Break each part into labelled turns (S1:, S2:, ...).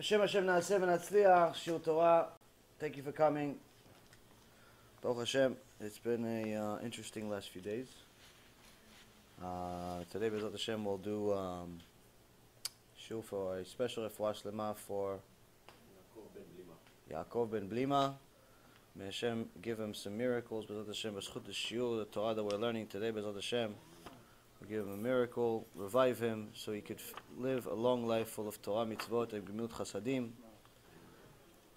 S1: Hashem Naaseh v'Natzliach, Shiur Torah. Thank you for coming. Baruch Hashem. It's been a interesting last few days. Today, B'ezrat Hashem, we'll do shiur for a special refuah shlema for Yaakov ben Blima. May Hashem give him some miracles. B'ezrat Hashem, b'zchut the shiur, the Torah that we're learning today, B'ezrat Hashem, we'll give him a miracle, revive him, so he could live a long life full of Torah, mitzvot, and gemilut chasadim.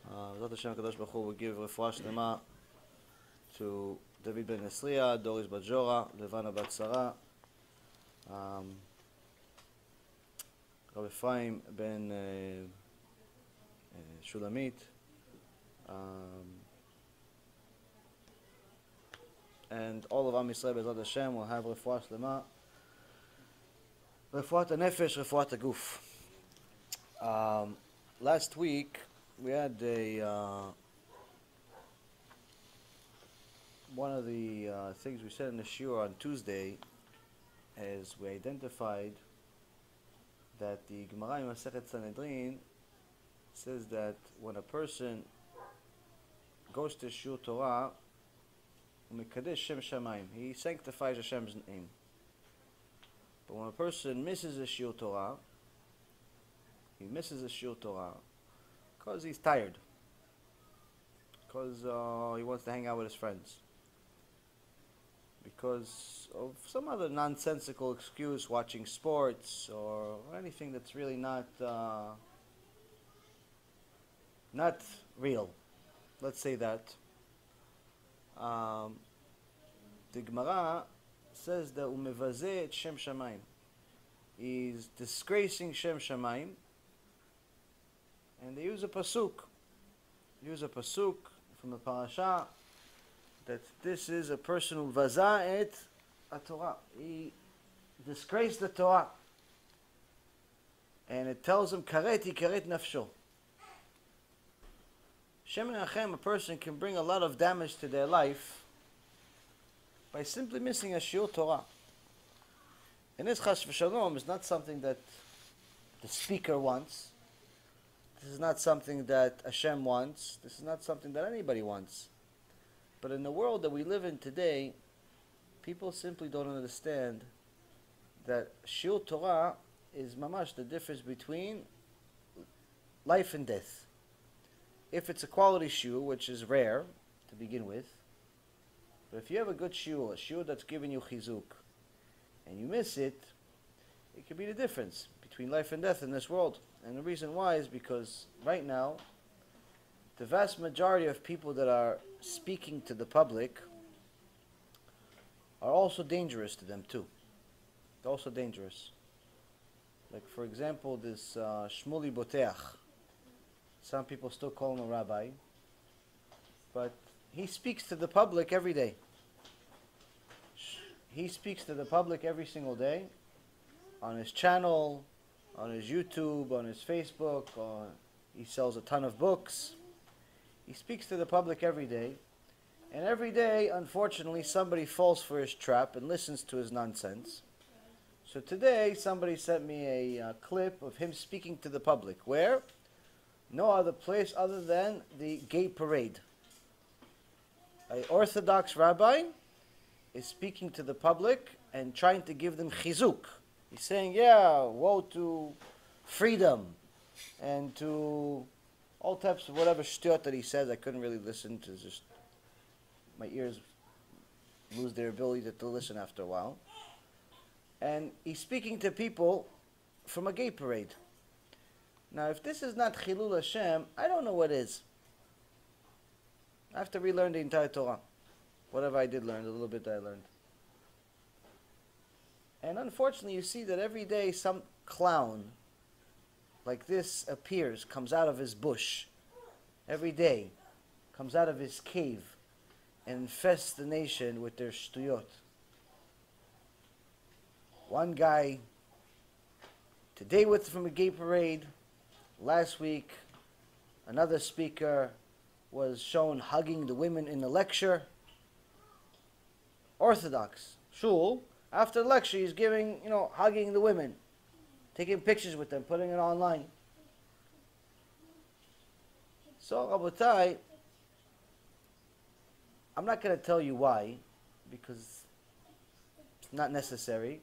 S1: B'ezrat Hashem, Kadosh Baruch Hu will give refuah shlema to David ben Nesriya, Doris bat Jora, Levana bat Sarah, Rabbi Ephraim ben Shulamit, and all of Am Yisrael B'ezrat Hashem will have refuah shlema, refuat hanefesh, refuat haguf. Last week we had one of the things we said in the shiur on Tuesday is we identified that the Gemara in Masechet Sanhedrin says that when a person goes to shiur Torah, Mekadesh Shem Shamayim, he sanctifies Hashem's name. But when a person misses a shiur Torah, he misses a shiur Torah because he's tired, because he wants to hang out with his friends, because of some other nonsensical excuse, watching sports or anything that's really not real. Let's say that. The Gemara says that umevazeh et Shem Shamayim. He's disgracing Shem Shamayim, and they use a pasuk. From the parasha that this is a person who vaza et a Torah. He disgraced the Torah, and it tells him karet nafsho. Shem and Achem, a person can bring a lot of damage to their life by simply missing a shiur Torah. And this chas v'shalom is not something that the speaker wants. This is not something that Hashem wants. This is not something that anybody wants. But in the world that we live in today, people simply don't understand that shiur Torah is mamash the difference between life and death. If it's a quality shiur, which is rare to begin with, but if you have a good shiur, a shiur that's giving you chizuk, and you miss it, it could be the difference between life and death in this world. And the reason why is because right now, the vast majority of people that are speaking to the public are also dangerous to them too. They're also dangerous. Like, for example, this Shmuli Boteach. Some people still call him a rabbi, but he speaks to the public every day. He speaks to the public every single day on his channel, on his YouTube, on his Facebook. He sells a ton of books. He speaks to the public every day, and every day, unfortunately, somebody falls for his trap and listens to his nonsense. So today, somebody sent me a clip of him speaking to the public. Where? No other place other than the gay parade. An Orthodox rabbi is speaking to the public and trying to give them chizuk. He's saying, yeah, woe to freedom and to all types of whatever shtiot that he says. I couldn't really listen to, just my ears lose their ability to listen after a while. And he's speaking to people from a gay parade. Now, if this is not Chilul Hashem, I don't know what is. I have to relearn the entire Torah. Whatever I did learn, the little bit that I learned. And unfortunately, you see that every day some clown like this appears, comes out of his bush. Every day, comes out of his cave and infests the nation with their shtuyot. One guy, today from a gay parade. Last week, another speaker was shown hugging the women in the lecture. Orthodox shul, after the lecture, he's giving, hugging the women, taking pictures with them, putting it online. So, Rabotai, I'm not going to tell you why, because it's not necessary.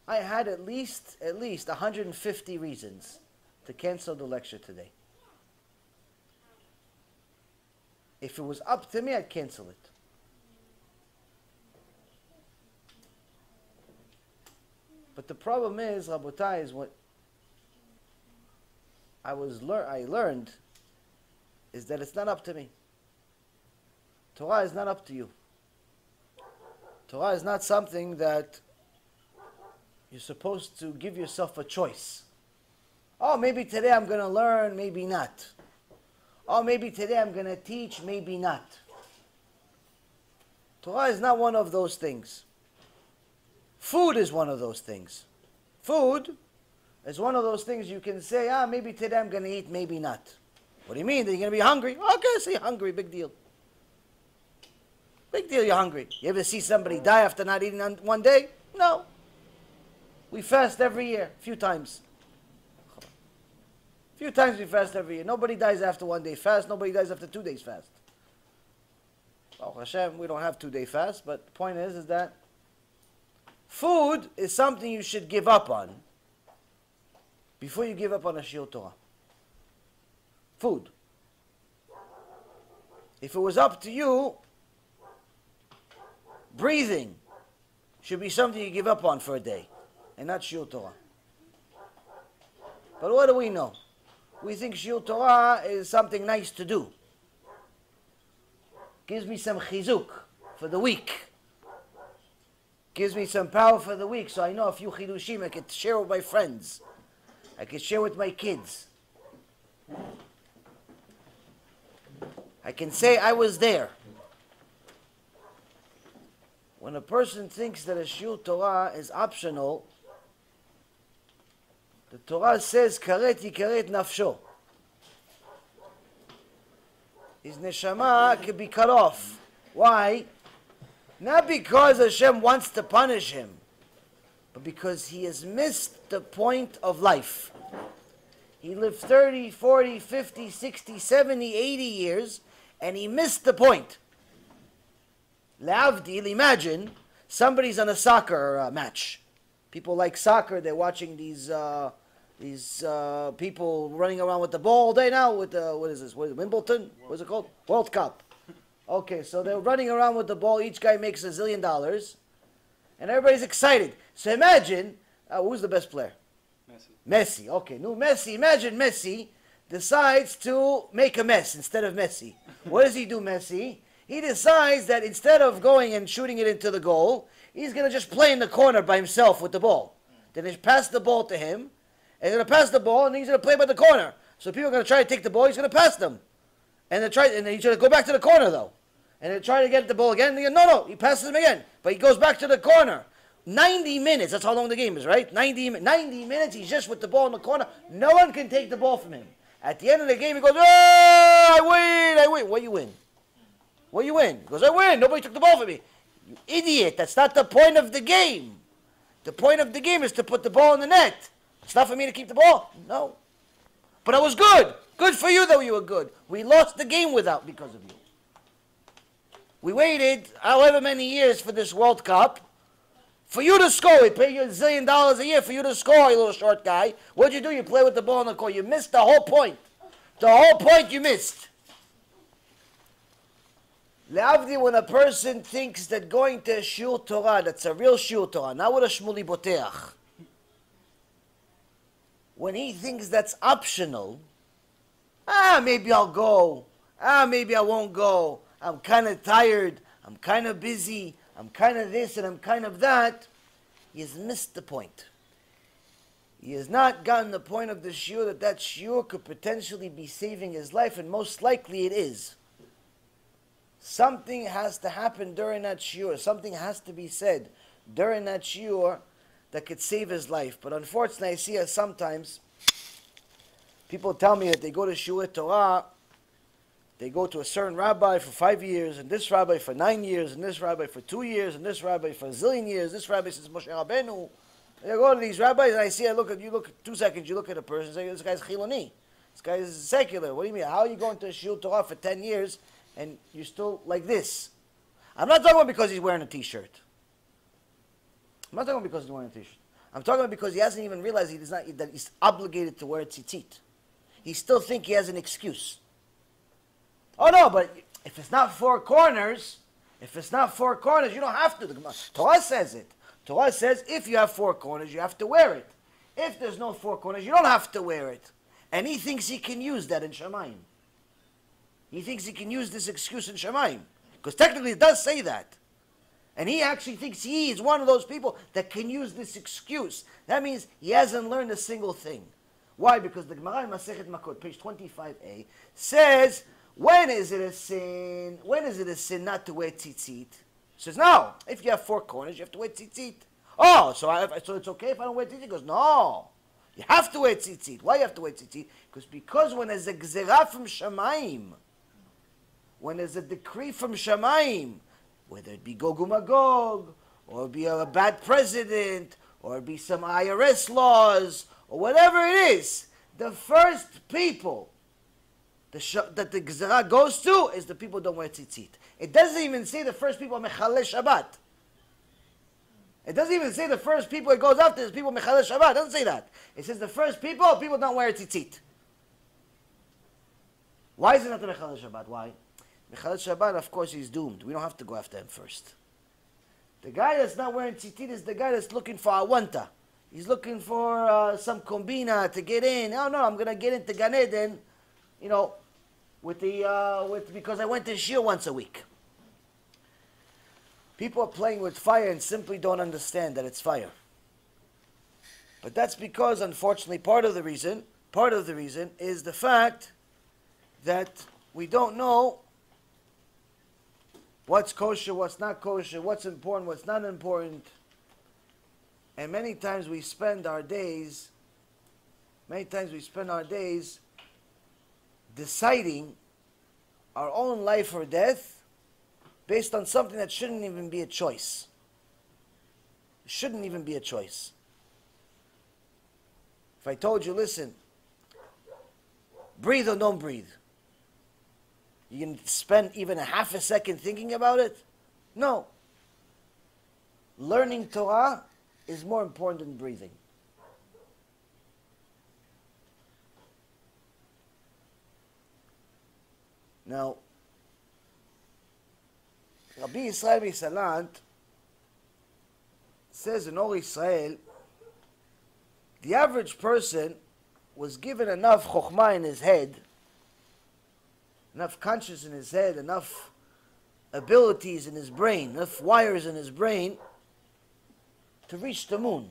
S1: I had at least 150 reasons to cancel the lecture today. If it was up to me, I'd cancel it. But the problem is, Rabotai, is what I learned is that it's not up to me. Torah is not up to you. Torah is not something that you're supposed to give yourself a choice. Oh, maybe today I'm going to learn, maybe not. Oh, maybe today I'm going to teach, maybe not. Torah is not one of those things. Food is one of those things. Food is one of those things you can say, maybe today I'm going to eat, maybe not. What do you mean? That you're going to be hungry? Okay, say hungry, big deal. Big deal, you're hungry. You ever see somebody die after not eating on one day? No. We fast every year, a few times. A few times we fast every year. Nobody dies after 1 day fast. Nobody dies after 2 days fast. Well, HaShem, we don't have 2 day fast, but the point is that food is something you should give up on before you give up on a Shiur Torah. Food. If it was up to you, breathing should be something you give up on for a day, and not Shiur Torah. But what do we know? We think Shiur Torah is something nice to do. Gives me some chizuk for the week. Gives me some power for the week, so I know a few chidushim I can share with my friends. I can share with my kids. I can say I was there. When a person thinks that a Shiur Torah is optional, the Torah says, karet yikaret nafsho. His neshama can be cut off. Why? Not because Hashem wants to punish him, but because he has missed the point of life. He lived 30, 40, 50, 60, 70, 80 years, and he missed the point. Le'avdil, imagine somebody's on a soccer match. People like soccer. They're watching these people running around with the ball all day now. With what is this? What is it, Wimbledon? What's it called? World Cup. Okay, so they're running around with the ball. Each guy makes $1 zillion, and everybody's excited. So imagine who's the best player? Messi. Okay, no Messi. Imagine Messi decides to make a mess instead of Messi. What does he do, Messi? He decides that instead of going and shooting it into the goal, he's going to just play in the corner by himself with the ball. Then they pass the ball to him, and he's going to pass the ball, and he's going to play by the corner. So people are going to try to take the ball, he's going to pass them. And then he's going to go back to the corner, though. And they try to get the ball again, and no, he passes him again. But he goes back to the corner. 90 minutes, that's how long the game is, right? 90 minutes, he's just with the ball in the corner. No one can take the ball from him. At the end of the game, he goes, oh, I win. What do you win? What do you win? He goes, I win. Nobody took the ball from me. You idiot. That's not the point of the game. The point of the game is to put the ball in the net. It's not for me to keep the ball. No. But I was good. Good for you, though you were good. We lost the game because of you. We waited however many years for this World Cup for you to score. We pay you $1 zillion a year for you to score, you little short guy. What'd you do? You play with the ball in the court. You missed the whole point. The whole point you missed. Le'avdi, when a person thinks that going to a Shiur Torah, that's a real Shiur Torah, not with a Shmuli Boteach, when he thinks that's optional, maybe I'll go, maybe I won't go, I'm kind of tired, I'm kind of busy, I'm kind of this and I'm kind of that, he has missed the point. He has not gotten the point of the shiur that shiur could potentially be saving his life, and most likely it is. Something has to happen during that shiur. Something has to be said during that shiur that could save his life. But unfortunately, I see sometimes people tell me that they go to shiur Torah, they go to a certain rabbi for 5 years, and this rabbi for 9 years, and this rabbi for 2 years, and this rabbi for a zillion years. This rabbi says Moshe Rabbeinu. They go to these rabbis, and I look 2 seconds, you look at a person and say, this guy's Chiloni. This guy is secular. What do you mean? How are you going to a shiur Torah for 10 years and you're still like this? I'm not talking about because he's wearing a t-shirt. I'm not talking about because he's wearing a t-shirt. I'm talking about because he hasn't even realized that he's obligated to wear tzitzit. He still thinks he has an excuse. Oh no, but if it's not four corners, you don't have to. The Torah says it. Torah says if you have four corners, you have to wear it. If there's no four corners, you don't have to wear it. And he thinks he can use that in Shamayim. He thinks he can use this excuse in Shamayim. Because technically it does say that. And he actually thinks he is one of those people that can use this excuse. That means he hasn't learned a single thing. Why? Because the Gemara in Masechet Makot, page 25a, says, when is it a sin? When is it a sin not to wear tzitzit? It says, no. If you have four corners, you have to wear tzitzit. Oh, so it's okay if I don't wear tzitzit? He goes, no. You have to wear tzitzit. Why you have to wear tzitzit? Because when there's a gzerah from Shamayim, when there's a decree from Shamayim, whether it be Gog uMagog, or it be a bad president, or it be some IRS laws, or whatever it is, the first people that the Gzerah goes to is the people who don't wear tzitzit. It doesn't even say the first people are Mechalel Shabbat. It doesn't even say the first people it goes after is people Mechalel Shabbat. It doesn't say that. It says the first people don't wear tzitzit. Why is it not the Mechalel Shabbat? Why? Mechalel Shabbat, of course, he's doomed. We don't have to go after him first. The guy that's not wearing tzitzit is the guy that's looking for awanta. He's looking for some kombina to get in. Oh no, I'm going to get into Gan Eden, because I went to shiur once a week. People are playing with fire and simply don't understand that it's fire. But that's because, unfortunately, part of the reason is the fact that we don't know what's kosher, what's not kosher, what's important, what's not important. And many times we spend our days deciding our own life or death based on something that shouldn't even be a choice. It shouldn't even be a choice. If I told you, listen, breathe or don't breathe, you can spend even a half a second thinking about it? No. Learning Torah is more important than breathing. Now, Rabbi Yisrael Misalant says in Or Israel, the average person was given enough chokhmah in his head, enough conscience in his head, enough abilities in his brain, enough wires in his brain to reach the moon.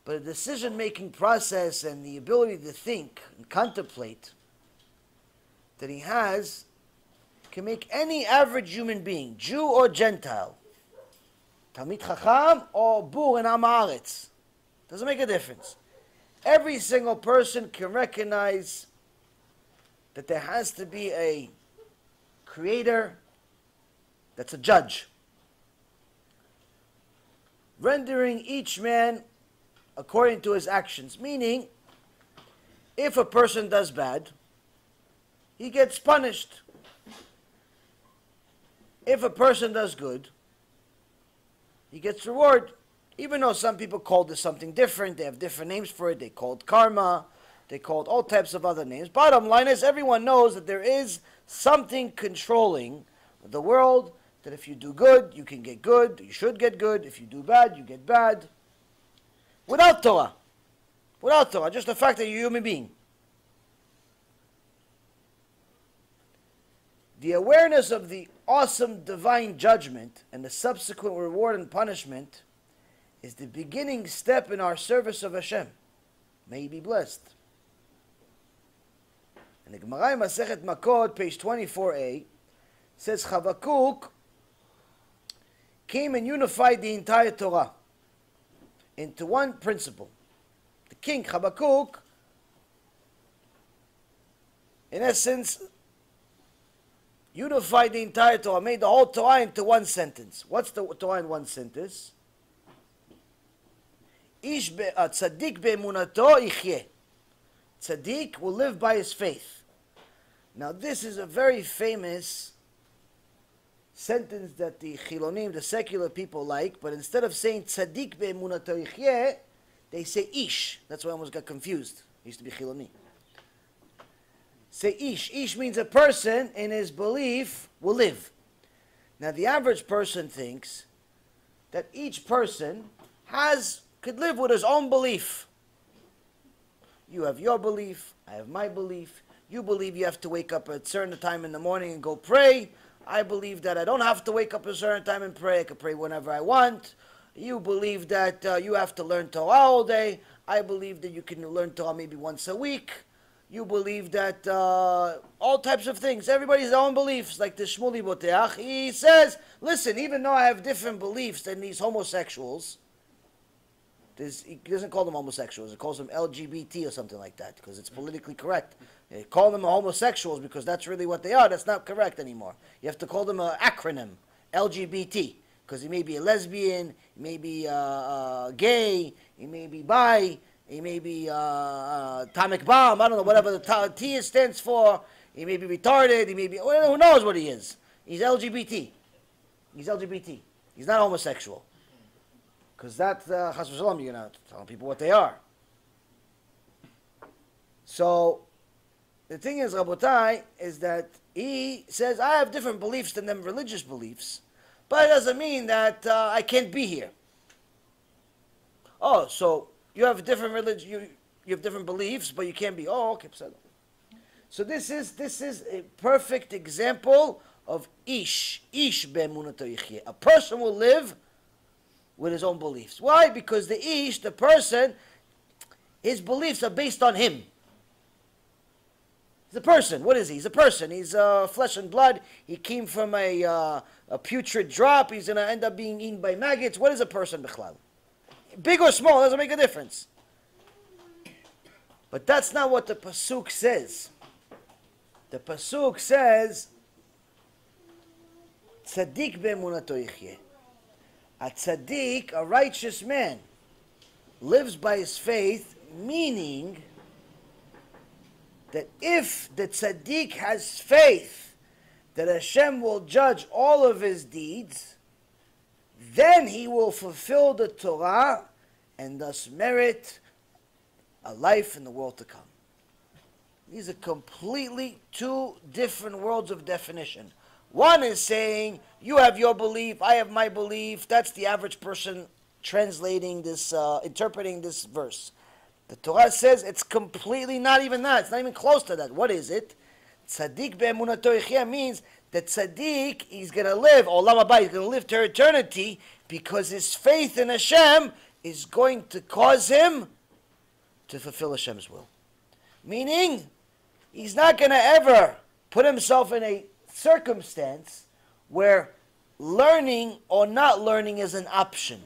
S1: But the decision-making process and the ability to think and contemplate that he has can make any average human being, Jew or Gentile, Talmid Chacham or Bur in Am Haaretz, doesn't make a difference. Every single person can recognize that there has to be a creator that's a judge, rendering each man according to his actions. Meaning, if a person does bad, he gets punished. If a person does good, he gets reward. Even though some people call this something different, they have different names for it. They call it karma, they call it all types of other names. Bottom line is, everyone knows that there is something controlling the world, that if you do good, you can get good, you should get good. If you do bad, you get bad. Without Torah. Without Torah, just the fact that you're a human being. The awareness of the awesome divine judgment and the subsequent reward and punishment is the beginning step in our service of HaShem. May He be blessed. And the Gemara in Masechet Makot, page 24a, says Chavakuk came and unified the entire Torah into one principle. The king Chavakuk, in essence, unified the entire Torah, made the whole Torah into one sentence. What's the Torah in one sentence? Ish tzaddik be'emunato yichyeh. Tzaddik will live by his faith. Now this is a very famous sentence that the Chilonim, the secular people like, but instead of saying Tzaddik be'emunato yichyeh, they say Ish. That's why I almost got confused. It used to be Chiloni. Say Ish. Ish means a person in his belief will live. Now the average person thinks that each person could live with his own belief. You have your belief, I have my belief. You believe you have to wake up at a certain time in the morning and go pray. I believe that I don't have to wake up at a certain time and pray. I can pray whenever I want. You believe that you have to learn Torah all day. I believe that you can learn Torah maybe once a week. You believe that all types of things. Everybody's own beliefs. Like the Shmuli Boteach, he says, listen, even though I have different beliefs than these homosexuals, he doesn't call them homosexuals. He calls them LGBT or something like that because it's politically correct. They call them homosexuals because that's really what they are. That's not correct anymore. You have to call them an acronym, LGBT, because he may be a lesbian, he may be gay, he may be bi, he may be atomic bomb, I don't know, whatever the T stands for. He may be retarded, he may be, well, who knows what he is. He's LGBT. He's LGBT. He's not homosexual. Because that's, chas v'shalom, you're not telling people what they are. So, the thing is, Rabotai, is that he says, I have different beliefs than them religious beliefs, but it doesn't mean that I can't be here. Oh, so you have different religion, you have different beliefs, but you can't be. Oh, okay. So this is a perfect example of ish be'emunato yichyeh. A person will live with his own beliefs. Why? Because the person, his beliefs are based on him. He's a person. What is he? He's a person. He's flesh and blood. He came from a putrid drop. He's going to end up being eaten by maggots. What is a person, bichlal? Big or small, doesn't make a difference. But that's not what the pasuk says. The pasuk says, tzaddik be'emunato yichyeh. A tzaddik, a righteous man, lives by his faith, meaning that if the tzaddik has faith that Hashem will judge all of his deeds, then he will fulfill the Torah and thus merit a life in the world to come. These are completely two different worlds of definition. One is saying, you have your belief, I have my belief. That's the average person translating this, interpreting this verse. The Torah says it's completely not even that. It's not even close to that. What is it? Tzaddik be'emunato yichyeh means that tzaddik, he's going to live, olam haba, he's going to live to eternity because his faith in Hashem is going to cause him to fulfill Hashem's will. Meaning, he's not going to ever put himself in a circumstance where learning or not learning is an option.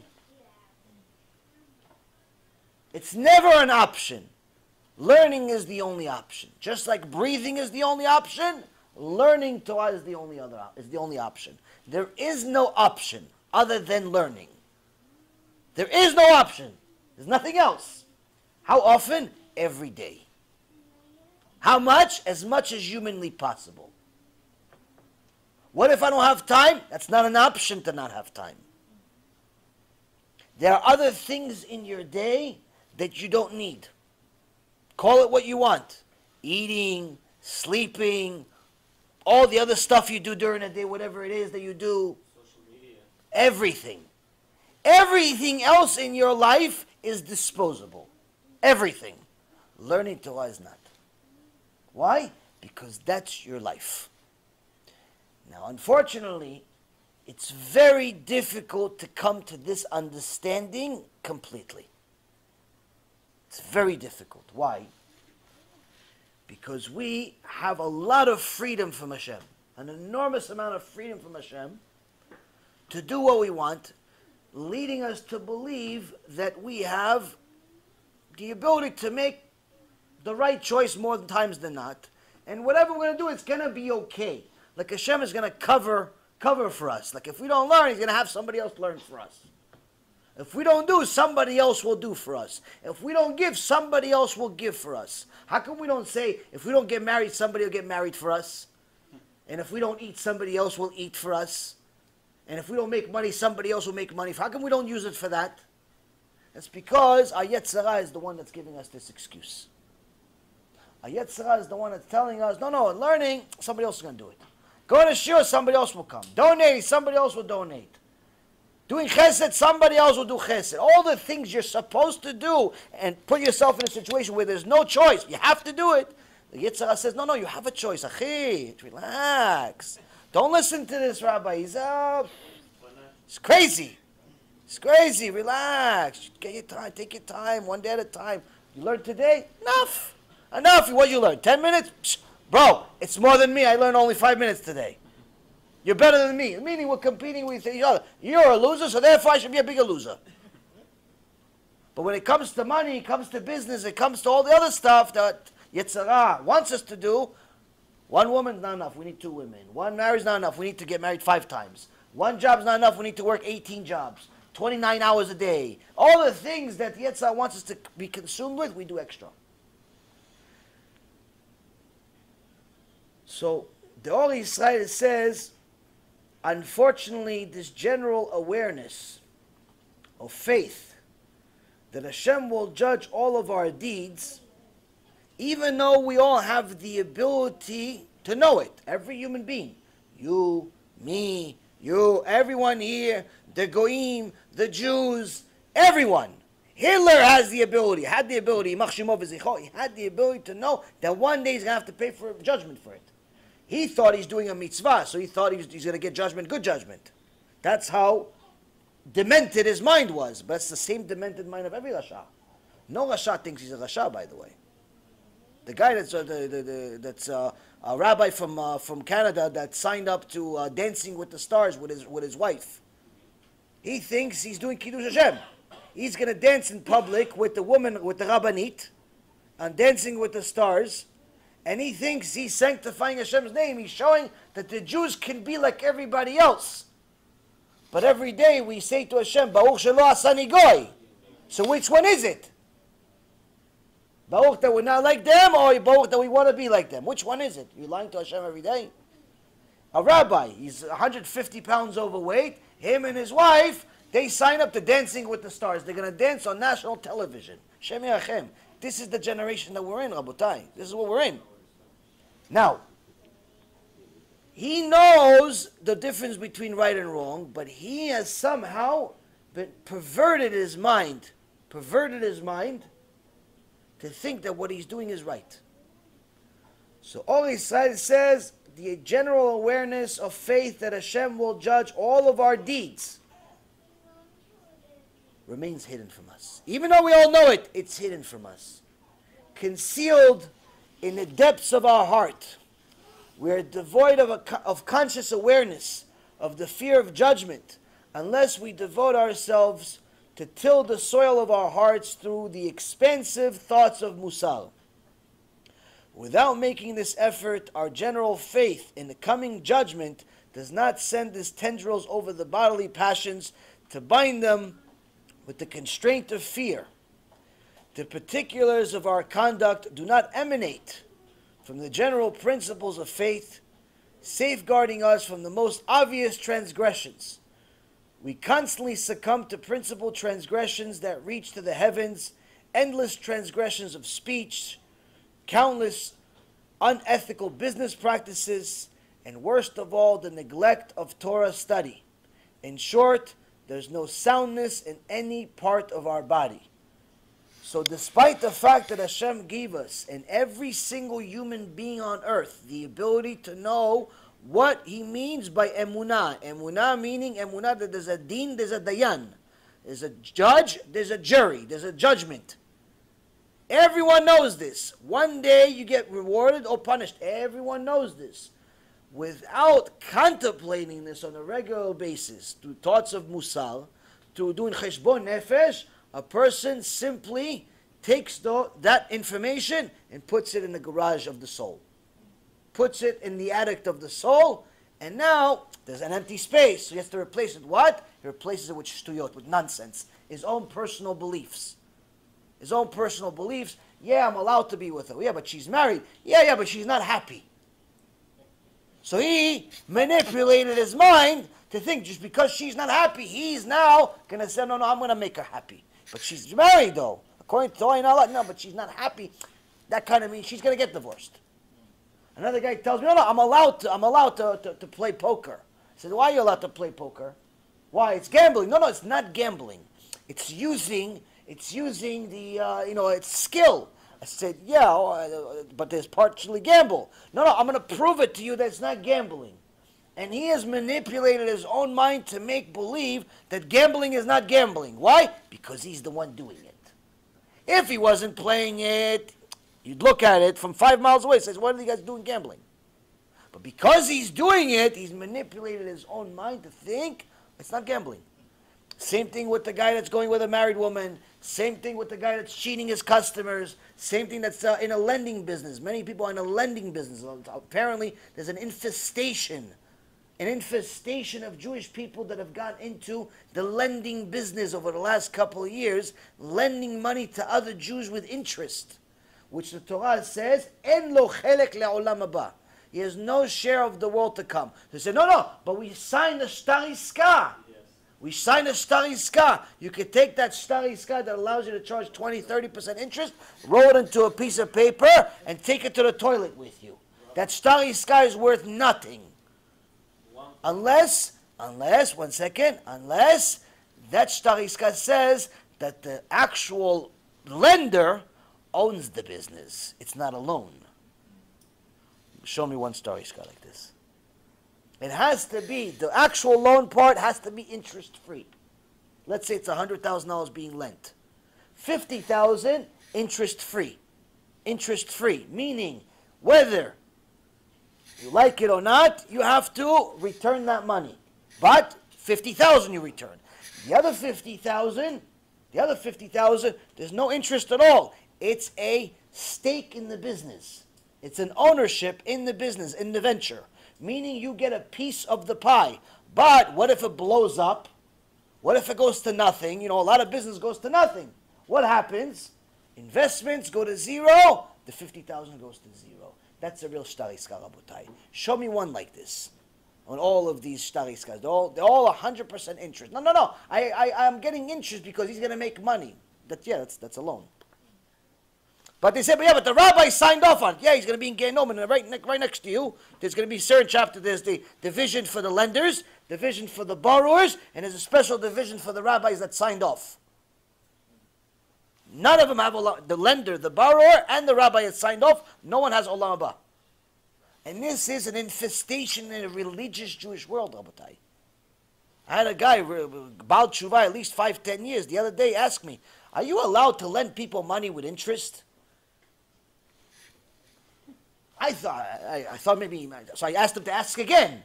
S1: It's never an option. Learning is the only option. Just like breathing is the only option, learning Torah is the only option. There is no option other than learning. There is no option. There's nothing else. How often? Every day. How much? As much as humanly possible. What if I don't have time? That's not an option to not have time. There are other things in your day that you don't need. Call it what you want. Eating, sleeping, all the other stuff you do during the day, whatever it is that you do.
S2: Social media.
S1: Everything. Everything else in your life is disposable. Everything. Learning Torah is not. Why? Because that's your life. Now, unfortunately, it's very difficult to come to this understanding completely. It's very difficult. Why? Because we have a lot of freedom from Hashem, an enormous amount of freedom from Hashem to do what we want, leading us to believe that we have the ability to make the right choice more times than not, and whatever we're going to do, it's going to be okay. Like Hashem is going to cover for us. Like if we don't learn, He's going to have somebody else learn for us. If we don't do, somebody else will do for us. If we don't give, somebody else will give for us. How come we don't say, if we don't get married, somebody will get married for us? And if we don't eat, somebody else will eat for us? And if we don't make money, somebody else will make money. How come we don't use it for that? It's because our Yetzer Hara is the one that's giving us this excuse. Our Yetzer Hara is the one that's telling us, no, in learning, somebody else is going to do it. Go to shiur, somebody else will come. Donate, somebody else will donate. Doing chesed, somebody else will do chesed. All the things you're supposed to do and put yourself in a situation where there's no choice. You have to do it. The Yetzer Hara says, no, you have a choice. Achi, relax. Don't listen to this rabbi. He's crazy. It's crazy. Relax. Get your time. Take your time. One day at a time. You learned today? Enough. What you learned? 10 minutes? Psh, bro, it's more than me. I learned only 5 minutes today. You're better than me. Meaning we're competing with each other. You're a loser, so therefore I should be a bigger loser. But when it comes to money, it comes to business, it comes to all the other stuff that Yetzer Hara wants us to do, one woman's not enough. We need 2 women. One marriage's not enough. We need to get married 5 times. One job's not enough. We need to work 18 jobs. 29 hours a day. All the things that Yetzer Hara wants us to be consumed with, we do extra. So, the Or Yisrael says, unfortunately, this general awareness of faith that HaShem will judge all of our deeds, even though we all have the ability to know it, every human being, you, me, you, everyone here, the Goyim, the Jews, everyone. Hitler had the ability, he had the ability to know that one day he's going to have to pay for judgment for it. He thought he's doing a mitzvah, so he thought he's going to get judgment, good judgment. That's how demented his mind was. But it's the same demented mind of every Rasha. No Rasha thinks he's a Rasha, by the way. The guy that's a rabbi from Canada that signed up to Dancing with the Stars with his wife. He thinks he's doing Kiddush Hashem. He's going to dance in public with the woman, with the Rabbanit, and Dancing with the Stars. And he thinks he's sanctifying Hashem's name. He's showing that the Jews can be like everybody else. But every day we say to Hashem, Baruch Shelo Asani Goy. So which one is it? Baruch that we're not like them, or Baruch that we want to be like them? Which one is it? You're lying to Hashem every day? A rabbi, he's 150 pounds overweight. Him and his wife, they sign up to Dancing with the Stars. They're going to dance on national television. Shem Yirachem. This is the generation that we're in, Rabotai. This is what we're in. Now, he knows the difference between right and wrong, but he has somehow perverted his mind to think that what he's doing is right. So Or Yisrael says the general awareness of faith that Hashem will judge all of our deeds remains hidden from us. Even though we all know it, it's hidden from us. Concealed in the depths of our heart. We are devoid of conscious awareness of the fear of judgment unless we devote ourselves to till the soil of our hearts through the expansive thoughts of Mussar. Without making this effort, our general faith in the coming judgment does not send its tendrils over the bodily passions to bind them with the constraint of fear. The particulars of our conduct do not emanate from the general principles of faith, safeguarding us from the most obvious transgressions. We constantly succumb to principal transgressions that reach to the heavens, endless transgressions of speech, countless unethical business practices, and worst of all, the neglect of Torah study. In short, there's no soundness in any part of our body. So despite the fact that Hashem gave us and every single human being on earth the ability to know what He means by emunah. Emunah meaning emunah that there's a din, there's a dayan. There's a judge, there's a jury, there's a judgment. Everyone knows this. One day you get rewarded or punished. Everyone knows this. Without contemplating this on a regular basis, through thoughts of Mussar, through doing cheshbon nefesh, a person simply takes that information and puts it in the garage of the soul. Puts it in the attic of the soul, And now there's an empty space. So he has to replace it. What? He replaces it with shtuyot, with nonsense. His own personal beliefs. His own personal beliefs. Yeah, I'm allowed to be with her. Yeah, but she's married. Yeah, but she's not happy. So he manipulated his mind to think just because she's not happy, he's now going to say, no, I'm going to make her happy. But she's married, though. According to Torah, no, but she's not happy. That kind of means she's going to get divorced. Another guy tells me, no, I'm allowed to play poker. I said, why are you allowed to play poker? Why? It's gambling. No, it's not gambling. It's using the, it's skill. I said, yeah, but there's partially gamble. No, I'm going to prove it to you that it's not gambling. And he has manipulated his own mind to make believe that gambling is not gambling. Why? Because he's the one doing it. If he wasn't playing it, you'd look at it from 5 miles away and says, what are you guys doing gambling? But because he's doing it, he's manipulated his own mind to think it's not gambling. Same thing with the guy that's going with a married woman. Same thing with the guy that's cheating his customers. Same thing that's in a lending business. Many people are in a lending business. Apparently, there's an infestation of Jewish people that have gone into the lending business over the last couple of years, lending money to other Jews with interest, which the Torah says, En lo chelek le'olam haba. He has no share of the world to come. They say, no, but we signed a shtar iska. We signed a shtar iska. You could take that shtar iska that allows you to charge 20-30% interest, roll it into a piece of paper, and take it to the toilet with you. That shtar iska is worth nothing. Unless that shtar iska says that the actual lender owns the business. It's not a loan. Show me one shtar iska like this. It has to be, the actual loan part has to be interest-free. Let's say it's $100,000 being lent. $50,000 interest-free. Interest-free, meaning whether you like it or not, you have to return that money. But $50,000 you return. The other $50,000, there's no interest at all. It's a stake in the business. It's an ownership in the business, in the venture. Meaning you get a piece of the pie. But what if it blows up? What if it goes to nothing? A lot of business goes to nothing. What happens? Investments go to zero. The $50,000 goes to zero. That's a real shtar iska, Rabotai. Show me one like this. On all of these shtar iskas. They're all 100% interest. No. I'm getting interest because he's going to make money. That's a loan. But they say, but the rabbi signed off on it. Yeah, he's going to be in Gehenom, and right next to you, there's going to be a certain chapter. There's the division for the lenders, division for the borrowers, and there's a special division for the rabbis that signed off. None of them have the lender, the borrower, and the rabbi that signed off. No one has olam haba. And this is an infestation in a religious Jewish world, Rabotai. I had a guy, Baal Tshuva, at least 5-10 years, the other day asked me, are you allowed to lend people money with interest? I thought maybe, so I asked him to ask again.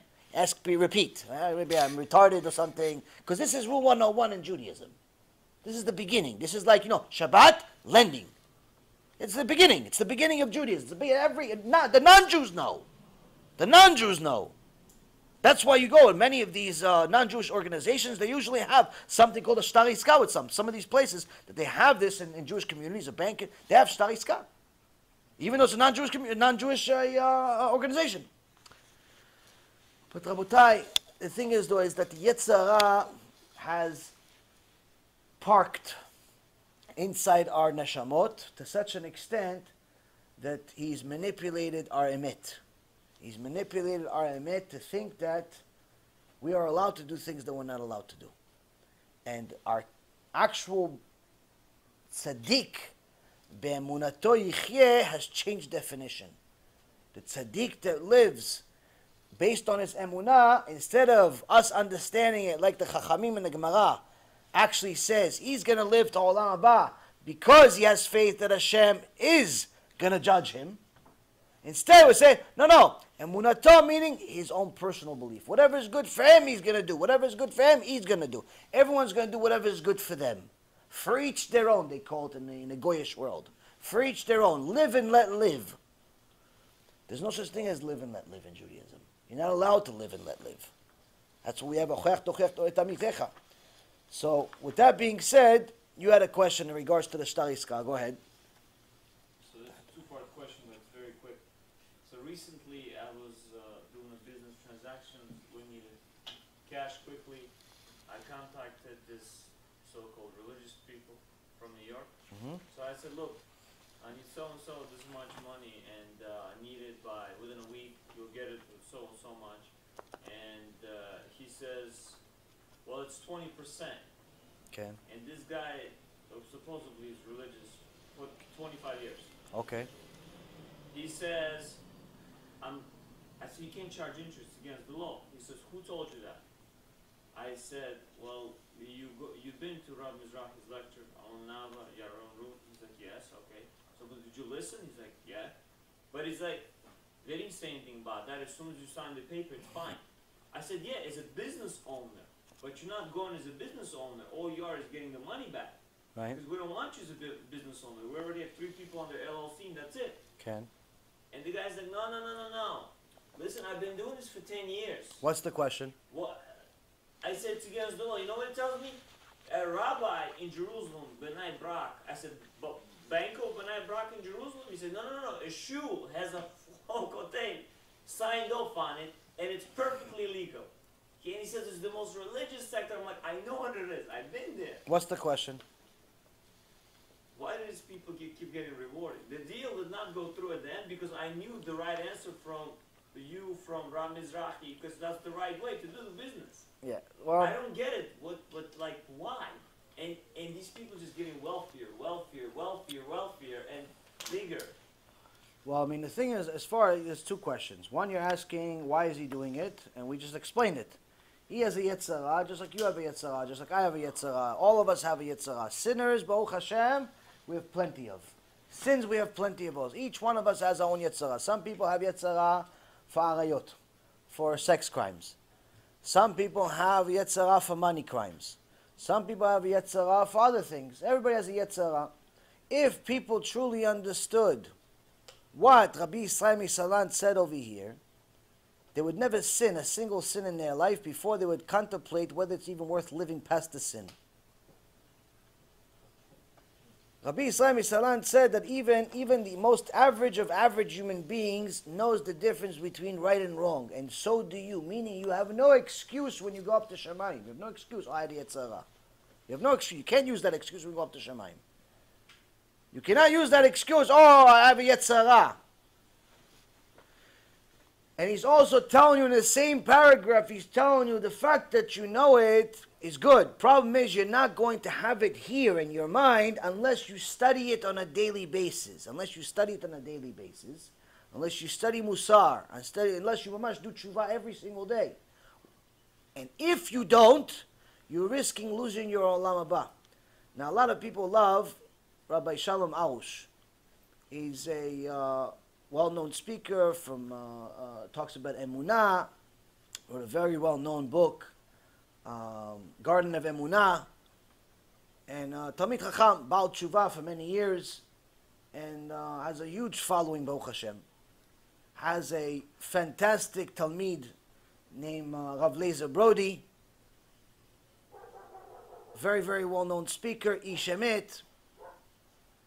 S1: Repeat. Maybe I'm retarded or something. Because this is Rule 101 in Judaism. This is the beginning. This is like, Shabbat, lending. It's the beginning. It's the beginning of Judaism. The non-Jews know. The non-Jews know. That's why you go in many of these non-Jewish organizations, they usually have something called a shtar iska with some of these places that they have this in Jewish communities, a bank, they have shtar iska. Even though it's a non-Jewish organization. But Rabotai, the thing is though, is that the Yetzer Hara has parked inside our neshamot to such an extent that he's manipulated our emet. He's manipulated our emet to think that we are allowed to do things that we're not allowed to do. And our actual tzaddik, Be'emunato yichyeh, has changed definition. The tzaddik that lives based on his emunah, instead of us understanding it like the Chachamim and the Gemara actually says, he's going to live to Olam Haba because he has faith that HaShem is going to judge him. Instead we say, no, emunato meaning his own personal belief. Whatever is good for him, he's going to do. Whatever is good for him, he's going to do. Everyone's going to do whatever is good for them. For each their own, they call it in the Goyish world. For each their own. Live and let live. There's no such thing as live and let live in Judaism. You're not allowed to live and let live. That's what we have. So, with that being said, you had a question in regards to the Shtar Iska. Go ahead.
S2: So it's a two-part question, but it's very quick. So recently I was doing a business transaction. We needed cash quickly. I contacted this so-called religious people from New York. So I said, look, I need so-and-so this much money, and I need it by, within a week, you'll get it with so-and-so much. And he says, well, it's 20%.
S1: Okay.
S2: And this guy, supposedly is religious, for 25 years.
S1: Okay.
S2: He says, I said, you can't charge interest against the law. He says, who told you that? I said, well, you've been to Rabbi Mizrahi's lecture on Rabbi Yaron Reuven. He's like, yes, okay. So but did you listen? He's like, yeah. But he's like, they didn't say anything about that. As soon as you sign the paper, it's fine. I said, yeah, as a business owner. But you're not going as a business owner. All you are is getting the money back.
S1: Right.
S2: Because we don't want you as a business owner. We already have 3 people under LLC, and that's it.
S1: Okay.
S2: And the guy's like, no. Listen, I've been doing this for 10 years.
S1: What's the question?
S2: What? I said, it's against the law. You know what it tells me? A rabbi in Jerusalem, B'nai Brak. I said, but Banco B'nai Brak in Jerusalem? He said, no. A shul has a kotein signed off on it, and it's perfectly legal. And he says it's the most religious sector. I'm like, I know what it is. I've been there.
S1: What's the question?
S2: Why do these people keep getting rewarded? The deal did not go through at the end because I knew the right answer from from Ram Mizrahi, because that's the right way to do the business.
S1: Yeah. Well,
S2: I don't get it. Like, why? And these people just getting wealthier, and bigger.
S1: Well, I mean, the thing is, as far as there's 2 questions. One, you're asking why is he doing it, and we just explained it. He has a Yetzirah, just like you have a Yetzirah, just like I have a Yetzirah. All of us have a Yetzirah. Sinners, Baruch HaShem, we have plenty of. Sins, we have plenty of those. Each one of us has our own Yetzirah. Some people have Yetzirah for arayot, for sex crimes. Some people have Yetzirah for money crimes. Some people have Yetzirah for other things. Everybody has a Yetzirah. If people truly understood what Rabbi Yisrael Misalant said over here, they would never sin a single sin in their life before they would contemplate whether it's even worth living past the sin. Rabbi Yisrael Misalant said that even the most average of average human beings knows the difference between right and wrong, and so do you, meaning you have no excuse when you go up to Shemayim. You have no excuse, I had Yetzirah. You have no excuse. You can't use that excuse when you go up to Shemayim. You cannot use that excuse, I have a Yetzirah. And he's also telling you in the same paragraph, he's telling you the fact that you know it is good. Problem is, you're not going to have it here in your mind unless you study it on a daily basis. Unless you study Mussar, unless you must do tshuva every single day. And if you don't, you're risking losing your olam haba. Now, a lot of people love Rabbi Shalom Arush. He's a well-known speaker from talks about Emunah, wrote a very well-known book, Garden of Emunah, and Talmid Chacham, Baal Tshuva for many years, and has a huge following, Baruch HaShem. Has a fantastic Talmid named Rav Lezer Brody, very, very well-known speaker, Ish Emet.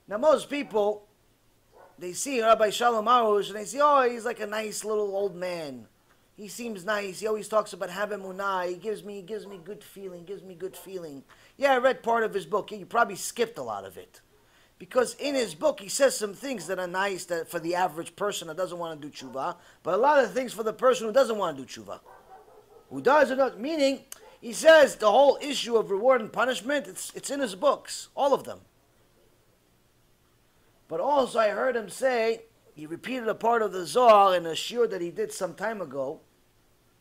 S1: Now, most people, they see Rabbi Shalom Arush and they say, he's like a nice little old man. He seems nice. He always talks about have emunah. He gives me good feeling. Yeah, I read part of his book. Yeah, you probably skipped a lot of it. Because in his book, he says some things that are nice that for the average person that doesn't want to do tshuva, but a lot of things for the person who doesn't want to do tshuva. Who does or not, meaning, he says the whole issue of reward and punishment, it's in his books, all of them. But also I heard him say, he repeated a part of the Zohar in a shiur that he did some time ago.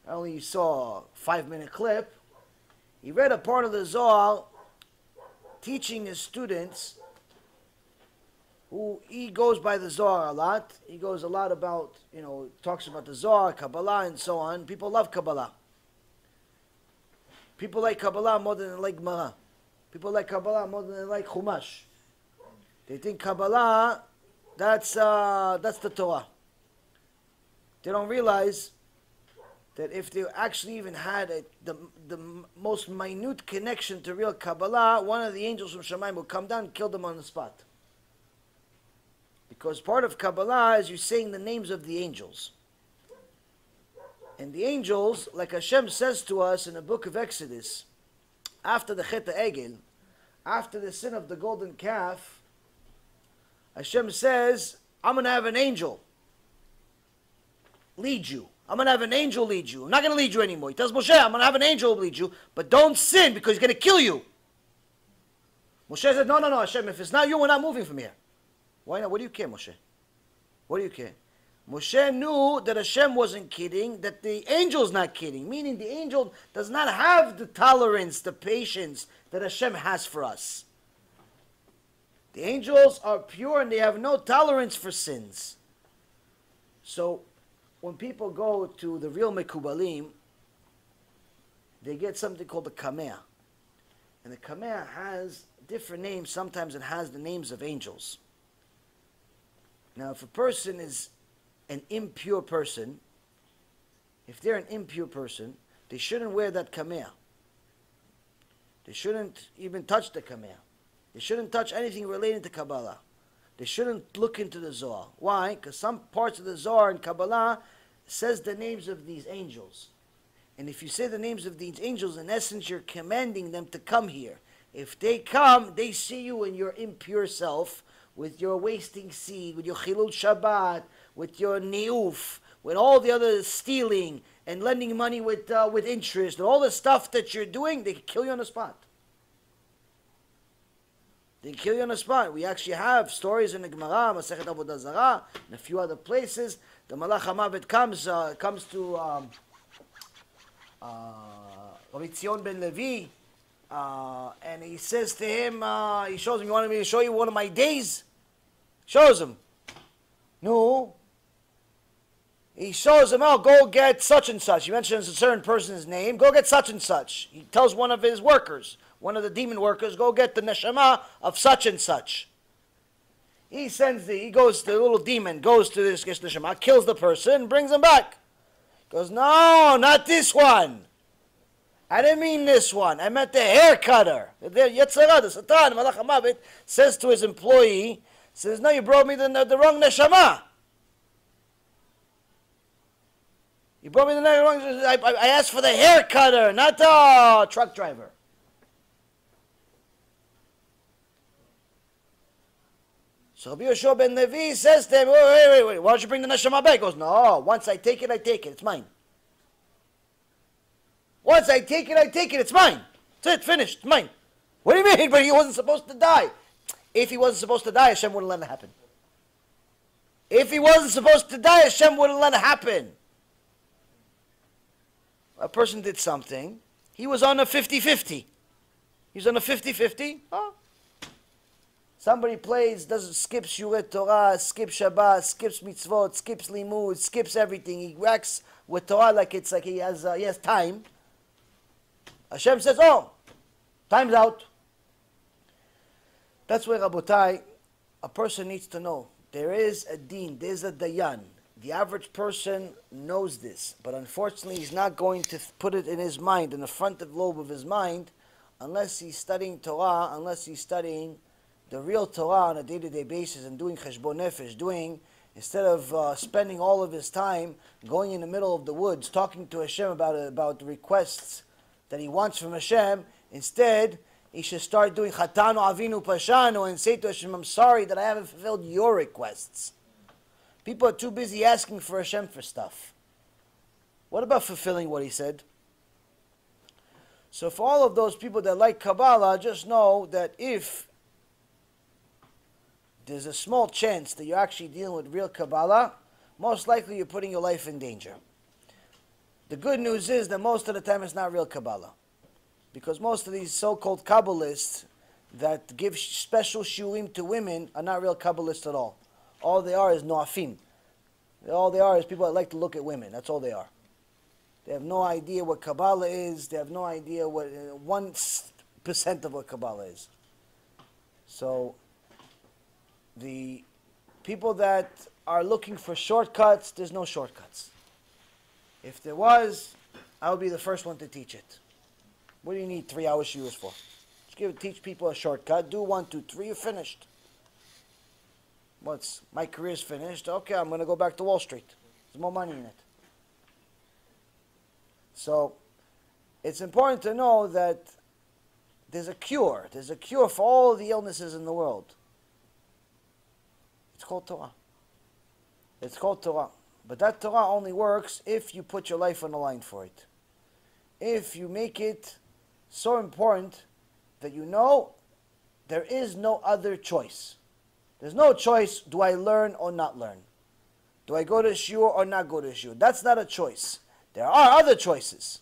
S1: I only saw a 5-minute clip. He read a part of the Zohar teaching his students, who he goes by the Zohar a lot. He goes a lot about, talks about the Zohar, Kabbalah, and so on. People love Kabbalah. People like Kabbalah more than they like Gemara. People like Kabbalah more than they like Chumash. They think Kabbalah, that's the Torah. They don't realize that if they actually even had the most minute connection to real Kabbalah, one of the angels from Shamayim would come down and kill them on the spot. Because part of Kabbalah is you're saying the names of the angels. And the angels, like Hashem says to us in the book of Exodus, after the Chet HaEgel, after the sin of the golden calf, Hashem says, I'm going to have an angel lead you. I'm going to have an angel lead you. I'm not going to lead you anymore. He tells Moshe, I'm going to have an angel lead you, but don't sin because he's going to kill you. Moshe said, no, Hashem, if it's not you, we're not moving from here. Why not? What do you care, Moshe? What do you care? Moshe knew that Hashem wasn't kidding, that the angel's not kidding, meaning the angel does not have the tolerance, the patience that Hashem has for us. The angels are pure and they have no tolerance for sins. So, when people go to the real Mekubalim, they get something called the Kameh. And the Kameh has different names. Sometimes it has the names of angels. Now, if a person is an impure person, if they're an impure person, they shouldn't wear that Kameh. They shouldn't even touch the Kameh. They shouldn't touch anything related to Kabbalah. They shouldn't look into the Zohar. Why? Because some parts of the Zohar in Kabbalah says the names of these angels. And if you say the names of these angels, in essence, you're commanding them to come here. If they come, they see you in your impure self, with your wasting seed, with your Chilul Shabbat, with your Niuf, with all the other stealing and lending money with interest, and all the stuff that you're doing, they can kill you on the spot. They kill you on the spot. We actually have stories in the Gemara, Masechet Avodah Zarah, and a few other places. The Malach HaMavet comes to Rabbi Tzion ben Levi, and he says to him, he shows him, you wanted me to show you one of my days? Shows him. No. He shows him, oh, go get such and such. He mentions a certain person's name. Go get such and such. He tells one of his workers, one of the demon workers, go get the neshama of such and such. He goes, the little demon goes to this neshama, kills the person, brings him back. Goes, no, not this one. I didn't mean this one. I meant the hair cutter. The Yetzirah, the Satan, Malach HaMavet, says to his employee, says, no, you brought me the wrong neshama. You brought me the wrong, I asked for the hair cutter, not the truck driver. So Rabbi Yoshua ben Levi says to him, wait, why don't you bring the neshama back? He goes, no, once I take it, it's mine. Once I take it, it's mine. That's it, finished, it's mine. What do you mean? But he wasn't supposed to die. If he wasn't supposed to die, Hashem wouldn't let it happen. If he wasn't supposed to die, Hashem wouldn't let it happen. A person did something. He was on a 50-50. He's on a 50-50. Oh. Somebody skips Shuret Torah, skips Shabbat, skips mitzvot, skips limud, skips everything. He acts with Torah like he has time. Hashem says, oh, time's out. That's where, Rabotai, a person needs to know. There is a deen, there's a dayan. The average person knows this, but unfortunately he's not going to put it in his mind, in the frontal lobe of his mind, unless he's studying Torah, unless he's studying the real Torah on a day-to-day basis and doing cheshbon nefesh, instead of spending all of his time going in the middle of the woods, talking to Hashem about the requests that he wants from Hashem, instead he should start doing Chatanu Avinu Pashanu and say to Hashem, I'm sorry that I haven't fulfilled your requests. People are too busy asking for Hashem for stuff. What about fulfilling what he said? So for all of those people that like Kabbalah, just know that if there's a small chance that you're actually dealing with real Kabbalah, most likely you're putting your life in danger. The good news is that most of the time it's not real Kabbalah. Because most of these so-called Kabbalists that give special shurim to women are not real Kabbalists at all. All they are is noafim. All they are is people that like to look at women. That's all they are. They have no idea what Kabbalah is. They have no idea what 1% of what Kabbalah is. So the people that are looking for shortcuts, there's no shortcuts. If there was, I would be the first one to teach it. What do you need 3 hours shiuros for? Just teach people a shortcut. Do 1, 2, 3. You're finished. My career's finished. Okay, I'm going to go back to Wall Street. There's more money in it. So, it's important to know that there's a cure. There's a cure for all the illnesses in the world. It's called Torah. It's called Torah. But that Torah only works if you put your life on the line for it. If you make it so important that you know there is no other choice. There's no choice, do I learn or not learn? Do I go to shiur or not go to shiur? That's not a choice. There are other choices.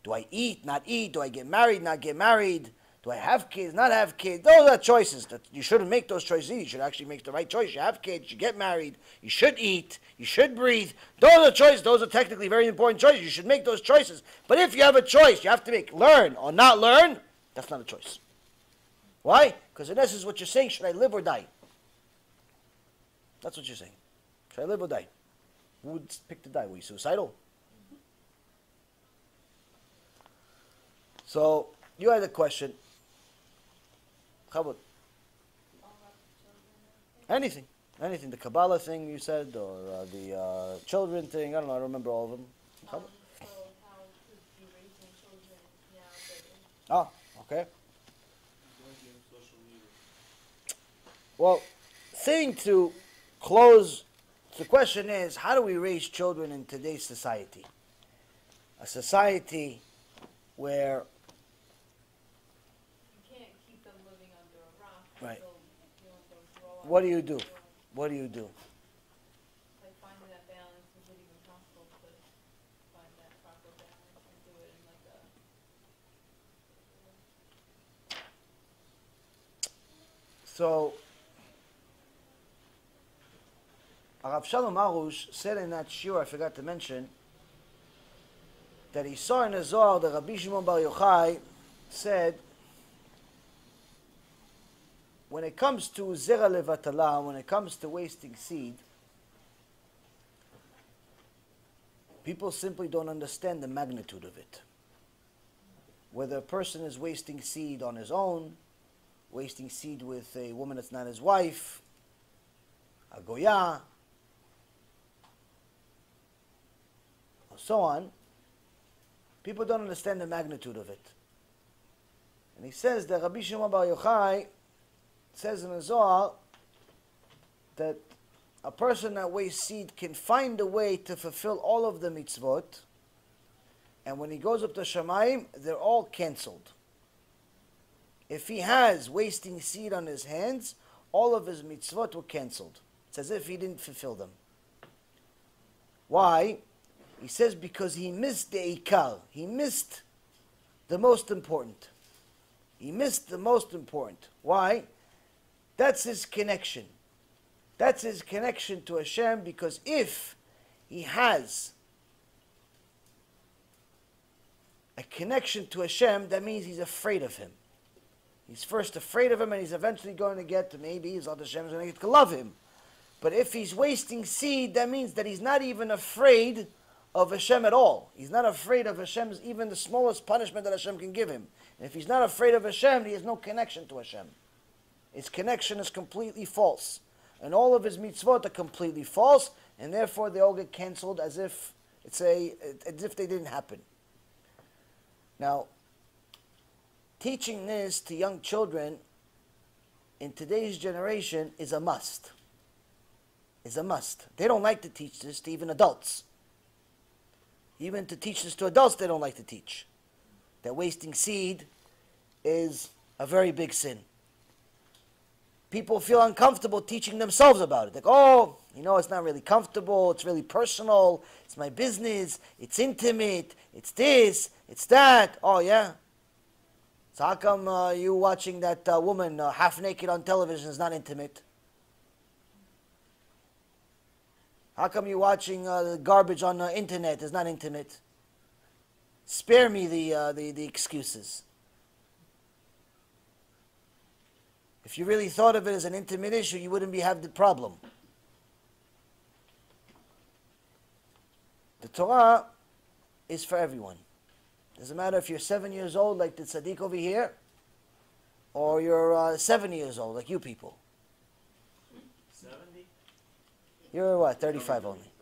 S1: Do I eat, not eat? Do I get married, not get married? Do I have kids, not have kids? Those are choices. That you shouldn't make those choices. You should actually make the right choice. You have kids, you get married, you should eat, you should breathe. Those are choices. Those are technically very important choices. You should make those choices. But if you have a choice, you have to make learn or not learn, that's not a choice. Why? Because in essence what you're saying, should I live or die? That's what you're saying. Should I live or die? Who would pick to die? Were you suicidal? So, you had a question. How about anything? Anything. The Kabbalah thing you said, or the children thing. I don't know. I don't remember all of them.
S3: So how could you raising children nowadays?
S1: Ah, okay. Well, thing to close, the question is, how do we raise children in today's society? A society where right. What do you do? What do you do?
S3: Like finding that balance, is it even possible to find that proper balance and do it in like a...
S1: So, Rav Shalom Arush said in that shiur, I forgot to mention, that he saw in the Zohar that Rabbi Shimon Bar Yochai said, when it comes to zera levatala, when it comes to wasting seed, people simply don't understand the magnitude of it. Whether a person is wasting seed on his own, wasting seed with a woman that's not his wife, a goya, or so on, people don't understand the magnitude of it. And he says that Rabbi Shimon Bar Yochai says in the Zohar that a person that wastes seed can find a way to fulfill all of the mitzvot, and when he goes up to Shamayim, they're all cancelled. If he has wasting seed on his hands, all of his mitzvot were cancelled. It's as if he didn't fulfill them. Why? He says because he missed the ikar. He missed the most important. He missed the most important. Why? That's his connection. That's his connection to Hashem, because if he has a connection to Hashem, that means he's afraid of him. He's first afraid of him, and he's eventually going to get to, maybe Hashem is going to get to love him. But if he's wasting seed, that means that he's not even afraid of Hashem at all. He's not afraid of Hashem's, even the smallest punishment that Hashem can give him. And if he's not afraid of Hashem, he has no connection to Hashem. His connection is completely false. And all of his mitzvot are completely false, and therefore they all get cancelled as if as if they didn't happen. Now, teaching this to young children in today's generation is a must. Is a must. They don't like to teach this to even adults. Even to teach this to adults, they don't like to teach. That wasting seed is a very big sin. People feel uncomfortable teaching themselves about it. Like, oh, it's not really comfortable, it's really personal, it's my business, it's intimate, it's this, it's that. Oh, yeah? So how come you watching that woman half naked on television is not intimate? How come you watching the garbage on the internet is not intimate? Spare me the excuses. If you really thought of it as an intimate issue, you wouldn't have the problem. The Torah is for everyone. Doesn't matter if you're 7 years old like the tzaddik over here, or you're 70 years old like you people.
S2: 70?
S1: You're what, 35 only.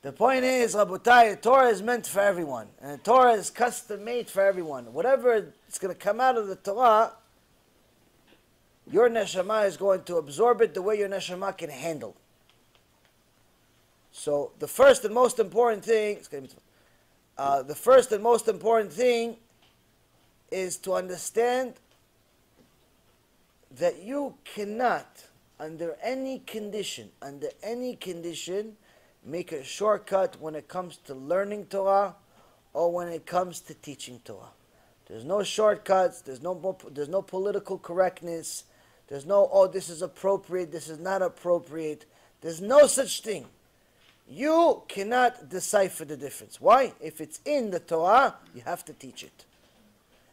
S1: The point is, Rabotai, the Torah is meant for everyone. And the Torah is custom made for everyone. Whatever is going to come out of the Torah, your neshama is going to absorb it the way your neshama can handle. So the first and most important thing, is to understand that you cannot, under any condition, make a shortcut when it comes to learning Torah or when it comes to teaching Torah. There's no shortcuts, there's no political correctness, there's no, oh, this is appropriate, this is not appropriate. There's no such thing. You cannot decipher the difference. Why? If it's in the Torah, you have to teach it.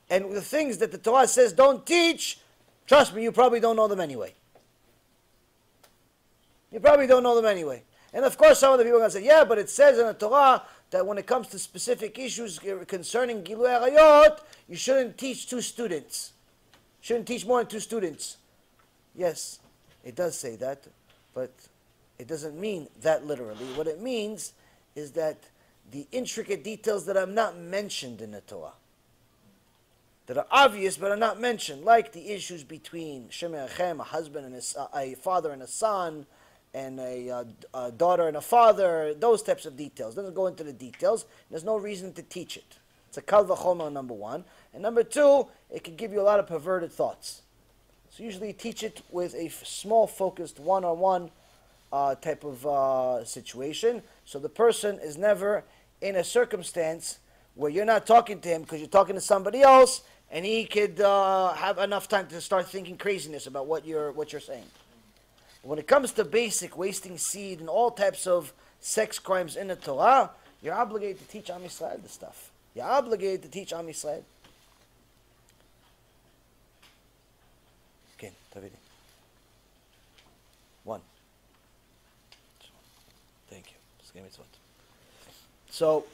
S1: And the things that the Torah says don't teach, trust me, you probably don't know them anyway. You probably don't know them anyway. And of course, some of the people are going to say, yeah, but it says in the Torah that when it comes to specific issues concerning Gilui Arayot, you shouldn't teach 2 students. Shouldn't teach more than 2 students. Yes, it does say that, but it doesn't mean that literally. What it means is that the intricate details that are not mentioned in the Torah, that are obvious but are not mentioned, like the issues between Shem and HaShem, a father and a son, and a daughter and a father, those types of details. Doesn't go into the details. There's no reason to teach it. It's a kal v'chomer, number one. And number two, it can give you a lot of perverted thoughts. So usually you teach it with a small, focused, one-on-one type of situation. So the person is never in a circumstance where you're not talking to him because you're talking to somebody else, and he could have enough time to start thinking craziness about what you're saying. When it comes to basic wasting seed and all types of sex crimes in the Torah, you're obligated to teach Am Yisrael this stuff. You're obligated to teach Am Yisrael. Okay, Tavidi. 1. Thank you. So,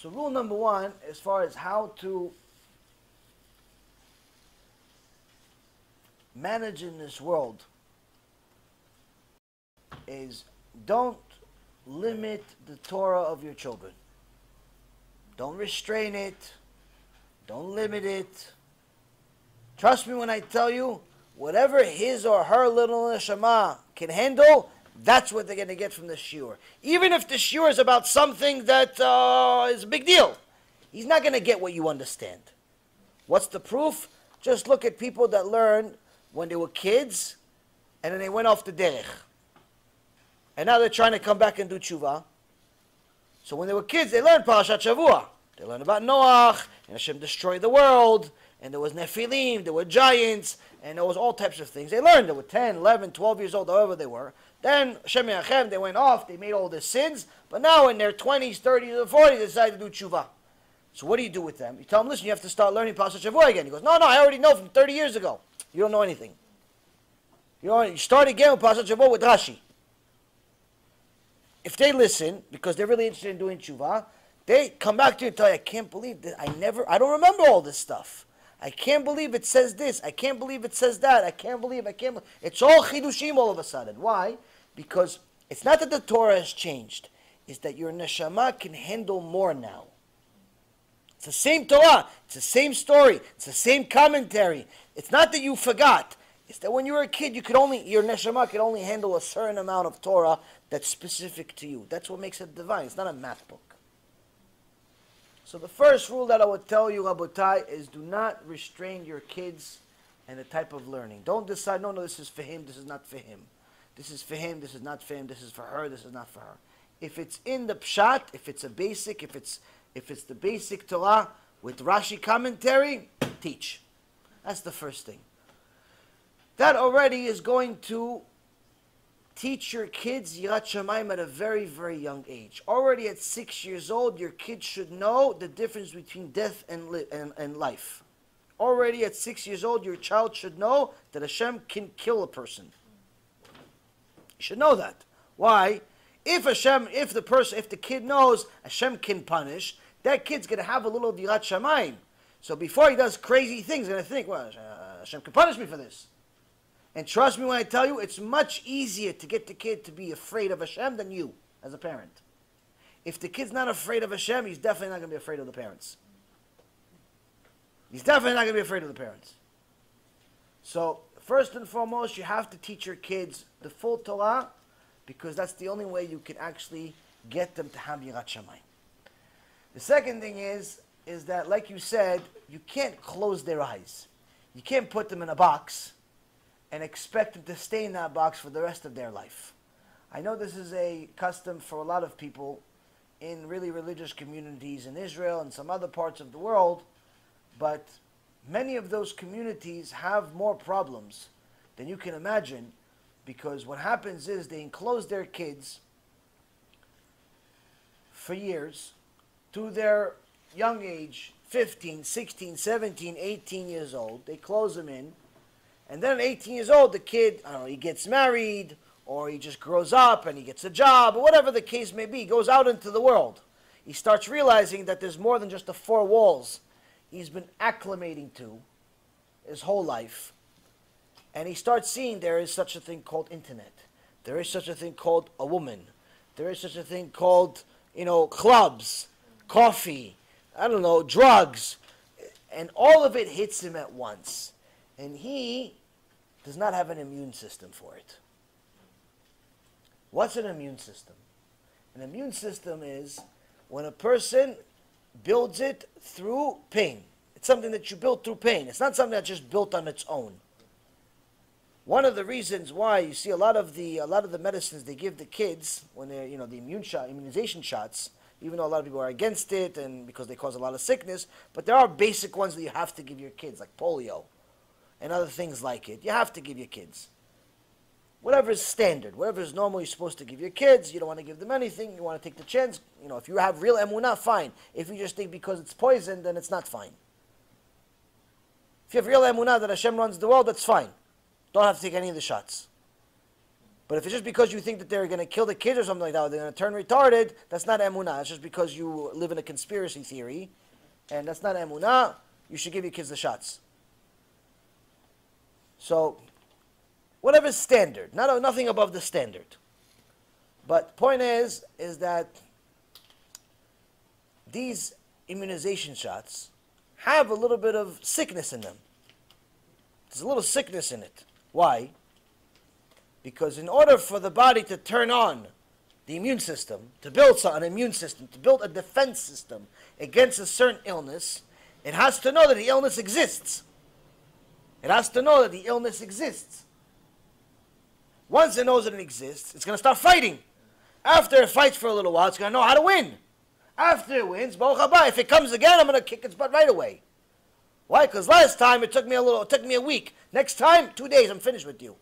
S1: rule number 1, as far as how to manage in this world, is don't limit the Torah of your children. Don't restrain it. Don't limit it. Trust me when I tell you, whatever his or her little neshama can handle, that's what they're going to get from the shiur. Even if the shiur is about something that is a big deal, he's not going to get what you understand. What's the proof? Just look at people that learned when they were kids, and then they went off the derech. And now they're trying to come back and do tshuva. So when they were kids, they learned Parashat Shavua. They learned about Noach, and Hashem destroyed the world, and there was Nephilim, there were giants, and there was all types of things. They learned. They were 10, 11, 12 years old, however they were. Then, Hashem and HaShem, they went off, they made all their sins, but now in their 20s, 30s, and 40s, they decided to do tshuva. So what do you do with them? You tell them, listen, you have to start learning Parashat Shavua again. He goes, no, I already know from 30 years ago. You don't know anything. You start again with Parashat Shavua with Rashi. If they listen, because they're really interested in doing tshuva, they come back to you and tell you, I can't believe that I don't remember all this stuff. I can't believe it says this. I can't believe it says that. I can't believe. It's all chidushim all of a sudden. Why? Because it's not that the Torah has changed. It's that your neshama can handle more now. It's the same Torah. It's the same story. It's the same commentary. It's not that you forgot. It's that when you were a kid, your neshama could only handle a certain amount of Torah that's specific to you. That's what makes it divine. It's not a math book. So the first rule that I would tell you, Rabotai, is do not restrain your kids and the type of learning. Don't decide, no, this is for him, this is not for him. This is for him, this is not for him, this is for her, this is not for her. If it's in the pshat, if it's a basic, if it's the basic Torah with Rashi commentary, teach. That's the first thing. That already is going to teach your kids Yirat Shamayim at a very, very young age. Already at 6 years old, your kids should know the difference between death and life. Already at 6 years old, your child should know that Hashem can kill a person. You should know that. Why? If the kid knows Hashem can punish, that kid's going to have a little Yirat Shamayim. So before he does crazy things, he's going to think, well, Hashem can punish me for this. And trust me when I tell you, it's much easier to get the kid to be afraid of Hashem than you, as a parent. If the kid's not afraid of Hashem, he's definitely not going to be afraid of the parents. He's definitely not going to be afraid of the parents. So, first and foremost, you have to teach your kids the full Torah, because that's the only way you can actually get them to have Yirat Shamayim. The second thing is that, like you said, you can't close their eyes. You can't put them in a box and expect them to stay in that box for the rest of their life. I know this is a custom for a lot of people in really religious communities in Israel and some other parts of the world, but many of those communities have more problems than you can imagine, because what happens is they enclose their kids for years to their young age, 15, 16, 17, 18 years old. They close them in. And then at 18 years old, the kid, I don't know, he gets married, or he just grows up and he gets a job, or whatever the case may be. He goes out into the world. He starts realizing that there's more than just the four walls he's been acclimating to his whole life. And he starts seeing there is such a thing called internet. There is such a thing called a woman. There is such a thing called, clubs, coffee, I don't know, drugs. And all of it hits him at once. And he does not have an immune system for it. What's an immune system? An immune system is when a person builds it through pain. It's something that you build through pain. It's not something that's just built on its own. One of the reasons why you see a lot of the medicines they give the kids when they're, the immunization shots, even though a lot of people are against it and because they cause a lot of sickness, but there are basic ones that you have to give your kids, like polio and other things like it. You have to give your kids. Whatever is standard, whatever is normal, you're supposed to give your kids. You don't want to give them anything. You want to take the chance. If you have real emunah, fine. If you just think because it's poison, then it's not fine. If you have real emunah that Hashem runs the world, that's fine. Don't have to take any of the shots. But if it's just because you think that they're going to kill the kids or something like that, or they're going to turn retarded, that's not emunah. That's just because you live in a conspiracy theory, and that's not emunah. You should give your kids the shots. So, whatever is standard, nothing above the standard. But point is that these immunization shots have a little bit of sickness in them. There's a little sickness in it. Why? Because in order for the body to turn on the immune system, to build an immune system, to build a defense system against a certain illness, it has to know that the illness exists. It has to know that the illness exists. Once it knows that it exists, it's going to start fighting. After it fights for a little while, it's going to know how to win. After it wins, Baruch haba, if it comes again, I'm going to kick its butt right away. Why? Because last time it took me a week. Next time, 2 days, I'm finished with you.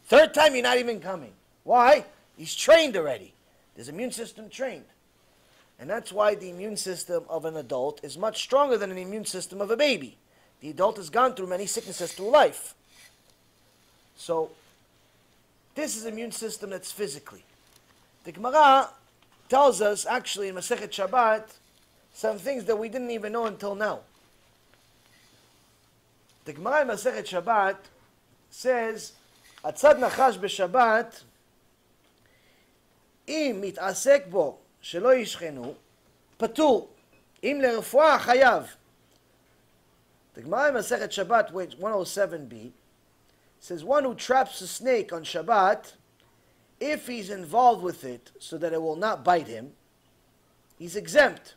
S1: Third time, you're not even coming. Why? He's trained already. His immune system trained. And that's why the immune system of an adult is much stronger than an immune system of a baby. The adult has gone through many sicknesses through life. So, this is an immune system that's physically. The Gemara tells us, actually, in Masechet Shabbat, some things that we didn't even know until now. The Gemara in Masechet Shabbat says, Atzad nachash b'Shabbat, im mit'asek bo, shelo yishchenu, patur, im lerfuah chayav. The Gemara in Masechet Shabbat, 107b, says one who traps a snake on Shabbat, if he's involved with it so that it will not bite him, he's exempt.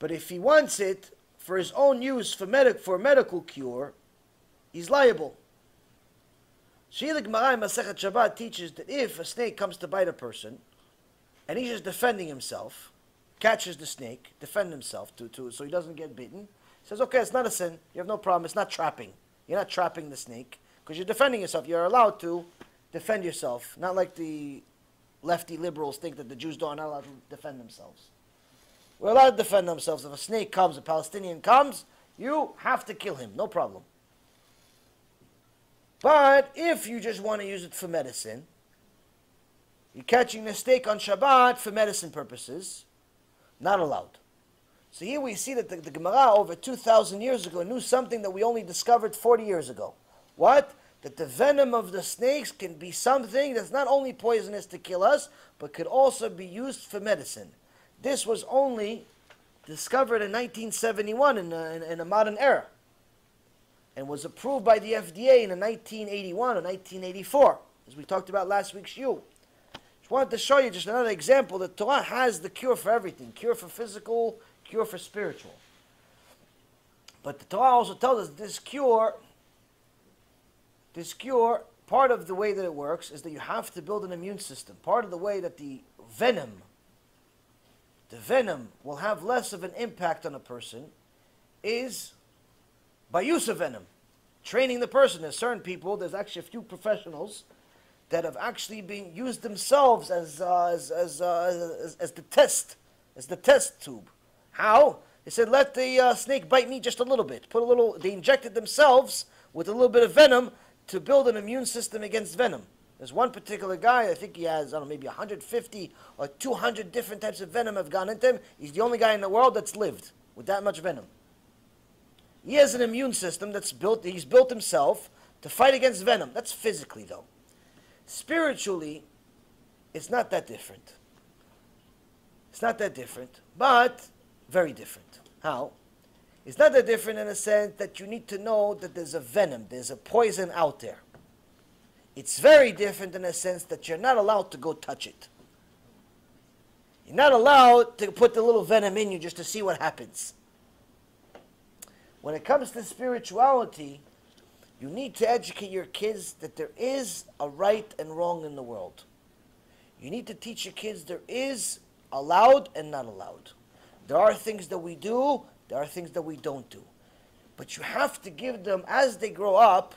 S1: But if he wants it for his own use for medical cure, he's liable. Shir the Gemara in Masechet Shabbat teaches that if a snake comes to bite a person, and he's just defending himself, catches the snake, defend himself so he doesn't get bitten, says, okay, it's not a sin, you have no problem, it's not trapping. You're not trapping the snake, because you're defending yourself. You're allowed to defend yourself. Not like the lefty liberals think that the Jews are not allowed to defend themselves. We're allowed to defend themselves. If a snake comes, a Palestinian comes, you have to kill him, no problem. But if you just want to use it for medicine, you're catching the snake on Shabbat for medicine purposes, not allowed. So here we see that the Gemara over 2,000 years ago knew something that we only discovered 40 years ago. What? That the venom of the snakes can be something that's not only poisonous to kill us, but could also be used for medicine. This was only discovered in 1971 in a modern era, and was approved by the FDA in 1981 or 1984, as we talked about last week's shiur. Just wanted to show you just another example that Torah has the cure for everything, cure for physical, cure for spiritual. But the Torah also tells us this cure, part of the way that it works is that you have to build an immune system. Part of the way that the venom will have less of an impact on a person is by use of venom. Training the person. There's certain people, there's actually a few professionals that have actually been used themselves as the test tube. How? They said, let the snake bite me just a little bit. They injected themselves with a little bit of venom to build an immune system against venom. There's one particular guy, I think he has, maybe 150 or 200 different types of venom have gone into him. He's the only guy in the world that's lived with that much venom. He has an immune system he's built himself to fight against venom. That's physically though. Spiritually, it's not that different. It's not that different, but very different. How? It's not that different in a sense that you need to know that there's a venom, there's a poison out there. It's very different in a sense that you're not allowed to go touch it. You're not allowed to put the little venom in you just to see what happens. When it comes to spirituality, you need to educate your kids that there is a right and wrong in the world. You need to teach your kids there is allowed and not allowed. There are things that we do, there are things that we don't do. But you have to give them, as they grow up,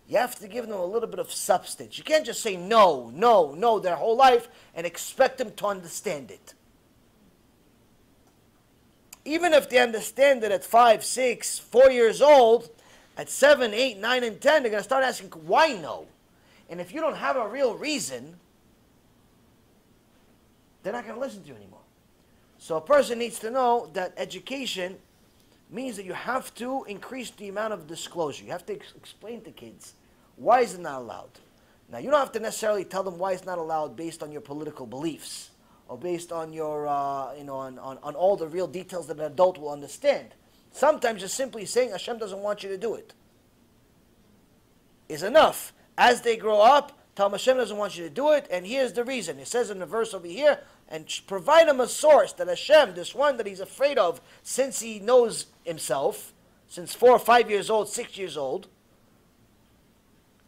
S1: you have to give them a little bit of substance. You can't just say no, no, no their whole life and expect them to understand it. Even if they understand it at 5, 6, 4 years old, at 7, 8, 9, and 10, they're going to start asking, why no? And if you don't have a real reason, they're not going to listen to you anymore. So a person needs to know that education means that you have to increase the amount of disclosure. You have to explain to kids, why is it not allowed? Now, you don't have to necessarily tell them why it's not allowed based on your political beliefs, or based on your, on all the real details that an adult will understand. Sometimes just simply saying Hashem doesn't want you to do it is enough. As they grow up, tell them Hashem doesn't want you to do it, and here's the reason. It says in the verse over here, and provide him a source that Hashem, this one that he's afraid of since he knows himself, since 4 or 5 years old, 6 years old,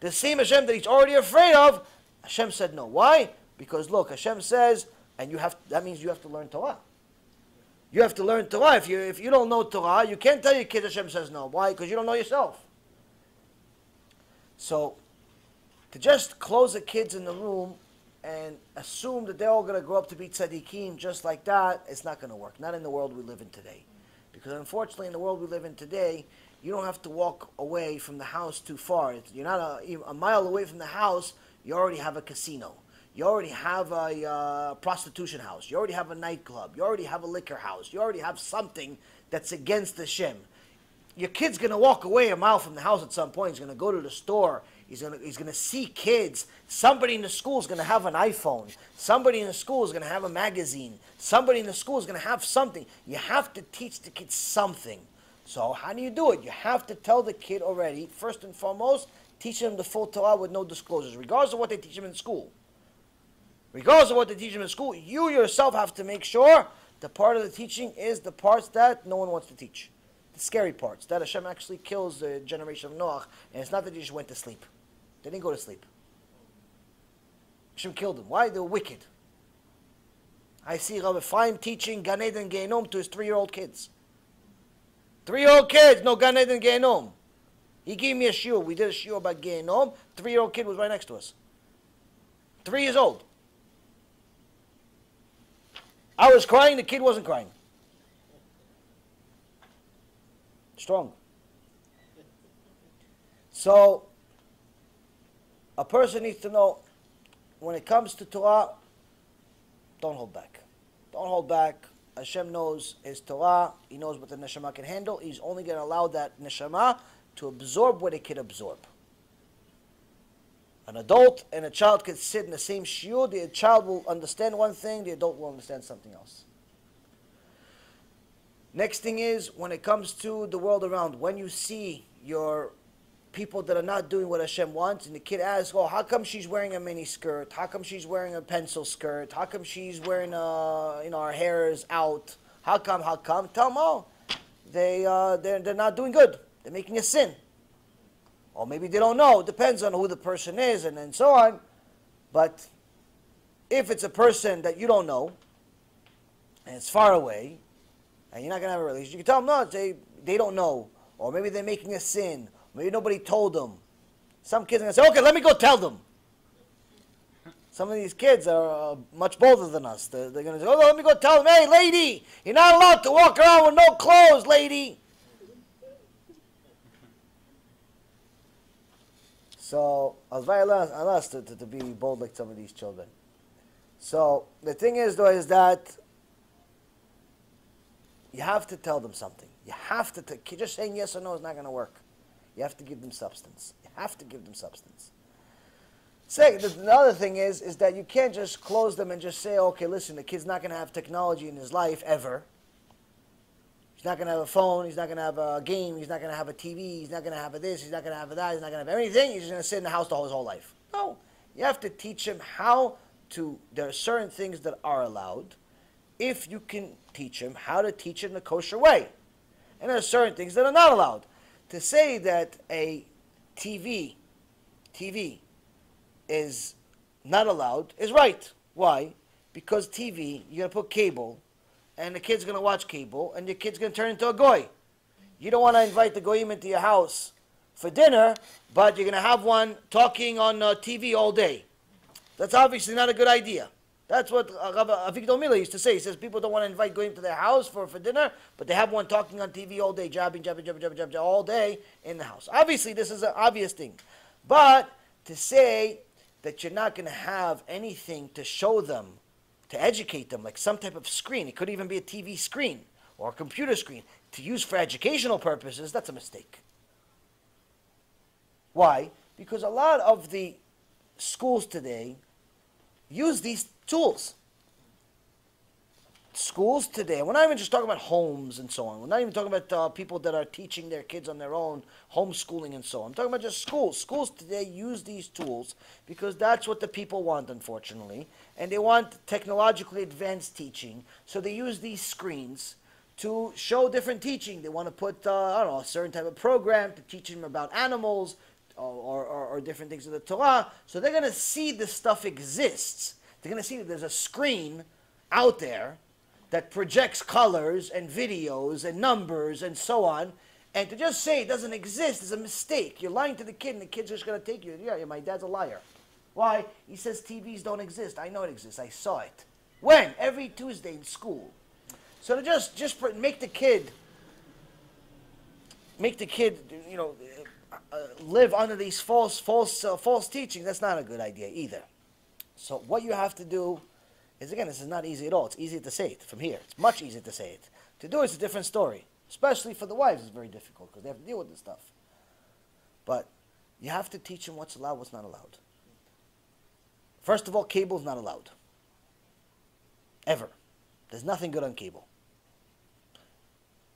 S1: the same Hashem that he's already afraid of, Hashem said no. Why? Because look, Hashem says, and that means you have to learn Torah. You have to learn Torah. If you don't know Torah, you can't tell your kids Hashem says no. Why? Because you don't know yourself. So, to just close the kids in the room and assume that they're all going to grow up to be tzaddikim just like that, it's not going to work. Not in the world we live in today. Because unfortunately in the world we live in today, you don't have to walk away from the house too far. You're not a mile away from the house, you already have a casino. You already have a prostitution house. You already have a nightclub. You already have a liquor house. You already have something that's against the Shem. Your kid's going to walk away a mile from the house at some point. He's going to go to the store. He's going to see kids. Somebody in the school is going to have an iPhone. Somebody in the school is going to have a magazine. Somebody in the school is going to have something. You have to teach the kids something. So how do you do it? You have to tell the kid already, first and foremost, teach them the full Torah with no disclosures, regardless of what they teach them in school. Regardless of what they teach them in school, you yourself have to make sure the part of the teaching is the parts that no one wants to teach. The scary parts, that Hashem actually kills the generation of Noach, and it's not that they just went to sleep. They didn't go to sleep. Hashem killed them. Why? They were wicked. I see Rabbi Chaim teaching Gan Eden Gehenom to his 3-year-old kids. 3-year-old kids, no Gan Eden Gehenom. He gave me a shiur. We did a shiur about Gehenom. 3-year-old kid was right next to us. 3 years old. I was crying, the kid wasn't crying. Strong. So, a person needs to know, when it comes to Torah, don't hold back. Don't hold back. Hashem knows His Torah. He knows what the neshama can handle. He's only going to allow that neshama to absorb what it can absorb. An adult and a child can sit in the same shiur. The child will understand one thing, the adult will understand something else. Next thing is, when it comes to the world around, when you see your people that are not doing what Hashem wants, and the kid asks, oh, how come she's wearing a mini skirt? How come she's wearing a pencil skirt? How come she's wearing, her hair is out? How come? Tell them, oh, they're not doing good. They're making a sin. Or maybe they don't know. It depends on who the person is and so on. But if it's a person that you don't know, and it's far away, and you're not going to have a relationship, you can tell them, no, they don't know. Or maybe they're making a sin. Maybe nobody told them. Some kids are going to say, okay, let me go tell them. Some of these kids are much bolder than us. They're going to say, oh, let me go tell them, hey, lady, you're not allowed to walk around with no clothes, lady. So I was very honest to be bold like some of these children. So the thing is, though, is that you have to tell them something. You have to, just saying yes or no is not going to work. You have to give them substance. You have to give them substance. Second, the other thing is that you can't just close them and just say, okay, listen, the kid's not going to have technology in his life ever. He's not going to have a phone. He's not going to have a game. He's not going to have a TV. He's not going to have a this. He's not going to have a that. He's not going to have anything. He's just going to sit in the house his whole life. No. You have to teach him how to, there are certain things that are allowed if you can teach him how to teach it in a kosher way. And there are certain things that are not allowed. To say that a TV is not allowed is right. Why? Because TV, you're going to put cable, and the kid's going to watch cable, and your kid's going to turn into a goy. You don't want to invite the goyim into your house for dinner, but you're going to have one talking on TV all day. That's obviously not a good idea. That's what Rabbi Avigdor Miller used to say. He says people don't want to invite goyim to their house for dinner, but they have one talking on TV all day, jabbing, all day in the house. Obviously, this is an obvious thing. But to say that you're not going to have anything to show them, to educate them, like some type of screen, it could even be a TV screen or a computer screen, to use for educational purposes, that's a mistake. Why? Because a lot of the schools today use these tools. Schools today, we're not even just talking about homes and so on. We're not even talking about people that are teaching their kids on their own, homeschooling and so on. I'm talking about just schools. Schools today use these tools because that's what the people want, unfortunately. And they want technologically advanced teaching. So they use these screens to show different teaching. They want to put, a certain type of program to teach them about animals or different things of the Torah. So they're going to see this stuff exists. They're going to see that there's a screen out there that projects colors and videos and numbers and so on. And to just say it doesn't exist is a mistake. You're lying to the kid, and the kid's just going to take you. Yeah, my dad's a liar. Why? He says TVs don't exist. I know it exists. I saw it. When? Every Tuesday in school. So to just make the kid, live under these false teachings, that's not a good idea either. So what you have to do is, again, this is not easy at all. It's easy to say it from here. It's much easier to say it. To do it's a different story. Especially for the wives, it's very difficult because they have to deal with this stuff. But you have to teach them what's allowed, what's not allowed. First of all, cable is not allowed. Ever. There's nothing good on cable.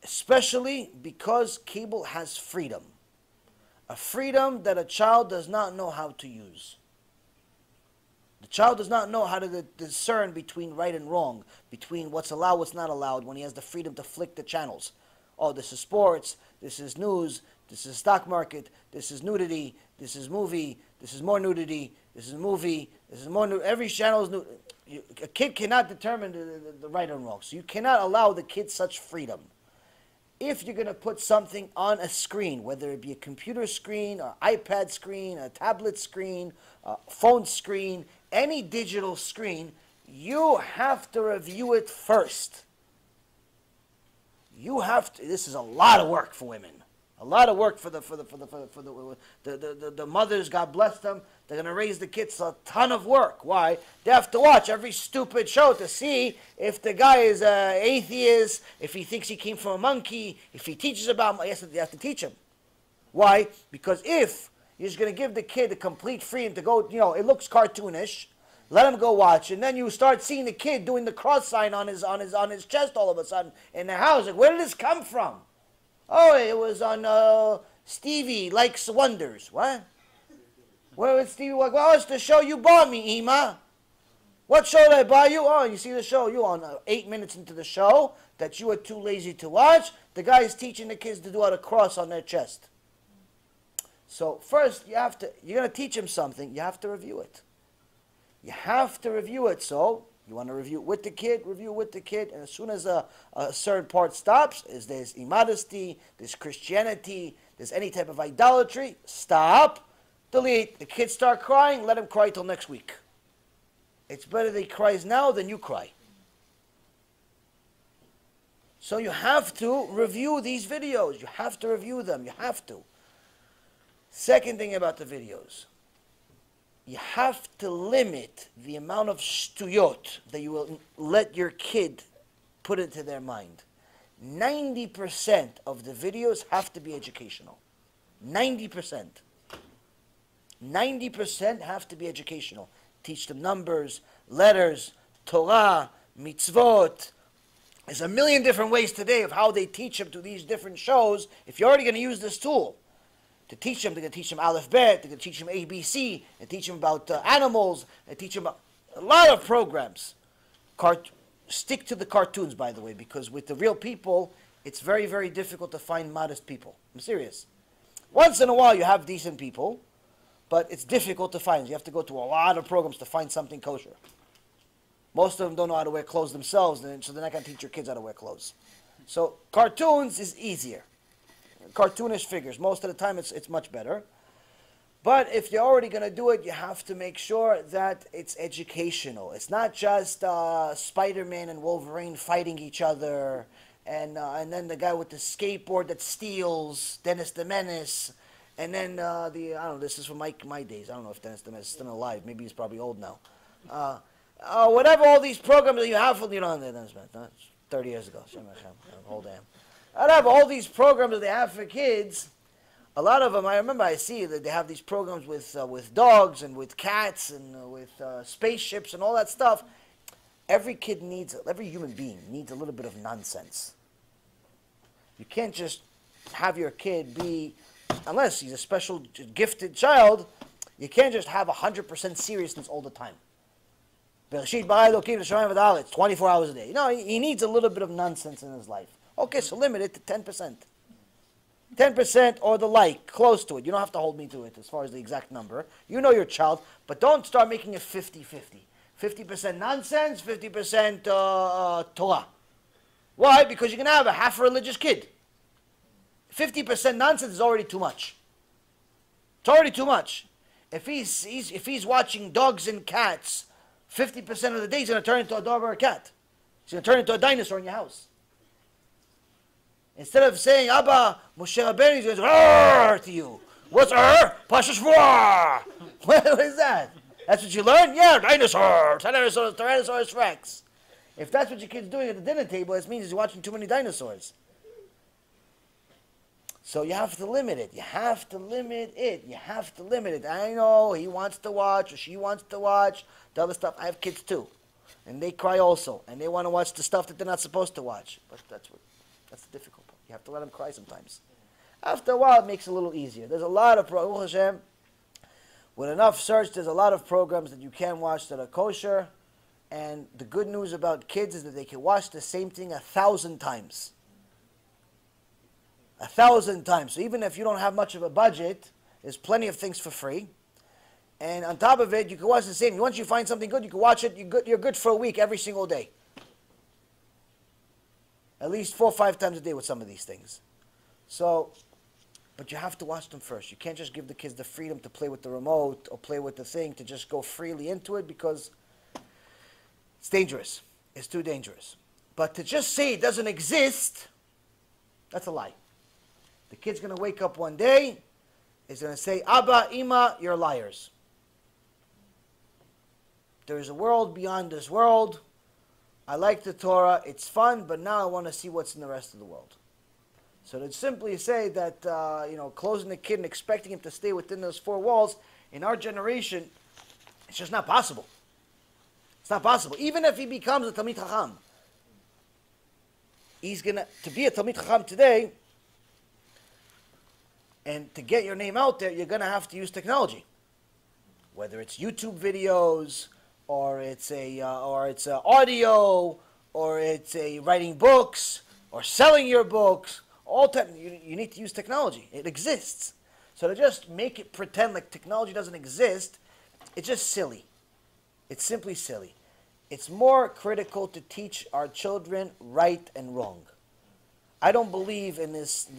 S1: Especially because cable has freedom. A freedom that a child does not know how to use. The child does not know how to discern between right and wrong, between what's allowed, what's not allowed, when he has the freedom to flick the channels. Oh, this is sports, this is news, this is stock market, this is nudity, this is movie, this is more nudity, this is movie, this is more nudity. Every channel is nudity. A kid cannot determine the right and wrong. So you cannot allow the kid such freedom. If you're going to put something on a screen, whether it be a computer screen, an iPad screen, a tablet screen, a phone screen, any digital screen, you have to review it first. You have to, this is a lot of work for women. A lot of work for the mothers. God bless them. They're going to raise the kids. A ton of work. Why? They have to watch every stupid show to see if the guy is an atheist, if he thinks he came from a monkey, if he teaches about. Yes, they have to teach him. Why? Because if you're just going to give the kid a complete freedom to go, it looks cartoonish. Let him go watch, and then you start seeing the kid doing the cross sign on his chest all of a sudden in the house. Like, where did this come from? Oh, it was on Stevie Likes Wonders. What? Where was Stevie? Well, it's the show you bought me, Ema. What show did I buy you? Oh, you see the show. You on 8 minutes into the show that you were too lazy to watch. The guy is teaching the kids to do how to cross on their chest. So first, you're going to teach him something. You have to review it. You have to review it. So you want to review it with the kid, and as soon as a certain part stops, there's immodesty, there's Christianity, there's any type of idolatry, stop, delete. The kids start crying, let them cry till next week. It's better they cries now than you cry. So you have to review these videos. You have to review them. You have to. Second thing about the videos. You have to limit the amount of stuyot that you will let your kid put into their mind. 90% of the videos have to be educational. 90%. 90% have to be educational. Teach them numbers, letters, Torah, mitzvot. There's a million different ways today of how they teach them to these different shows. If you're already going to use this tool, to teach them, they're going to teach them Aleph Bet, they're going to teach them ABC, and teach them about animals, and teach them about a lot of programs. Stick to the cartoons, by the way, because with the real people, it's very, very difficult to find modest people. I'm serious. Once in a while, you have decent people, but it's difficult to find. You have to go to a lot of programs to find something kosher. Most of them don't know how to wear clothes themselves, so they're not going to teach your kids how to wear clothes. So cartoons is easier. Cartoonish figures. Most of the time, it's much better. But if you're already going to do it, you have to make sure that it's educational. It's not just Spider-Man and Wolverine fighting each other, and then the guy with the skateboard that steals, Dennis the Menace, and then I don't know, this is from my days. I don't know if Dennis the Menace is still alive. Maybe he's probably old now. Whatever all these programs that you have, Dennis the Menace, 30 years ago. Hold on. I have all these programs that they have for kids. A lot of them, I remember I see that they have these programs with dogs and with cats and with spaceships and all that stuff. Every human being needs a little bit of nonsense. You can't just have your kid be, unless he's a special gifted child, you can't just have 100% seriousness all the time. It's 24 hours a day. No, he needs a little bit of nonsense in his life. Okay, so limit it to 10%. 10% or the like, close to it. You don't have to hold me to it as far as the exact number. You know your child, but don't start making it 50-50. 50% nonsense, 50% Torah. Why? Because you're going to have a half-religious kid. 50% nonsense is already too much. It's already too much. If he's watching dogs and cats, 50% of the day he's going to turn into a dog or a cat. He's going to turn into a dinosaur in your house. Instead of saying, Abba, Moshe Rabbeinu, he goes, "Arr" to you. What's "arr"? Pashas V'ar. What is that? That's what you learn? Yeah, dinosaur. Tyrannosaurus Rex. If that's what your kid's doing at the dinner table, it means he's watching too many dinosaurs. So you have to limit it. You have to limit it. You have to limit it. I know he wants to watch or she wants to watch the other stuff. I have kids too. And they cry also. And they want to watch the stuff that they're not supposed to watch. But that's the difficult part. You have to let them cry sometimes. After a while, it makes it a little easier. There's a lot of programs, HaShem. With enough search, there's a lot of programs that you can watch that are kosher. And the good news about kids is that they can watch the same thing 1,000 times. 1,000 times. So even if you don't have much of a budget, there's plenty of things for free. And on top of it, you can watch the same. Once you find something good, you can watch it. You're good for a week every single day. At least 4 or 5 times a day with some of these things. So, but you have to watch them first. You can't just give the kids the freedom to play with the remote or play with the thing, to just go freely into it, because it's dangerous. It's too dangerous. But to just say it doesn't exist, that's a lie. The kid's going to wake up one day, he's going to say, Abba, Ima, you're liars. There is a world beyond this world. I like the Torah, it's fun, but now I want to see what's in the rest of the world. So to simply say that, closing the kid and expecting him to stay within those four walls, in our generation, it's just not possible. It's not possible. Even if he becomes a Talmid Chacham, he's going to be a Talmid Chacham today, and to get your name out there, you're going to have to use technology. Whether it's YouTube videos, or it's a audio, or it's a writing books, or selling your books. You need to use technology. It exists. So to just make it pretend like technology doesn't exist, it's just silly. It's simply silly. It's more critical to teach our children right and wrong. I don't believe in this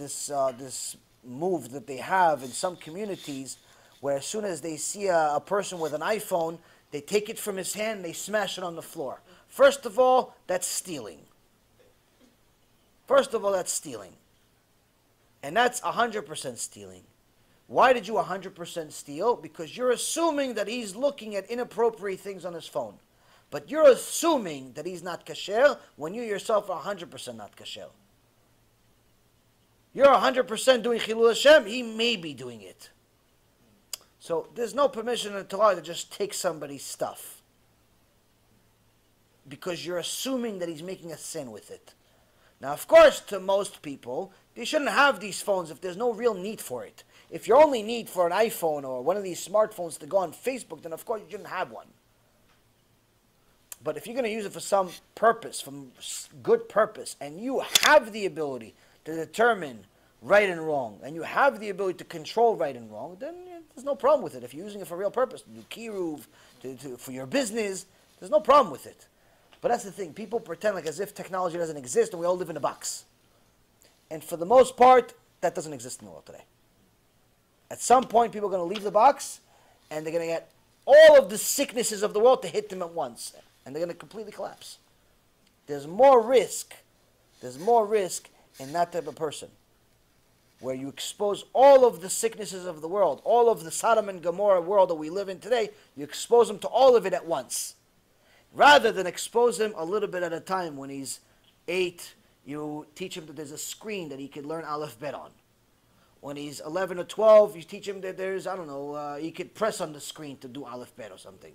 S1: move that they have in some communities, where as soon as they see a person with an iPhone, they take it from his hand and they smash it on the floor. First of all, that's stealing. And that's 100% stealing. Why did you 100% steal? Because you're assuming that he's looking at inappropriate things on his phone. But you're assuming that he's not kasher when you yourself are 100% not kasher. You're 100% doing Chilul Hashem, he may be doing it. So there's no permission in the Torah to just take somebody's stuff, because you're assuming that he's making a sin with it. Now, of course, to most people, they shouldn't have these phones if there's no real need for it. If your only need for an iPhone or one of these smartphones to go on Facebook, then of course you shouldn't have one. But if you're going to use it for some purpose, from good purpose, and you have the ability to determine right and wrong, and you have the ability to control right and wrong, then there's no problem with it. If you're using it for real purpose, to do Kiruv, for your business, there's no problem with it. But that's the thing. People pretend like as if technology doesn't exist and we all live in a box. And for the most part, that doesn't exist in the world today. At some point, people are going to leave the box, and they're going to get all of the sicknesses of the world to hit them at once. And they're going to completely collapse. There's more risk in that type of person, where you expose all of the sicknesses of the world, all of the Sodom and Gomorrah world that we live in today, you expose them to all of it at once. Rather than expose him a little bit at a time. When he's 8, you teach him that there's a screen that he could learn Aleph Bet on. When he's 11 or 12, you teach him that there's, he could press on the screen to do Aleph Bet or something.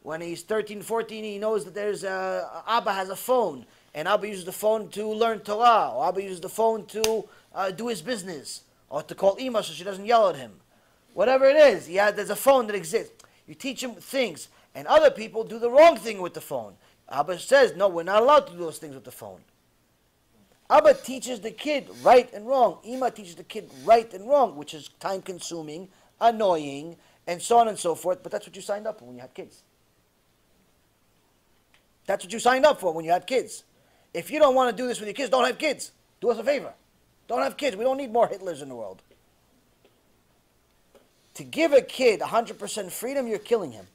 S1: When he's 13, 14, he knows that there's Abba has a phone, and Abba uses the phone to learn Torah, or Abba uses the phone to do his business, or to call Ima so she doesn't yell at him. Whatever it is, there's a phone that exists. You teach him things, and other people do the wrong thing with the phone. Abba says, no, we're not allowed to do those things with the phone. Abba teaches the kid right and wrong. Ima teaches the kid right and wrong, which is time-consuming, annoying, and so on and so forth, but that's what you signed up for when you had kids. That's what you signed up for when you had kids. If you don't want to do this with your kids, don't have kids. Do us a favor. Don't have kids. We don't need more Hitlers in the world. To give a kid 100% freedom, you're killing him.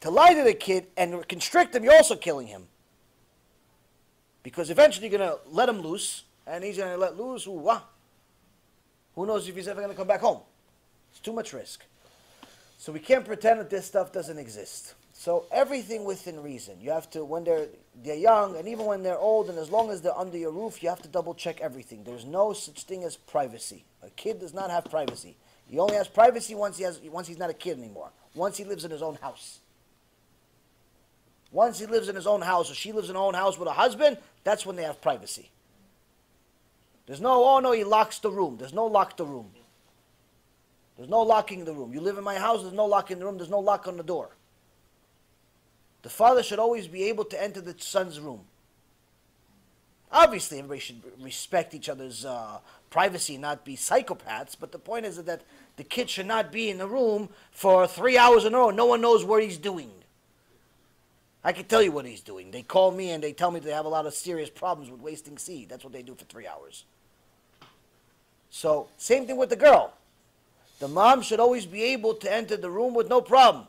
S1: To lie to the kid and constrict him, you're also killing him. Because eventually you're going to let him loose, and he's going to let loose. Who knows if he's ever going to come back home? It's too much risk. So we can't pretend that this stuff doesn't exist. So everything within reason. You have to, when they're young, and even when they're old, and as long as they're under your roof, you have to double check everything. There's no such thing as privacy. A kid does not have privacy. He only has privacy once he's not a kid anymore. Once he lives in his own house. Once he lives in his own house, or she lives in her own house with a husband, that's when they have privacy. There's no, oh no, he locks the room. There's no lock the room. There's no locking the room. You live in my house, there's no lock in the room, there's no lock on the door. The father should always be able to enter the son's room. Obviously, everybody should respect each other's privacy and not be psychopaths, but the point is that the kid should not be in the room for 3 hours in a row. No one knows what he's doing. I can tell you what he's doing. They call me and they tell me they have a lot of serious problems with wasting seed. That's what they do for 3 hours. So, same thing with the girl. The mom should always be able to enter the room with no problem.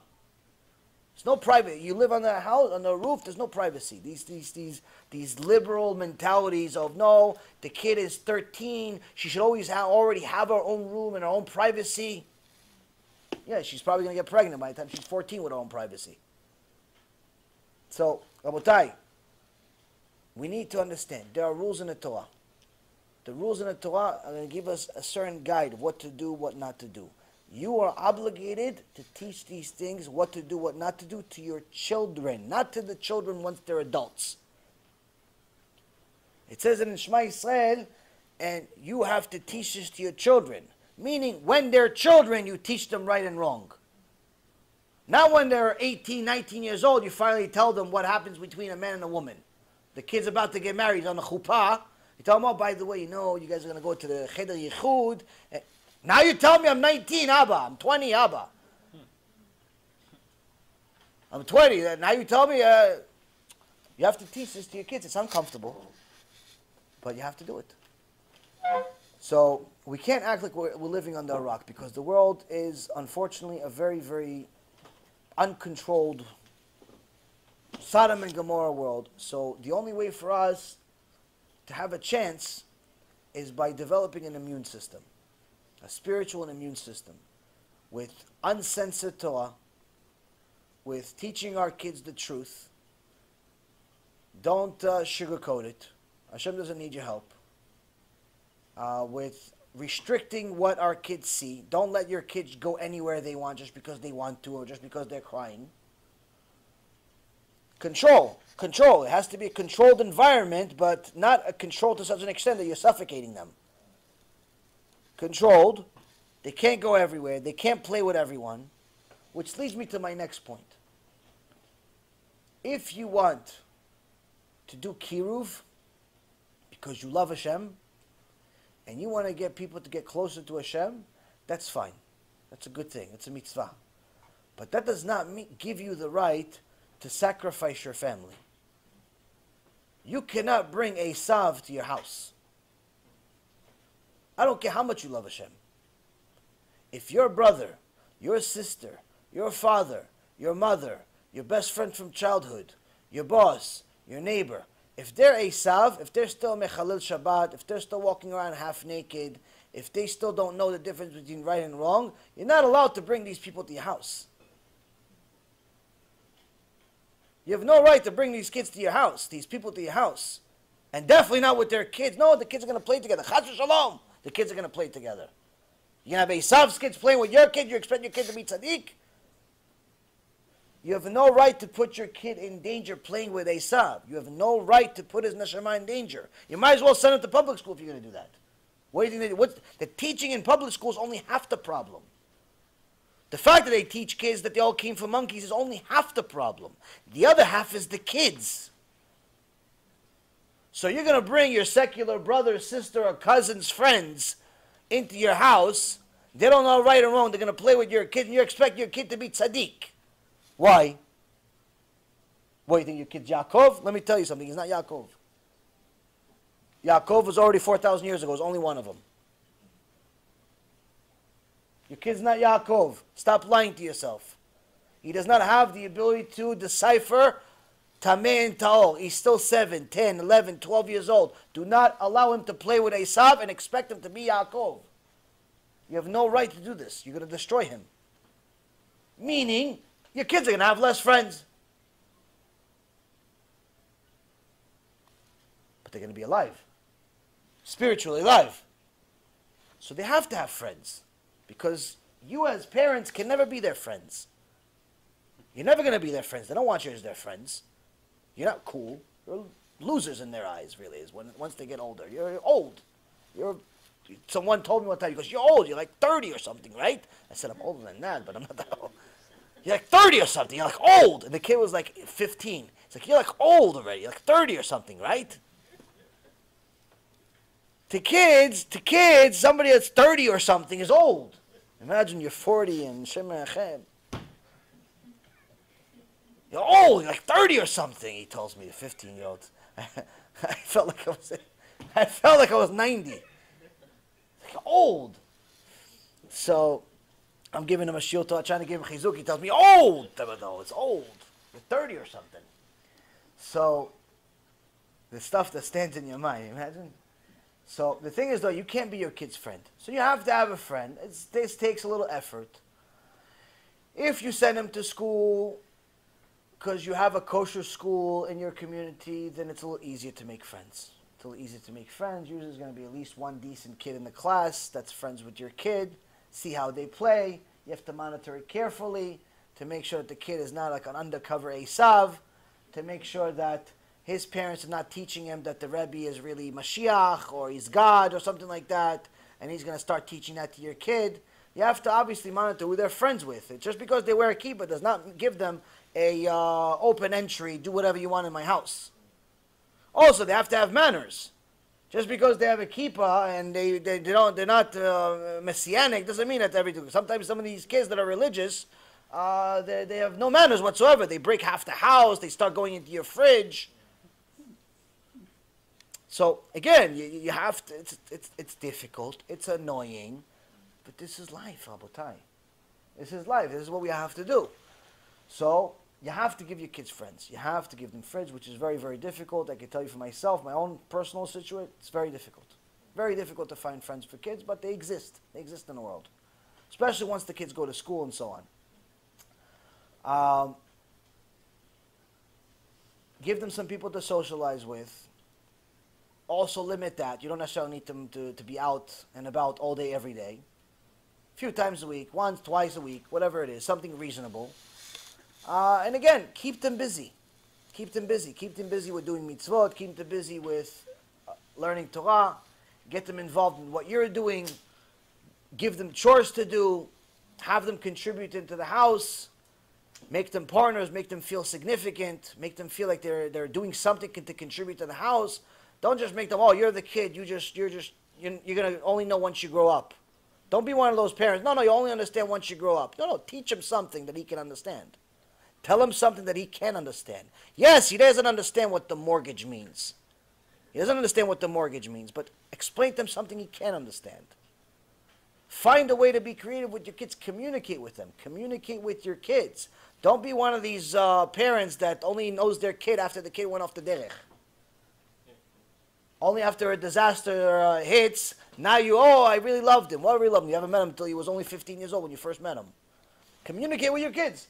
S1: There's no private. You live on the house, on the roof. There's no privacy. These liberal mentalities of no, the kid is 13. She should always already have her own room and her own privacy. Yeah, she's probably going to get pregnant by the time she's 14 with her own privacy. So, Rabotai, we need to understand there are rules in the Torah. The rules in the Torah are going to give us a certain guide of what to do, what not to do. You are obligated to teach these things, what to do, what not to do, to your children, not to the children once they're adults. It says it in Shema Yisrael, and you have to teach this to your children. Meaning, when they're children, you teach them right and wrong. Not when they're 18, 19 years old, you finally tell them what happens between a man and a woman. The kid's about to get married on the chuppah. You tell them, oh, by the way, you know, you guys are going to go to the Cheder Yichud. Now you tell me I'm 19, Abba. I'm 20, Abba. I'm 20. Now you tell me you have to teach this to your kids. It's uncomfortable, but you have to do it. So we can't act like we're living under a rock, because the world is, unfortunately, a very, very uncontrolled Sodom and Gomorrah world. So the only way for us to have a chance is by developing an immune system, a spiritual and immune system, with uncensored Torah, with teaching our kids the truth. Don't sugarcoat it. Hashem doesn't need your help. With restricting what our kids see. Don't let your kids go anywhere they want just because they want to or just because they're crying. Control. Control. It has to be a controlled environment, but not a control to such an extent that you're suffocating them. Controlled. They can't go everywhere. They can't play with everyone. Which leads me to my next point. If you want to do Kiruv because you love Hashem, and you want to get people to get closer to Hashem, that's fine. That's a good thing. It's a mitzvah. But that does not give you the right to sacrifice your family. You cannot bring Esav to your house. I don't care how much you love Hashem. If your brother, your sister, your father, your mother, your best friend from childhood, your boss, your neighbor, if they're Esav, if they're still Mechalel Shabbat, if they're still walking around half naked, if they still don't know the difference between right and wrong, you're not allowed to bring these people to your house. You have no right to bring these kids to your house, these people to your house. And definitely not with their kids. No, the kids are going to play together. Chas v'shalom. The kids are going to play together. You're going to have Esav's kids playing with your kid. You expect your kid to be tzaddik? You have no right to put your kid in danger playing with Esav. You have no right to put his neshama in danger. You might as well send him to public school if you're going to do that. What do you think they do? The teaching in public school is only half the problem. The fact that they teach kids that they all came from monkeys is only half the problem. The other half is the kids. So you're going to bring your secular brother, sister, or cousin's friends into your house. They don't know right or wrong. They're going to play with your kid, and you expect your kid to be tzaddik. Why? What, you think your kid's Yaakov? Let me tell you something. He's not Yaakov. Yaakov was already 4,000 years ago. There's only one of them. Your kid's not Yaakov. Stop lying to yourself. He does not have the ability to decipher Tameh and Ta'ol. He's still 7, 10, 11, 12 years old. Do not allow him to play with Esav and expect him to be Yaakov. You have no right to do this. You're going to destroy him. Meaning, your kids are going to have less friends. But they're going to be alive. Spiritually alive. So they have to have friends. Because you as parents can never be their friends. You're never going to be their friends. They don't want you as their friends. You're not cool. You're losers in their eyes, really, is once they get older. You're old. Someone told me one time, he goes, you're old. You're like 30 or something, right? I said, I'm older than that, but I'm not that old. You're like 30 or something. You're like old. And the kid was like 15. It's like, you're like old already. You're like 30 or something, right? To kids, somebody that's 30 or something is old. Imagine you're 40 and Shem Achem. You're old. You're like 30 or something. He tells me, the 15-year-old. I felt like I was 90. Like old. So I'm giving him a shiur Torah, trying to give him chizuk. He tells me, old! No, it's old. You're 30 or something. So, the stuff that stands in your mind, imagine? So, the thing is, though, you can't be your kid's friend. So, you have to have a friend. This takes a little effort. If you send him to school because you have a kosher school in your community, then it's a little easier to make friends. It's a little easier to make friends. Usually there's going to be at least one decent kid in the class that's friends with your kid. See how they play. You have to monitor it carefully to make sure that the kid is not like an undercover Esav, to make sure that his parents are not teaching him that the Rebbe is really Mashiach or he's God or something like that, and he's going to start teaching that to your kid. You have to obviously monitor who they're friends with. Just because they wear a kippah does not give them a open entry, do whatever you want in my house. Also, they have to have manners. Just because they have a kippah and they're not messianic doesn't mean that everything. Sometimes some of these kids that are religious, they have no manners whatsoever. They break half the house. They start going into your fridge. So again, you have to. It's difficult. It's annoying. But this is life, Rabotai. This is life. This is what we have to do. So, you have to give your kids friends. You have to give them friends, which is very, very difficult. I can tell you for myself, my own personal situation, it's very difficult. Very difficult to find friends for kids, but they exist. They exist in the world. Especially once the kids go to school and so on. Give them some people to socialize with. Also limit that. You don't necessarily need them to be out and about all day, every day. A few times a week, once, twice a week, whatever it is, something reasonable. And again, keep them busy. Keep them busy. Keep them busy with doing mitzvot. Keep them busy with learning Torah. Get them involved in what you're doing. Give them chores to do. Have them contribute into the house. Make them partners. Make them feel significant. Make them feel like they're doing something to contribute to the house. Don't just make them, oh, you're the kid. You're going to only know once you grow up. Don't be one of those parents. No, you only understand once you grow up. No, teach him something that he can understand. Tell him something that he can understand. Yes, he doesn't understand what the mortgage means. He doesn't understand what the mortgage means, but explain to him something he can understand. Find a way to be creative with your kids. Communicate with them. Communicate with your kids. Don't be one of these parents that only knows their kid after the kid went off the derech. Only after a disaster hits, now I really loved him. Well, I really loved him. You haven't met him until he was only 15 years old when you first met him. Communicate with your kids.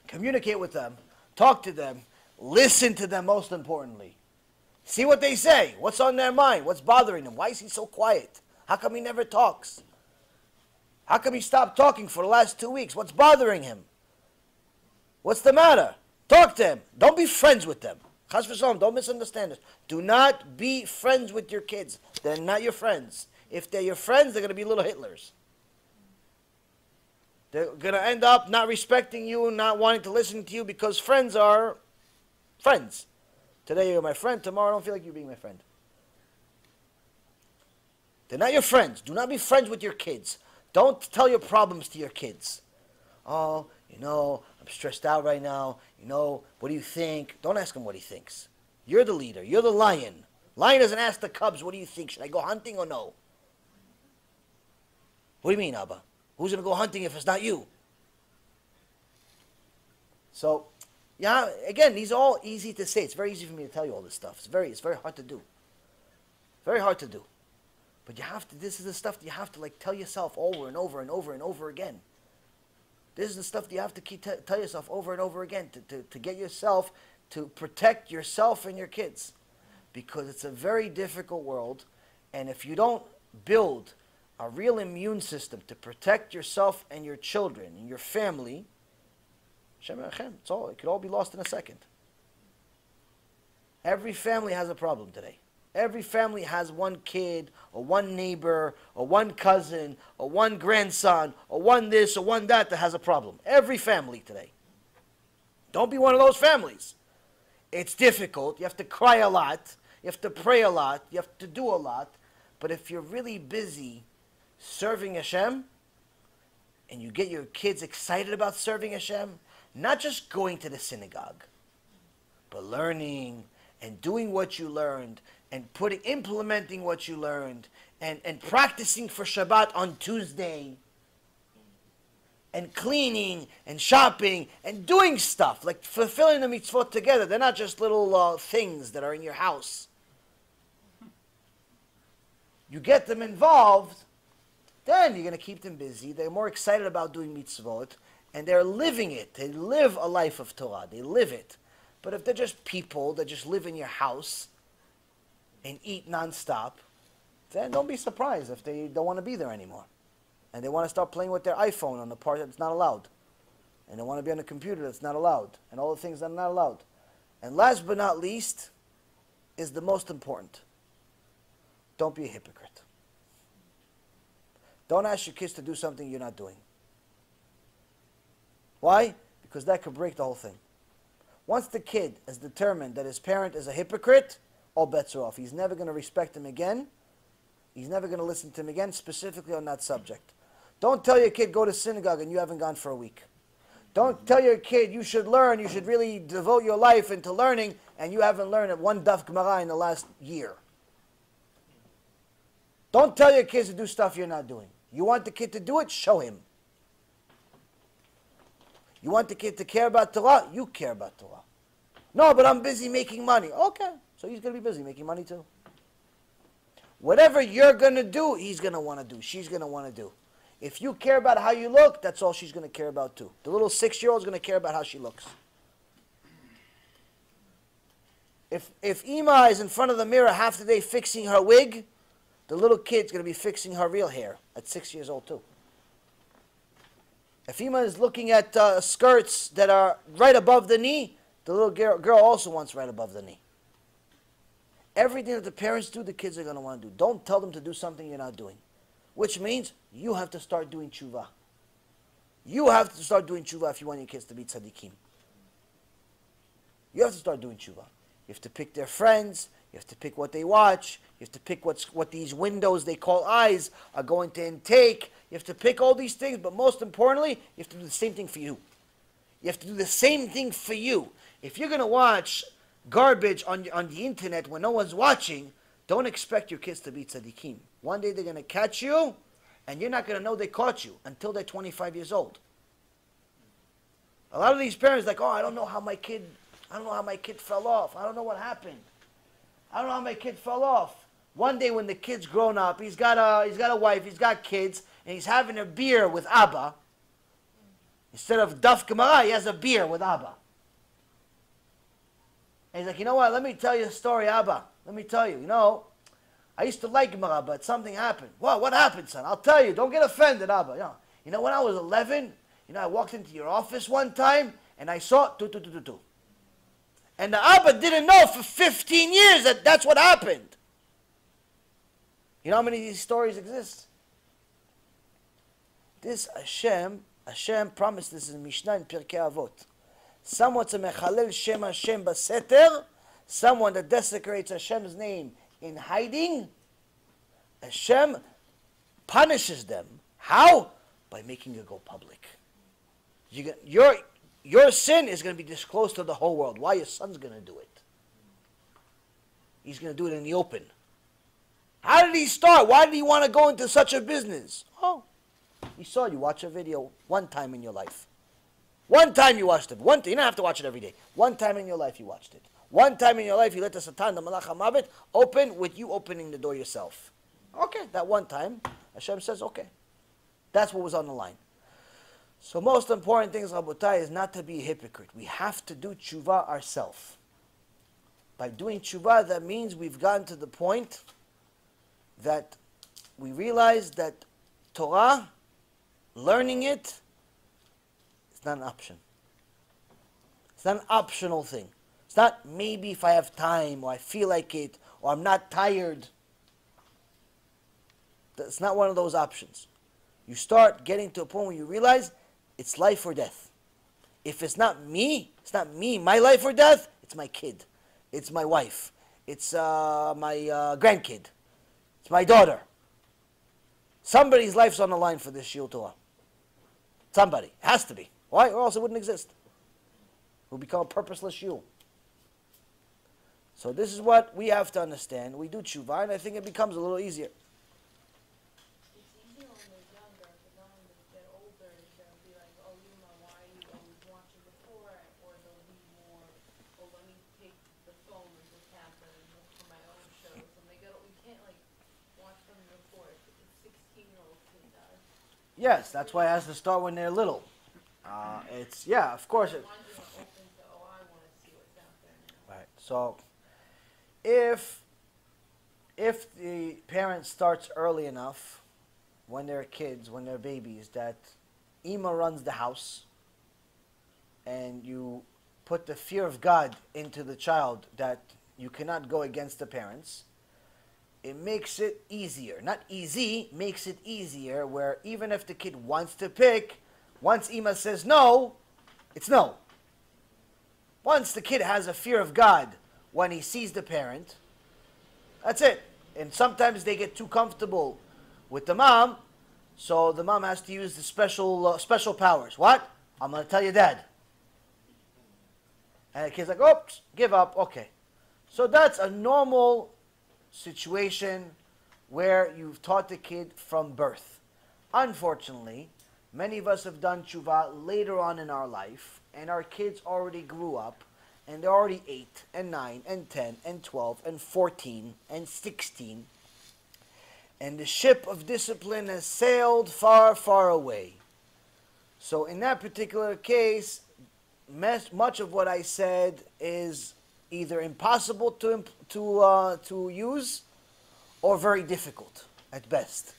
S1: Communicate with them. Talk to them. Listen to them, most importantly. See what they say. What's on their mind? What's bothering them? Why is he so quiet? How come he never talks? How come he stopped talking for the last 2 weeks? What's bothering him? What's the matter? Talk to him. Don't be friends with them. Chas v'shalom, don't misunderstand this. Do not be friends with your kids. They're not your friends. If they're your friends, they're going to be little Hitlers. They're going to end up not respecting you, not wanting to listen to you, because friends are friends. Today you're my friend, tomorrow I don't feel like you being my friend. They're not your friends. Do not be friends with your kids. Don't tell your problems to your kids. Oh, I'm stressed out right now. What do you think? Don't ask him what he thinks. You're the leader. You're the lion. Lion doesn't ask the cubs, what do you think? Should I go hunting or no? What do you mean, Abba? Who's going to go hunting if it's not you? So, yeah, again, these are all easy to say. It's very easy for me to tell you all this stuff. It's very hard to do. Very hard to do. But this is the stuff that you have to tell yourself over and over and over and over again. This is the stuff that you have to tell yourself over and over again to get yourself, to protect yourself and your kids. Because it's a very difficult world, and if you don't build a real immune system to protect yourself and your children and your family, it could all be lost in a second. Every family has a problem today. Every family has one kid, or one neighbor, or one cousin, or one grandson, or one this, or one that has a problem. Every family today. Don't be one of those families. It's difficult. You have to cry a lot. You have to pray a lot. You have to do a lot. But if you're really busy serving Hashem, and you get your kids excited about serving Hashem, not just going to the synagogue, but learning and doing what you learned, and implementing what you learned, and practicing for Shabbat on Tuesday. and cleaning and shopping and doing stuff, like fulfilling the mitzvot together. They're not just little things that are in your house. You get them involved, then you're going to keep them busy. They're more excited about doing mitzvot, and they're living it. They live a life of Torah. They live it. But if they're just people that just live in your house and eat nonstop, then don't be surprised if they don't want to be there anymore. And they want to start playing with their iPhone on the part that's not allowed. And they want to be on a computer that's not allowed. And all the things that are not allowed. And last but not least is the most important. Don't be a hypocrite. Don't ask your kids to do something you're not doing. Why? Because that could break the whole thing. Once the kid is determined that his parent is a hypocrite, all bets are off. He's never going to respect him again. He's never going to listen to him again, specifically on that subject. Don't tell your kid, go to synagogue, and you haven't gone for a week. Don't tell your kid, you should learn, you should really devote your life into learning, and you haven't learned one daf Gemara in the last year. Don't tell your kids to do stuff you're not doing. You want the kid to do it? Show him. You want the kid to care about Torah? You care about Torah. No, but I'm busy making money. Okay, so he's going to be busy making money too. Whatever you're going to do, he's going to want to do. She's going to want to do. If you care about how you look, that's all she's going to care about too. The little 6-year-old is going to care about how she looks. If Ima is in front of the mirror half the day fixing her wig, the little kid's going to be fixing her real hair at 6 years old too. If Ima is looking at skirts that are right above the knee, the little girl also wants right above the knee. Everything that the parents do, the kids are going to want to do. Don't tell them to do something you're not doing. Which means you have to start doing tshuva. You have to start doing tshuva if you want your kids to be tzaddikim. You have to start doing tshuva. You have to pick their friends. You have to pick what they watch. You have to pick what these windows they call eyes are going to intake. You have to pick all these things, but most importantly, you have to do the same thing for you. You have to do the same thing for you. If you're going to watch garbage on the internet when no one's watching, don't expect your kids to be tzaddikim. One day they're going to catch you, and you're not going to know they caught you until they're 25 years old. A lot of these parents are like, oh, I don't know how my kid fell off. I don't know what happened. I don't know how my kid fell off. One day when the kid's grown up, he's got a wife, he's got kids, and he's having a beer with Abba. Instead of daf Gemara, he has a beer with Abba. And he's like, you know what, let me tell you a story, Abba. Let me tell you, I used to like Gemara, but something happened. What happened, son? I'll tell you. Don't get offended, Abba. You know, when I was 11, I walked into your office one time, and I saw tu. And the Abba didn't know for 15 years that that's what happened. You know how many of these stories exist? This Hashem promised this in Mishnah in Pirkei Avot. Someone's a mechalel Shem Hashem baseter, someone that desecrates Hashem's name in hiding, Hashem punishes them. How? By making it go public. Your sin is going to be disclosed to the whole world. Why? Your son's going to do it. He's going to do it in the open. How did he start? Why did he want to go into such a business? Oh, he saw you watch a video one time in your life. One time you watched it. You don't have to watch it every day. One time in your life you watched it. One time in your life you let the Satan, the Malach HaMavet, open with you opening the door yourself. Okay, that one time, Hashem says, okay. That's what was on the line. So most important thing, Rabotai, is not to be a hypocrite. We have to do tshuva ourselves. By doing tshuva, that means we've gotten to the point that we realize that Torah, learning it, it's not an option. It's not an optional thing. It's not maybe if I have time, or I feel like it, or I'm not tired. It's not one of those options. You start getting to a point where you realize it's life or death. If it's not me, my life or death, it's my kid. It's my wife. It's my grandkid. It's my daughter. Somebody's life's on the line for this Shiur Torah. Somebody. It has to be. Why? Or else it wouldn't exist. It would become a purposeless shiur. So this is what we have to understand. We do tshuva, and I think it becomes a little easier.
S3: It's easier when they're younger, but not when they get older, they'll be like, 14-year-old kid does.
S1: Yes, that's why it has to start when they're little. Yeah, of course.
S3: One's more open to, oh, I want to see what's out there now.
S1: Right. So, if the parent starts early enough, when they're kids, when they're babies, that Ima runs the house, and you put the fear of God into the child that you cannot go against the parents, it makes it easier. Not easy, makes it easier, where even if the kid wants to pick, once Ima says no, it's no. Once the kid has a fear of God when he sees the parent, that's it. And sometimes they get too comfortable with the mom, so the mom has to use the special powers. What? I'm going to tell your dad. And the kid's like, oops, give up, okay. So that's a normal situation where you've taught the kid from birth. Unfortunately, many of us have done tshuva later on in our life, and our kids already grew up, and they're already 8, and 9, and 10, and 12, and 14, and 16. And the ship of discipline has sailed far, far away. So in that particular case, much of what I said is either impossible to use or very difficult at best.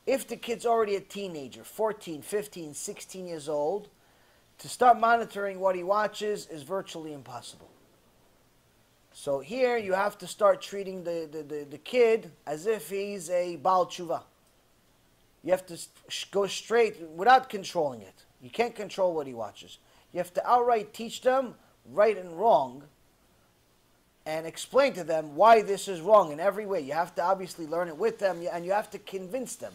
S1: If the kid's already a teenager, 14, 15, 16 years old, to start monitoring what he watches is virtually impossible. So here you have to start treating the kid as if he's a Baal Tshuva. You have to go straight without controlling it. You can't control what he watches. You have to outright teach them right and wrong and explain to them why this is wrong in every way. You have to obviously learn it with them, and you have to convince them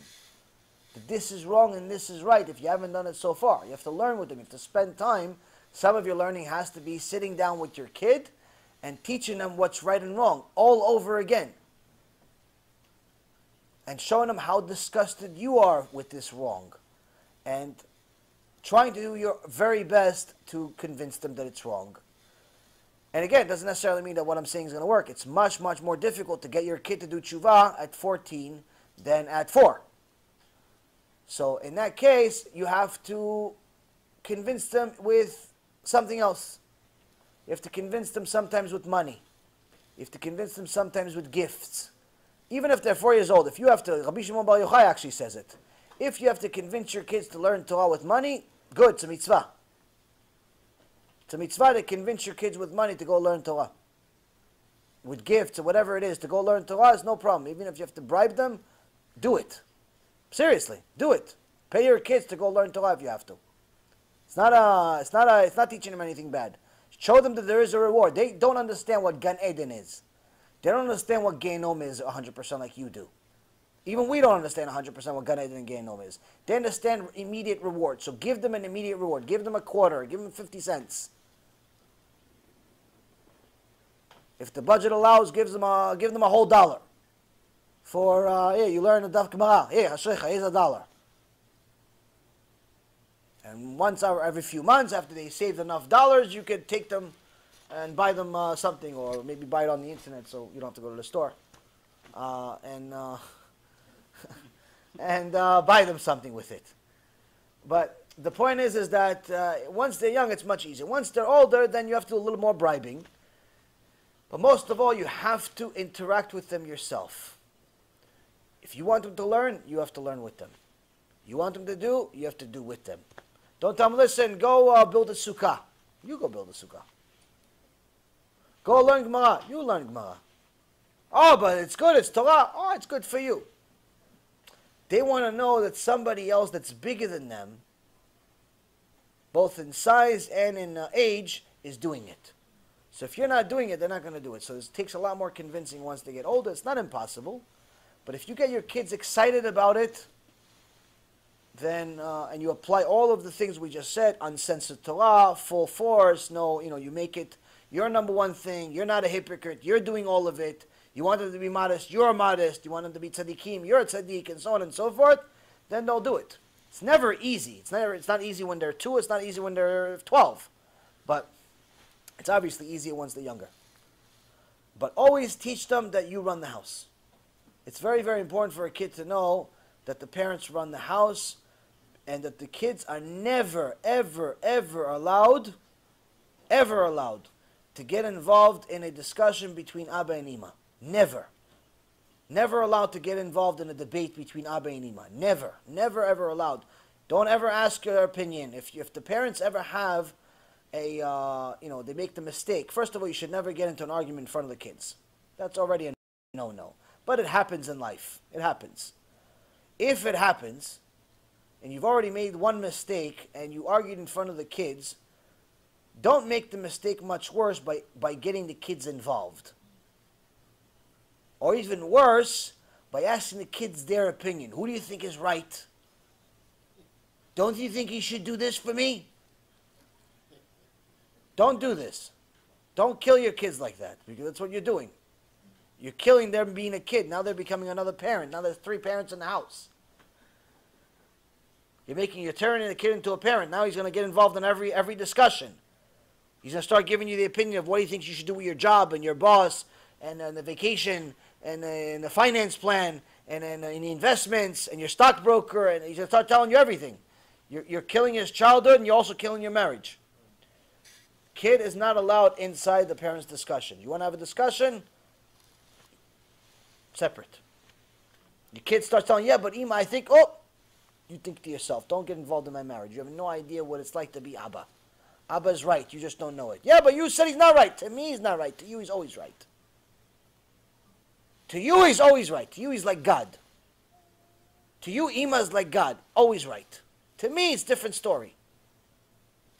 S1: that this is wrong and this is right if you haven't done it so far. You have to learn with them. You have to spend time. Some of your learning has to be sitting down with your kid and teaching them what's right and wrong all over again. And showing them how disgusted you are with this wrong. And trying to do your very best to convince them that it's wrong. And again, it doesn't necessarily mean that what I'm saying is going to work. It's much, much more difficult to get your kid to do tshuva at 14 than at 4. So in that case, you have to convince them with something else. You have to convince them sometimes with money. You have to convince them sometimes with gifts. Even if they're 4 years old, if you have to, Rabbi Shimon Bar Yochai actually says it. If you have to convince your kids to learn Torah with money, good, it's a mitzvah. It's a mitzvah to convince your kids with money to go learn Torah. With gifts or whatever it is, to go learn Torah is no problem. Even if you have to bribe them, do it. Seriously, do it. Pay your kids to go learn Torah if you have to. It's not teaching them anything bad. Show them that there is a reward. They don't understand what Gan Eden is. They don't understand what Gehenom is 100% like you do. Even we don't understand 100% what Gan Eden and Gehenom is. They understand immediate reward. So give them an immediate reward. Give them a quarter. Give them 50 cents. If the budget allows, give them a whole dollar. For, you learn a Daf Gemara. Ashrecha, here's $1. And every few months, after they saved enough dollars, you could take them and buy them something, or maybe buy it on the internet so you don't have to go to the store. And buy them something with it. But the point is that once they're young, it's much easier. Once they're older, then you have to do a little more bribing. But most of all, you have to interact with them yourself. If you want them to learn, you have to learn with them. You want them to do, you have to do with them. Don't tell them, listen, go build a sukkah. You go build a sukkah. Go learn Gemara. You learn Gemara. Oh, but it's good, it's Torah. Oh, it's good for you. They want to know that somebody else that's bigger than them, both in size and in age, is doing it. So if you're not doing it, they're not going to do it. So it takes a lot more convincing once they get older. It's not impossible. But if you get your kids excited about it, then and you apply all of the things we just said, uncensored Torah, full force, you make it your number one thing. You're not a hypocrite. You're doing all of it. You want them to be modest. You're modest. You want them to be tzaddikim. You're a tzaddik, and so on and so forth. Then they'll do it. It's never easy. It's not easy when they're 2. It's not easy when they're 12. But it's obviously easier once they're younger. But always teach them that you run the house. It's very, very important for a kid to know that the parents run the house, and that the kids are never, ever, ever allowed to get involved in a discussion between Abba and Ima. Never. Never allowed to get involved in a debate between Abba and Ima. Never. Never, ever allowed. Don't ever ask their opinion. If the parents ever have they make the mistake, first of all, you should never get into an argument in front of the kids. That's already a no-no. But it happens in life. It happens. If it happens, and you've already made one mistake, and you argued in front of the kids, don't make the mistake much worse by getting the kids involved. Or even worse, by asking the kids their opinion. Who do you think is right? Don't you think you should do this for me? Don't do this. Don't kill your kids like that, because that's what you're doing. You're killing them being a kid. Now they're becoming another parent. Now there's 3 parents in the house. You're turning the kid into a parent. Now he's going to get involved in every discussion. He's going to start giving you the opinion of what he thinks you should do with your job and your boss and the vacation and the finance plan and the investments and your stockbroker, and he's going to start telling you everything. You're killing his childhood, and you're also killing your marriage. Kid is not allowed inside the parents' discussion. You want to have a discussion? Separate. Your kid starts telling, yeah, but Ima, I think, you think to yourself, don't get involved in my marriage. You have no idea what it's like to be Abba. Abba is right, you just don't know it. Yeah, but you said he's not right. To me, he's not right. To you, he's always right. To you, he's always right. To you, he's like God. To you, Ima is like God, always right. To me, it's a different story.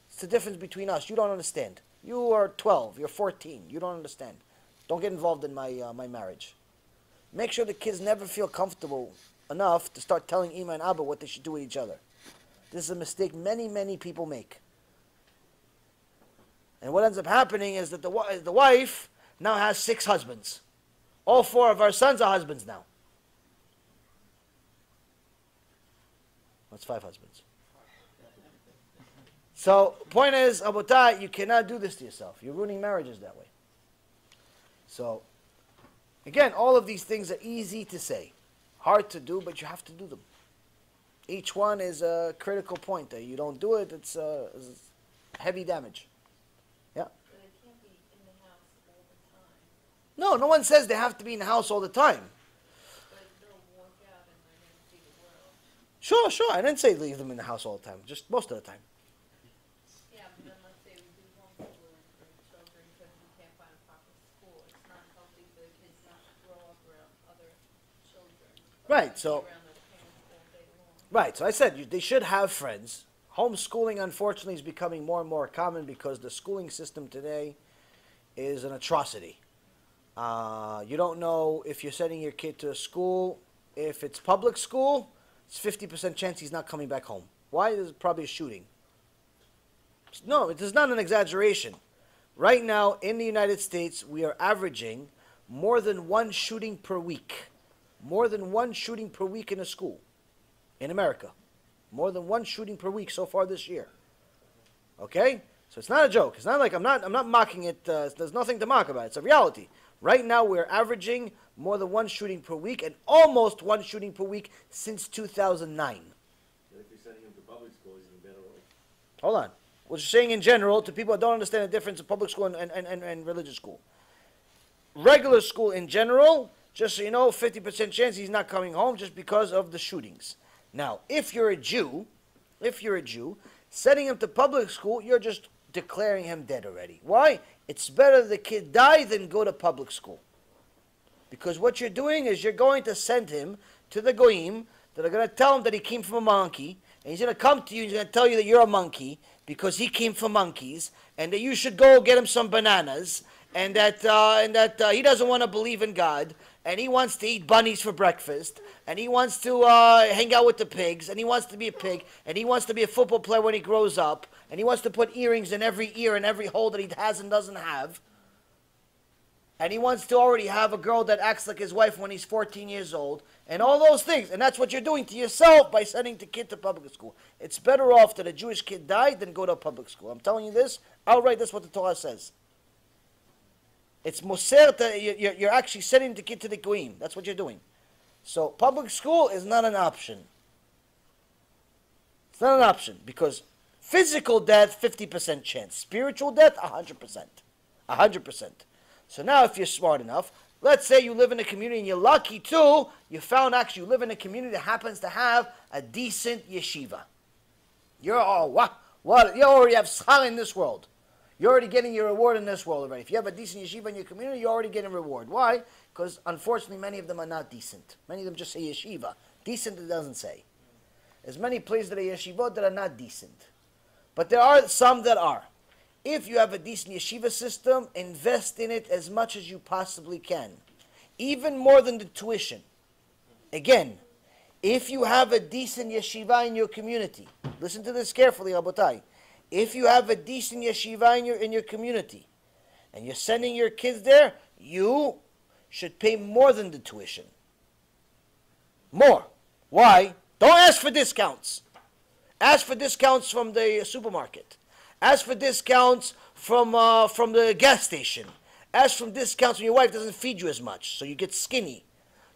S1: It's the difference between us. You don't understand. You are 12, you're 14. You don't understand. Don't get involved in my marriage. Make sure the kids never feel comfortable enough to start telling Ima and Abba what they should do with each other. This is a mistake many, many people make. And what ends up happening is that the wife now has 6 husbands. All 4 of our sons are husbands now. That's 5 husbands. So, point is, Abotai, you cannot do this to yourself. You're ruining marriages that way. So, again, all of these things are easy to say. Hard to do, but you have to do them. Each one is a critical point. You don't do it, it's heavy damage. Yeah?
S3: But it can't be in the house all the time.
S1: No one says they have to be in the house all the time.
S3: But they'll walk out and they're going to see the world.
S1: Sure. I didn't say leave them in the house all the time. Just most of the time.
S3: Yeah, but then let's say we do homeschooling for children because we can't find a proper school. It's not healthy for the kids not to grow up around other children.
S1: Right, so...
S3: Around their parents all day long.
S1: Right, so I said they should have friends. Homeschooling, unfortunately, is becoming more and more common because the schooling system today is an atrocity. You don't know if you're sending your kid to a school. If it's public school, it's 50% chance he's not coming back home. Why? There's probably a shooting. No, it is not an exaggeration. Right now, in the United States, we are averaging more than 1 shooting per week. More than 1 shooting per week in a school. In America. More than 1 shooting per week so far this year. Okay? So it's not a joke. It's not like I'm not mocking it. There's nothing to mock about it. It's a reality. Right now we're averaging more than 1 shooting per week and almost 1 shooting per week since 2009.
S4: If you're sending him to public school, he's even better off.
S1: Hold on. We're saying in general to people that don't understand the difference of public school and religious school. Regular school in general, just so you know, 50% chance he's not coming home just because of the shootings. Now, if you're a Jew, sending him to public school, you're just declaring him dead already. Why? It's better the kid die than go to public school. Because what you're doing is you're going to send him to the goyim that are going to tell him that he came from a monkey, and he's going to come to you and he's going to tell you that you're a monkey because he came from monkeys, and that you should go get him some bananas, and that he doesn't want to believe in God, and he wants to eat bunnies for breakfast, and he wants to hang out with the pigs, and he wants to be a pig, and he wants to be a football player when he grows up, and he wants to put earrings in every ear and every hole that he has and doesn't have, and he wants to already have a girl that acts like his wife when he's 14 years old, and all those things. And that's what you're doing to yourself by sending the kid to public school. It's better off that a Jewish kid die than go to a public school. I'm telling you this outright. That's what the Torah says. It's Mussar that you're actually sending the kid to the goyim. That's what you're doing. So public school is not an option. It's not an option because physical death, 50% chance. Spiritual death, 100%. 100%. So now if you're smart enough, let's say you live in a community and you're lucky too, you found actually you live in a community that happens to have a decent yeshiva. You're all, what? You already have schar in this world. You're already getting your reward in this world already. If you have a decent yeshiva in your community, you're already getting a reward. Why? Because unfortunately many of them are not decent. Many of them just say yeshiva. Decent it doesn't say. There's many places that are yeshivot that are not decent. But there are some that are. If you have a decent yeshiva system, invest in it as much as you possibly can. Even more than the tuition. Again, if you have a decent yeshiva in your community, listen to this carefully, Rabotai. If you have a decent yeshiva in your community, and you're sending your kids there, you should pay more than the tuition. More. Why? Don't ask for discounts. Ask for discounts from the supermarket. Ask for discounts from the gas station. Ask for discounts when your wife doesn't feed you as much, so you get skinny.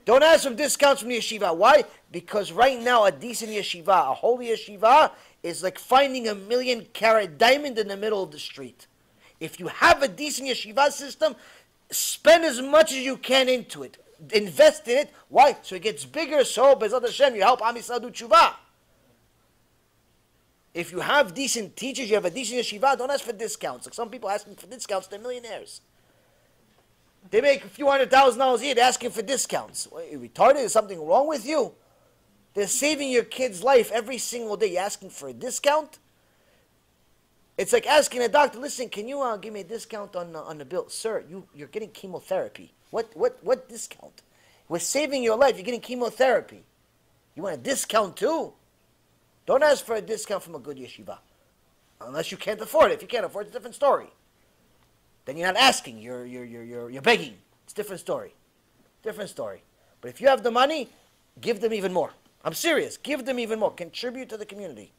S1: Don't ask for discounts from the yeshiva. Why? Because right now a decent yeshiva, a holy yeshiva, is like finding a 1,000,000-carat diamond in the middle of the street. If you have a decent yeshiva system, spend as much as you can into it. Invest in it. Why? So it gets bigger, so Bezat Hashem, you help Am Yisrael do tshuva. If you have decent teachers, you have a decent yeshiva, don't ask for discounts. Like some people asking for discounts, they're millionaires. They make a few $100,000 a year, they're asking for discounts. What, are you retarded? Is something wrong with you? They're saving your kid's life every single day. You're asking for a discount? It's like asking a doctor, listen, can you give me a discount on the bill? Sir, you're getting chemotherapy. What discount? We're saving your life. You're getting chemotherapy. You want a discount too? Don't ask for a discount from a good yeshiva. Unless you can't afford it. If you can't afford it, it's a different story. Then you're not asking. You're begging. It's a different story. Different story. But if you have the money, give them even more. I'm serious. Give them even more. Contribute to the community.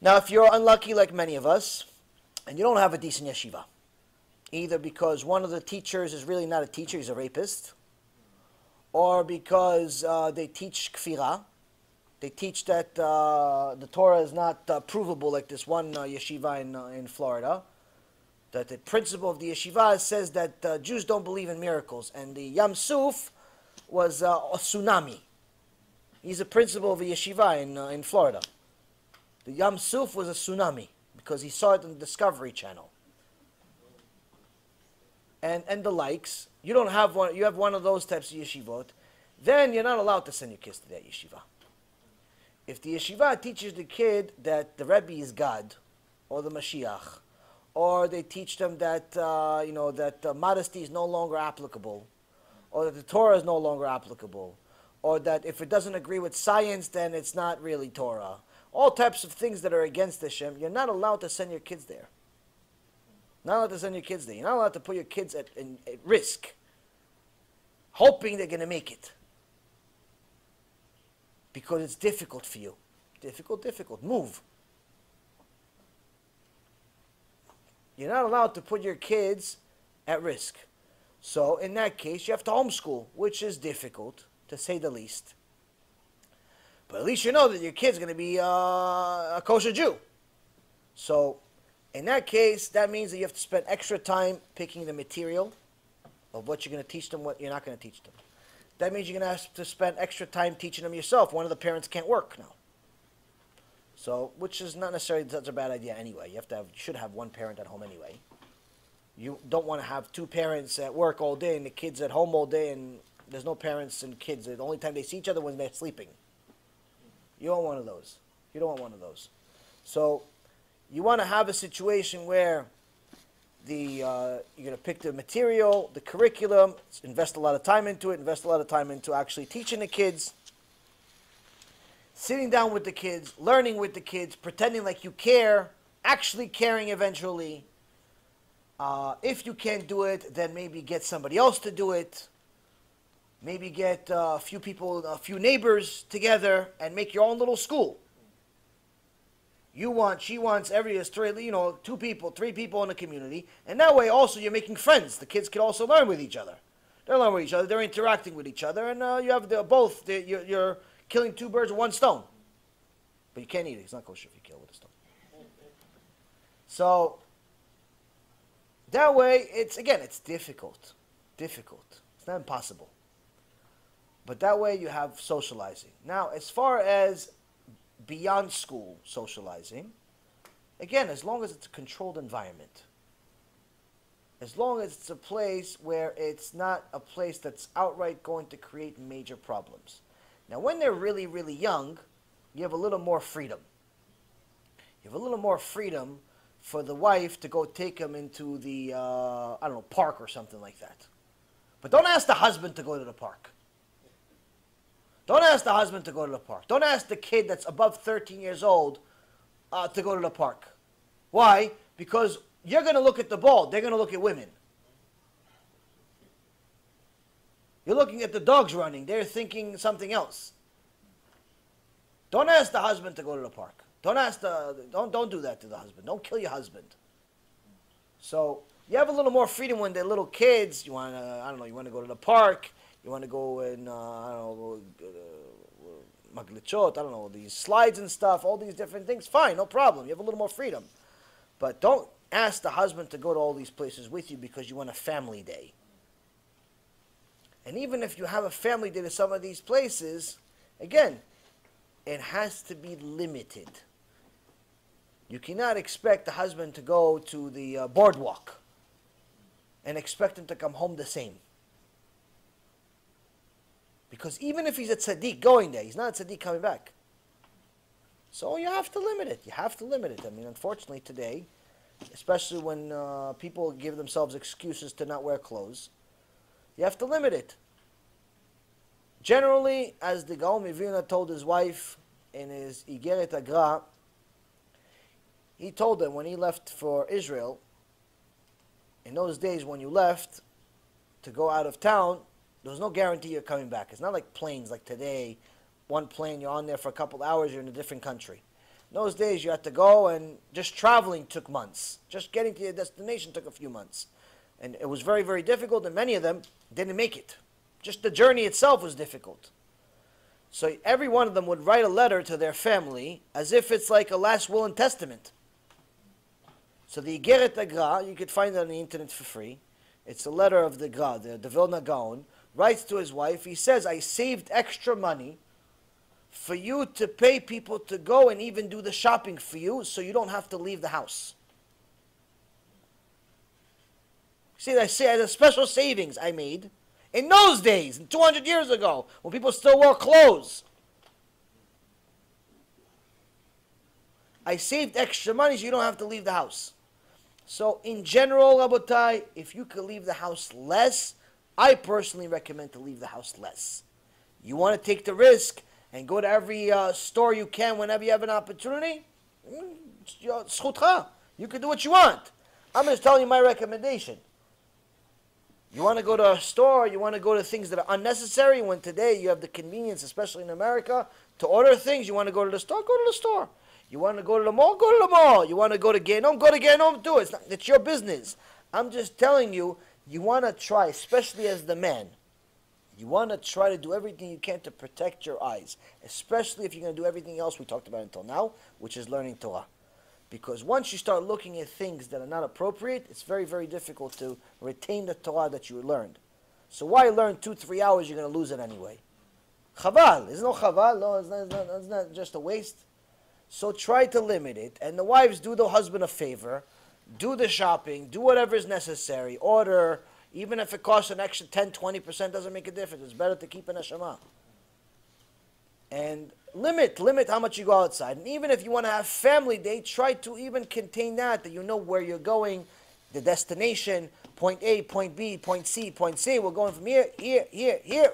S1: Now, if you're unlucky like many of us, and you don't have a decent yeshiva, either because one of the teachers is really not a teacher, he's a rapist, or because they teach kfirah, they teach that the Torah is not provable like this one yeshiva in Florida, that the principle of the yeshiva says that Jews don't believe in miracles, and the Yam Suf was a tsunami. He's a principal of a yeshiva in Florida. The Yam Suf was a tsunami because he saw it on the Discovery Channel. And the likes. You don't have one. You have one of those types of yeshivot. Then you're not allowed to send your kids to that yeshiva. If the yeshiva teaches the kid that the Rebbe is God, or the Mashiach, or they teach them that that modesty is no longer applicable, or that the Torah is no longer applicable, or that if it doesn't agree with science, then it's not really Torah. All types of things that are against Hashem, you're not allowed to send your kids there. Not allowed to send your kids there. You're not allowed to put your kids at risk, hoping they're going to make it. Because it's difficult for you. Difficult. Move. You're not allowed to put your kids at risk. So in that case, you have to homeschool, which is difficult, to say the least. But at least you know that your kid's going to be a kosher Jew. So in that case, that means that you have to spend extra time picking the material of what you're going to teach them, what you're not going to teach them. That means you're going to have to spend extra time teaching them yourself. One of the parents can't work now. So, which is not necessarily such a bad idea anyway. You should have one parent at home anyway. You don't want to have two parents at work all day and the kids at home all day and there's no parents and kids. The only time they see each other when they're sleeping. You don't want one of those. You don't want one of those. So, you want to have a situation where you're going to pick the material, the curriculum, invest a lot of time into it, invest a lot of time into actually teaching the kids, sitting down with the kids, learning with the kids, pretending like you care, actually caring eventually. If you can't do it, then maybe get somebody else to do it. Maybe get a few people, a few neighbors together and make your own little school. She wants, there's 2 people, 3 people in the community. And that way also you're making friends. The kids can also learn with each other. They're alone with each other. They're interacting with each other, and you have you're killing two birds with one stone. But you can't eat it. It's not kosher if you kill with a stone. So that way, it's difficult. Difficult. It's not impossible. But that way you have socializing. Now, as far as beyond school socializing, again, as long as it's a controlled environment, as long as it's a place where it's not a place that's outright going to create major problems. Now, when they're really, really young, you have a little more freedom. You have a little more freedom for the wife to go take them into the, park or something like that. But don't ask the husband to go to the park. Don't ask the husband to go to the park. Don't ask the kid that's above 13 years old to go to the park. Why? Because you're going to look at the ball. They're going to look at women. You're looking at the dogs running. They're thinking something else. Don't ask the husband to go to the park. Don't do that to the husband. Don't kill your husband. So you have a little more freedom when they're little kids. You want to, you want to go to the park. You want to go and, maglichot, these slides and stuff, all these different things. Fine, no problem. You have a little more freedom. But don't ask the husband to go to all these places with you because you want a family day. And even if you have a family day to some of these places, again, it has to be limited. You cannot expect the husband to go to the boardwalk and expect him to come home the same. Because even if he's a tzaddik going there, he's not a tzaddik coming back. So you have to limit it. You have to limit it. I mean, unfortunately today, especially when people give themselves excuses to not wear clothes, you have to limit it. Generally, as the Gaon Vilna told his wife in his Igeret Agra, he told them when he left for Israel, in those days when you left to go out of town, there was no guarantee you're coming back. It's not like planes like today. One plane, you're on there for a couple hours, you're in a different country. In those days, you had to go, and just traveling took months. Just getting to your destination took a few months. And it was very, very difficult, and many of them didn't make it. Just the journey itself was difficult. So every one of them would write a letter to their family as if it's like a last will and testament. So the Igeret Agra, you could find it on the internet for free. It's a letter of the Gra, the Vilna Gaon, writes to his wife. He says, I saved extra money for you to pay people to go and even do the shopping for you so you don't have to leave the house. See, I say the special savings I made in those days, 200 years ago, when people still wore clothes. I saved extra money so you don't have to leave the house. So in general, Rabotai, if you could leave the house less, I personally recommend to leave the house less. You want to take the risk and go to every store you can whenever you have an opportunity? Schutcha. You can do what you want. I'm just telling you my recommendation. You want to go to a store, you want to go to things that are unnecessary, when today you have the convenience, especially in America, to order things, you want to go to the store, go to the store. You want to go to the mall, go to the mall. You want to go to Genom, do it. It's your business. I'm just telling you, you want to try, especially as the man, you want to try to do everything you can to protect your eyes, especially if you're going to do everything else we talked about until now, which is learning Torah. Because once you start looking at things that are not appropriate, it's very, very difficult to retain the Torah that you learned. So why learn 2-3 hours? You're going to lose it anyway. Chaval. There's no chaval. No, it's not just a waste. So try to limit it. And the wives, do the husband a favor. Do the shopping. Do whatever is necessary. Order. Even if it costs an extra 10-20%, doesn't make a difference. It's better to keep an neshama. And limit how much you go outside. And even if you want to have family day, try to even contain that you know where you're going, the destination, point A, point B, point C, point C. We're going from here,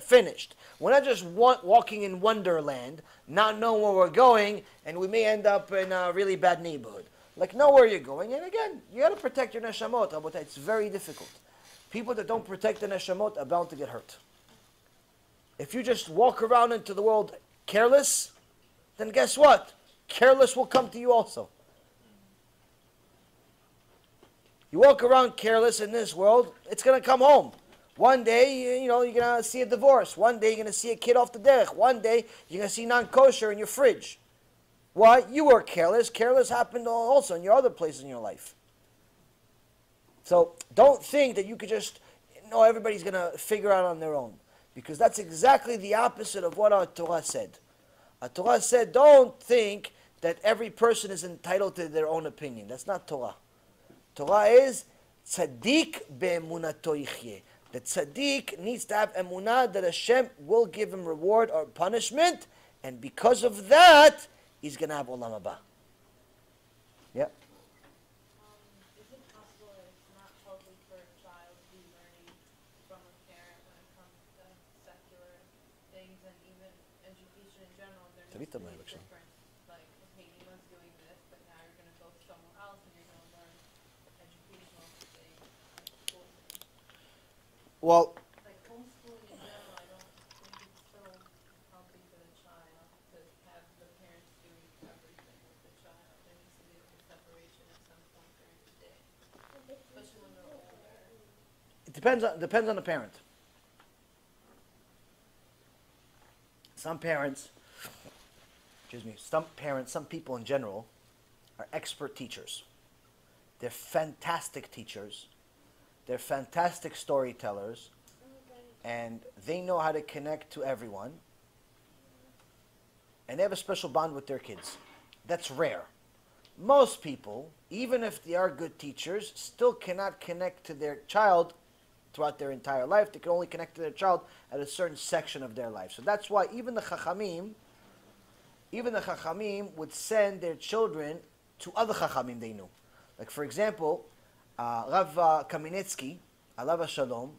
S1: finished. We're not just walking in Wonderland, not knowing where we're going, and we may end up in a really bad neighborhood. Like, know where you're going. And again, you got to protect your neshamot. It's very difficult. People that don't protect the neshamot are bound to get hurt. If you just walk around into the world careless, then guess what? Careless will come to you also. You walk around careless in this world, it's going to come home. One day, you're going to see a divorce. One day, you're going to see a kid off the derech. One day, you're going to see non-kosher in your fridge. Why? You were careless. Careless happened also in your other places in your life. So don't think that you could just, everybody's going to figure out on their own. Because that's exactly the opposite of what our Torah said. Our Torah said, don't think that every person is entitled to their own opinion. That's not Torah. Torah is tzaddik be'emunato yichyeh. The tzaddik needs to have emunah that Hashem will give him reward or punishment, and because of that, he's going to have olam haba. Yeah.
S3: Is it possible that it's not healthy for a child to be learning from a parent when it comes to secular things and even education in general? There needs to be a difference. Like, okay, Nina's doing this, but now you're going to go somewhere else and you're going to learn educational things, like school things.
S1: Well,
S3: Like homeschooling in general, I don't think it's so healthy for the child to have the parents doing everything with the child. There needs to be a separation at some point during the day, especially when they're older.
S1: it depends on the parent. Some parents, some people in general are expert teachers. They're fantastic teachers. They're fantastic storytellers. And they know how to connect to everyone. And they have a special bond with their kids. That's rare. Most people, even if they are good teachers, still cannot connect to their child throughout their entire life. They can only connect to their child at a certain section of their life. So that's why even the Chachamim would send their children to other Chachamim they knew. Like for example, Rav Kamenetsky, Alav Shalom,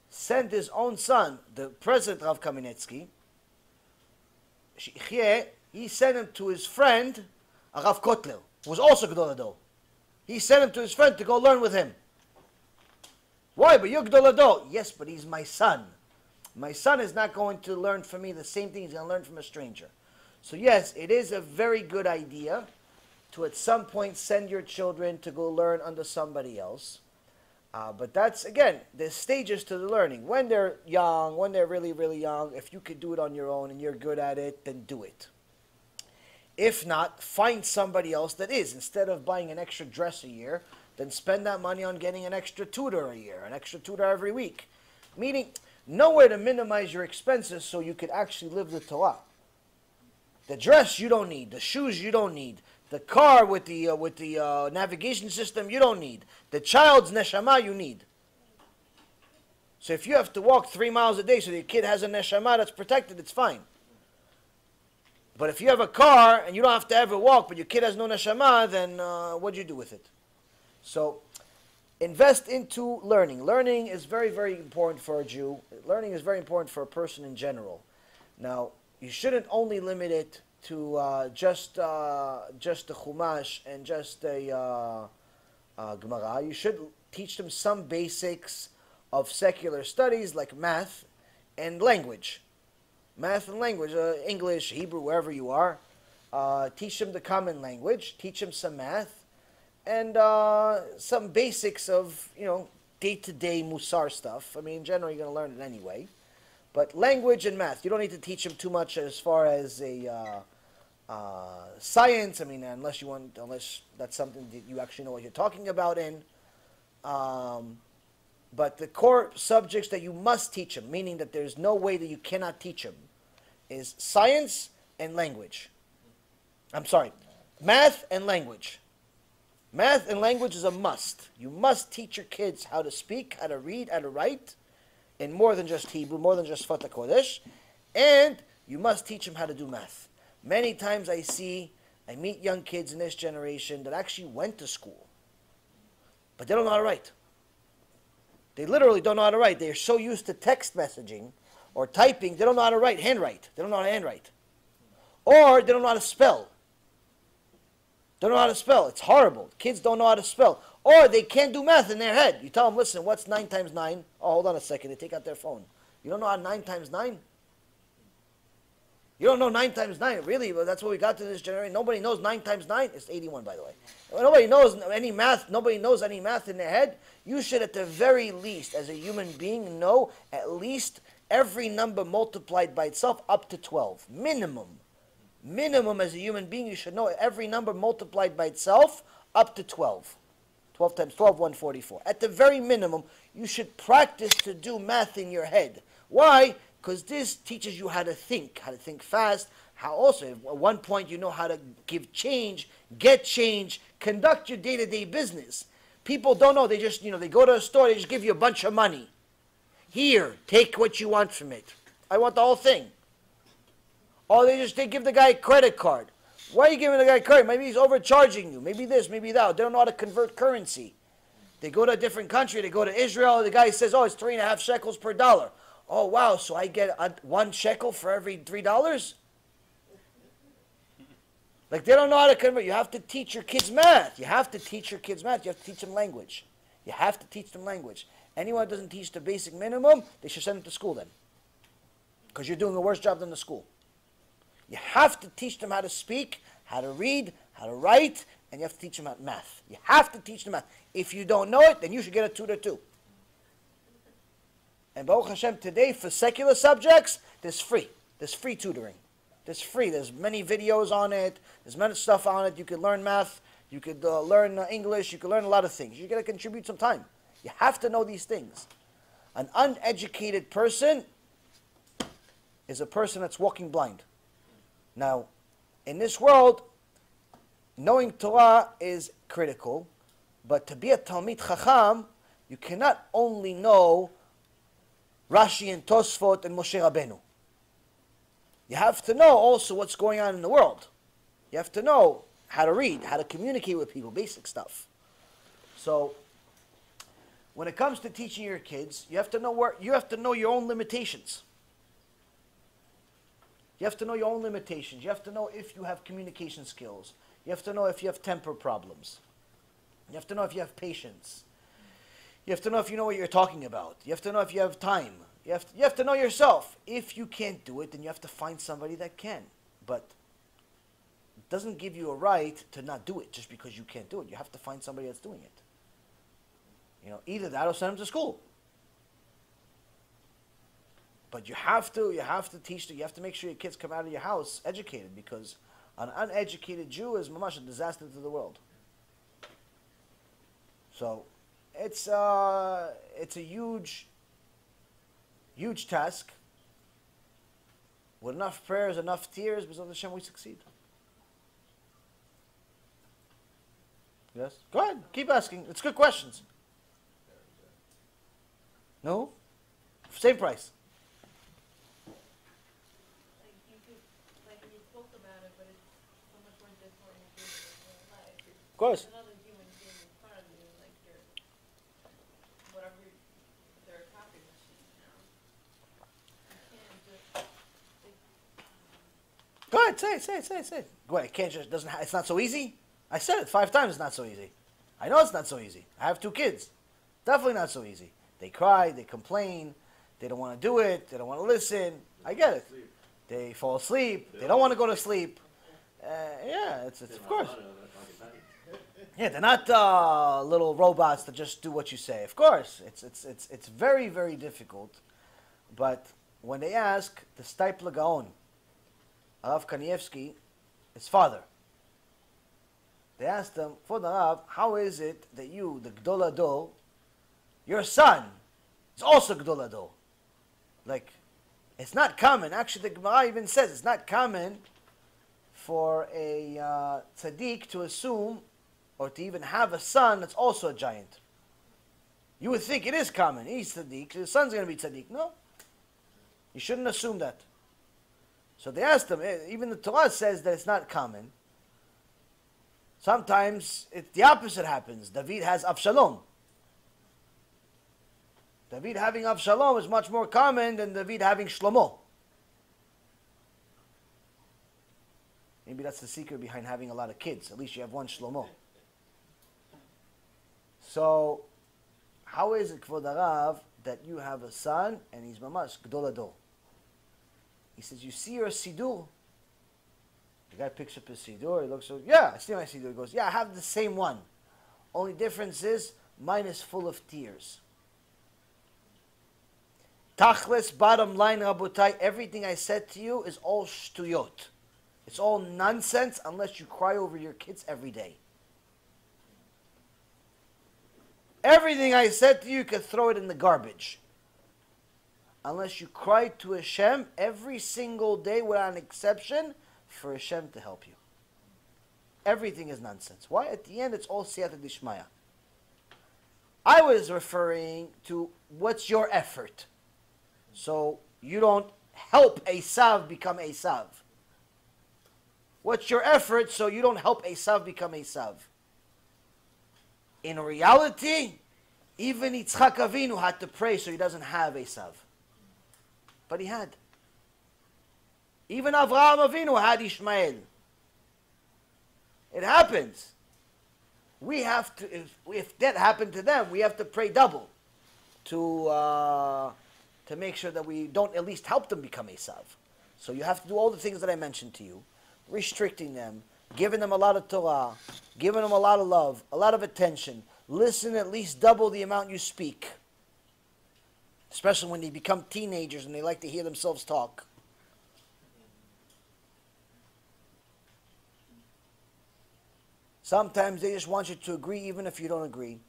S1: sent his own son, the present Rav Kamenetsky, he sent him to his friend, Rav Kotler, who was also Gedol Ador. He sent him to his friend to go learn with him. Why? But you're Gedol Ador. Yes, but he's my son. My son is not going to learn from me the same thing he's going to learn from a stranger. So yes, it is a very good idea to at some point send your children to go learn under somebody else. But that's, again, there's stages to the learning. When they're young, when they're really, really young, if you could do it on your own and you're good at it, then do it. If not, find somebody else that is. Instead of buying an extra dress a year, then spend that money on getting an extra tutor a year, an extra tutor every week. Meaning, know where to minimize your expenses so you could actually live the Torah. The dress you don't need, the shoes you don't need, the car with the navigation system you don't need, the child's neshama you need. So if you have to walk 3 miles a day so your kid has a neshama that's protected, it's fine. But if you have a car and you don't have to ever walk, but your kid has no neshama, then what do you do with it? So invest into learning. Learning is very, very important for a Jew. Learning is very important for a person in general. Now, you shouldn't only limit it to just the Chumash and just the Gemara. You should teach them some basics of secular studies like math and language. Math and language, English, Hebrew, wherever you are. Teach them the common language. Teach them some math. And some basics of, day-to-day Mussar stuff. I mean, in general, you're going to learn it anyway. But language and math, you don't need to teach them too much as far as a science. I mean, unless that's something that you actually know what you're talking about in. But the core subjects that you must teach them, meaning that there's no way that you cannot teach them, is science and language. I'm sorry, math and language. Math and language is a must. You must teach your kids how to speak, how to read, how to write, in more than just Hebrew, more than just Sfat HaKodesh, and you must teach them how to do math. Many times I meet young kids in this generation that actually went to school, but they don't know how to write. They literally don't know how to write. They're so used to text messaging or typing, they don't know how to handwrite. They don't know how to handwrite. Or they don't know how to spell. Don't know how to spell. It's horrible. Kids don't know how to spell. Or they can't do math in their head. You tell them, listen, what's 9 times 9? Oh, hold on a second. They take out their phone. You don't know how 9 times 9? You don't know 9 times 9, really? Well, that's what we got to this generation. Nobody knows 9 times 9. It's 81, by the way. Nobody knows any math. Nobody knows any math in their head. You should, at the very least, as a human being, know at least every number multiplied by itself up to 12. Minimum. Minimum, as a human being, you should know every number multiplied by itself up to 12. 12 times 12, 144. At the very minimum, you should practice to do math in your head. Why? Because this teaches you how to think fast, how also, at one point, you know how to give change, get change, conduct your day-to-day business. People don't know. They just, they go to a store, they just give you a bunch of money. Here, take what you want from it. I want the whole thing. Or they give the guy a credit card. Why are you giving the guy credit? Maybe he's overcharging you. Maybe this, maybe that. They don't know how to convert currency. They go to a different country. They go to Israel. The guy says, it's 3.5 shekels per dollar. Oh, wow, so I get 1 shekel for every $3? Like, they don't know how to convert. You have to teach your kids math. You have to teach your kids math. You have to teach them language. You have to teach them language. Anyone who doesn't teach the basic minimum, they should send them to school then. Because you're doing a worse job than the school. You have to teach them how to speak, how to read, how to write, and you have to teach them math. You have to teach them math. If you don't know it, then you should get a tutor too. And Baruch Hashem, today, for secular subjects, there's free. There's free tutoring. There's free. There's many videos on it. There's many stuff on it. You can learn math. You could learn English. You can learn a lot of things. You're going to contribute some time. You have to know these things. An uneducated person is a person that's walking blind. Now, in this world, knowing Torah is critical, but to be a Talmid Chacham, you cannot only know Rashi and Tosfot and Moshe Rabbeinu. You have to know also what's going on in the world. You have to know how to read, how to communicate with people, basic stuff. So, when it comes to teaching your kids, you have to know your own limitations. You have to know your own limitations. You have to know if you have communication skills. You have to know if you have temper problems. You have to know if you have patience. You have to know if you know what you're talking about. You have to know if you have time. You have to know yourself. If you can't do it, then you have to find somebody that can. But it doesn't give you a right to not do it just because you can't do it. You have to find somebody that's doing it. Either that or send them to school. But you have to teach them. You have to make sure your kids come out of your house educated, because an uneducated Jew is mamash a disaster to the world. So it's a huge task. With enough prayers, enough tears, B'ezrat Hashem, we succeed. Yes? Go ahead. Keep asking. It's good questions. No? Same price.
S3: When you spoke about it, but it's so much more difficult in your life.
S1: Of course.
S3: Another human being in front of you, like whatever they're a copy machine now. You can't just
S1: Go ahead, say it. Go ahead, it's not so easy? I said it 5 times, it's not so easy. I know it's not so easy. I have 2 kids. Definitely not so easy. They cry, they complain, they don't want to do it, they don't want to listen. I get it. They fall asleep, they don't want to go to sleep. It's of course. Yeah, they're not little robots that just do what you say. Of course, it's very, very difficult. But when they ask the Stipler Gaon, Rav Kanievsky, his father, they asked him, Father Rav, how is it that you, the Gdol Ador, your son is also Gdol Ador? Like, it's not common. Actually, the Gemara even says it's not common for a tzaddik to assume or to even have a son that's also a giant. You would think it is common. He's tzaddik, his son's going to be tzaddik. No. You shouldn't assume that. So they asked him, even the Torah says that it's not common. Sometimes the opposite happens. David has Avshalom. David having Avshalom is much more common than David having Shlomo. Maybe that's the secret behind having a lot of kids. At least you have one Shlomo. So, how is it, Kvod Harav, that you have a son and he's mamash Gdol Ador? He says, you see your Siddur? The guy picks up his Siddur, he looks, yeah, I see my Siddur. He goes, yeah, I have the same one. Only difference is, mine is full of tears. Tachlis, bottom line, Rabotai, everything I said to you is all shtuyot. It's all nonsense unless you cry over your kids every day. Everything I said to you, you can throw it in the garbage. Unless you cry to Hashem every single day without an exception for Hashem to help you. Everything is nonsense. Why? At the end, it's all siyata dishmaya. I was referring to what's your effort. So you don't help Esav become Esav. What's your effort so you don't help Esav become Esav? In reality, even Yitzchak Avinu had to pray so he doesn't have Esav. But he had. Even Avraham Avinu had Ishmael. It happens. We have to, if that happened to them, we have to pray double to make sure that we don't at least help them become Esav. So you have to do all the things that I mentioned to you, restricting them, giving them a lot of Torah, giving them a lot of love, a lot of attention. Listen at least double the amount you speak. Especially when they become teenagers and they like to hear themselves talk. Sometimes they just want you to agree even if you don't agree.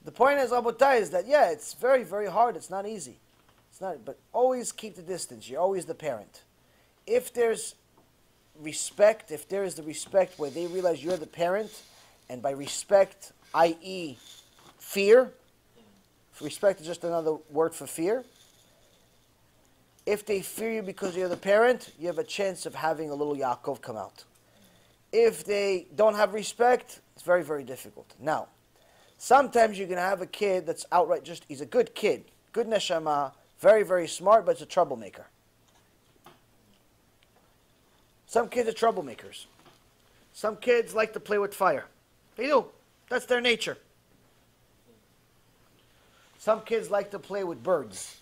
S1: The point is, Rabotai, is that, yeah, it's very, very hard. It's not easy. It's not, but always keep the distance. You're always the parent. If there's respect, if there is the respect where they realize you're the parent, and by respect, i.e. fear, respect is just another word for fear. If they fear you because you're the parent, you have a chance of having a little Yaakov come out. If they don't have respect, it's very, very difficult. Now, sometimes you're going to have a kid that's outright just, he's a good kid, good neshama, very, very smart, but it's a troublemaker. Some kids are troublemakers. Some kids like to play with fire. They do. That's their nature. Some kids like to play with birds,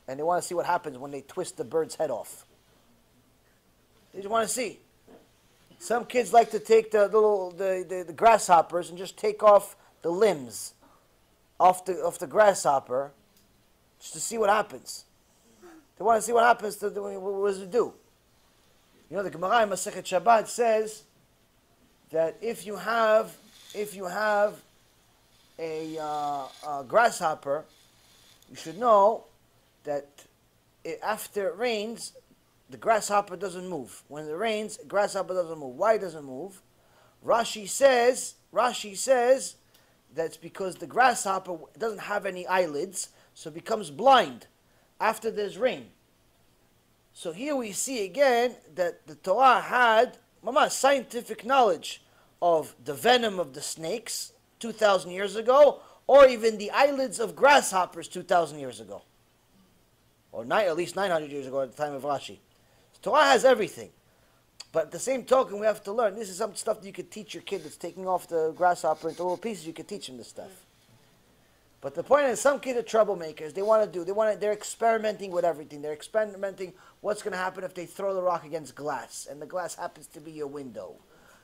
S1: and they want to see what happens when they twist the bird's head off. They just want to see. Some kids like to take the grasshoppers and just take off the limbs off the grasshopper just to see what happens. They want to see what happens. What does it do? You know, the Gemara in Masechet Shabbat says that if you have a grasshopper, you should know that after it rains, the grasshopper doesn't move. When it rains, grasshopper doesn't move. Why it doesn't move? Rashi says that's because the grasshopper doesn't have any eyelids, so it becomes blind after there's rain. So here we see again that the Torah had scientific knowledge of the venom of the snakes 2,000 years ago, or even the eyelids of grasshoppers 2,000 years ago. Or at least 900 years ago at the time of Rashi. So Torah has everything. But at the same token, we have to learn. This is some stuff that you could teach your kid that's taking off the grasshopper into little pieces. You could teach him this stuff. But the point is, some kids are troublemakers. They're experimenting with everything. They're experimenting what's going to happen if they throw the rock against glass, and the glass happens to be your window.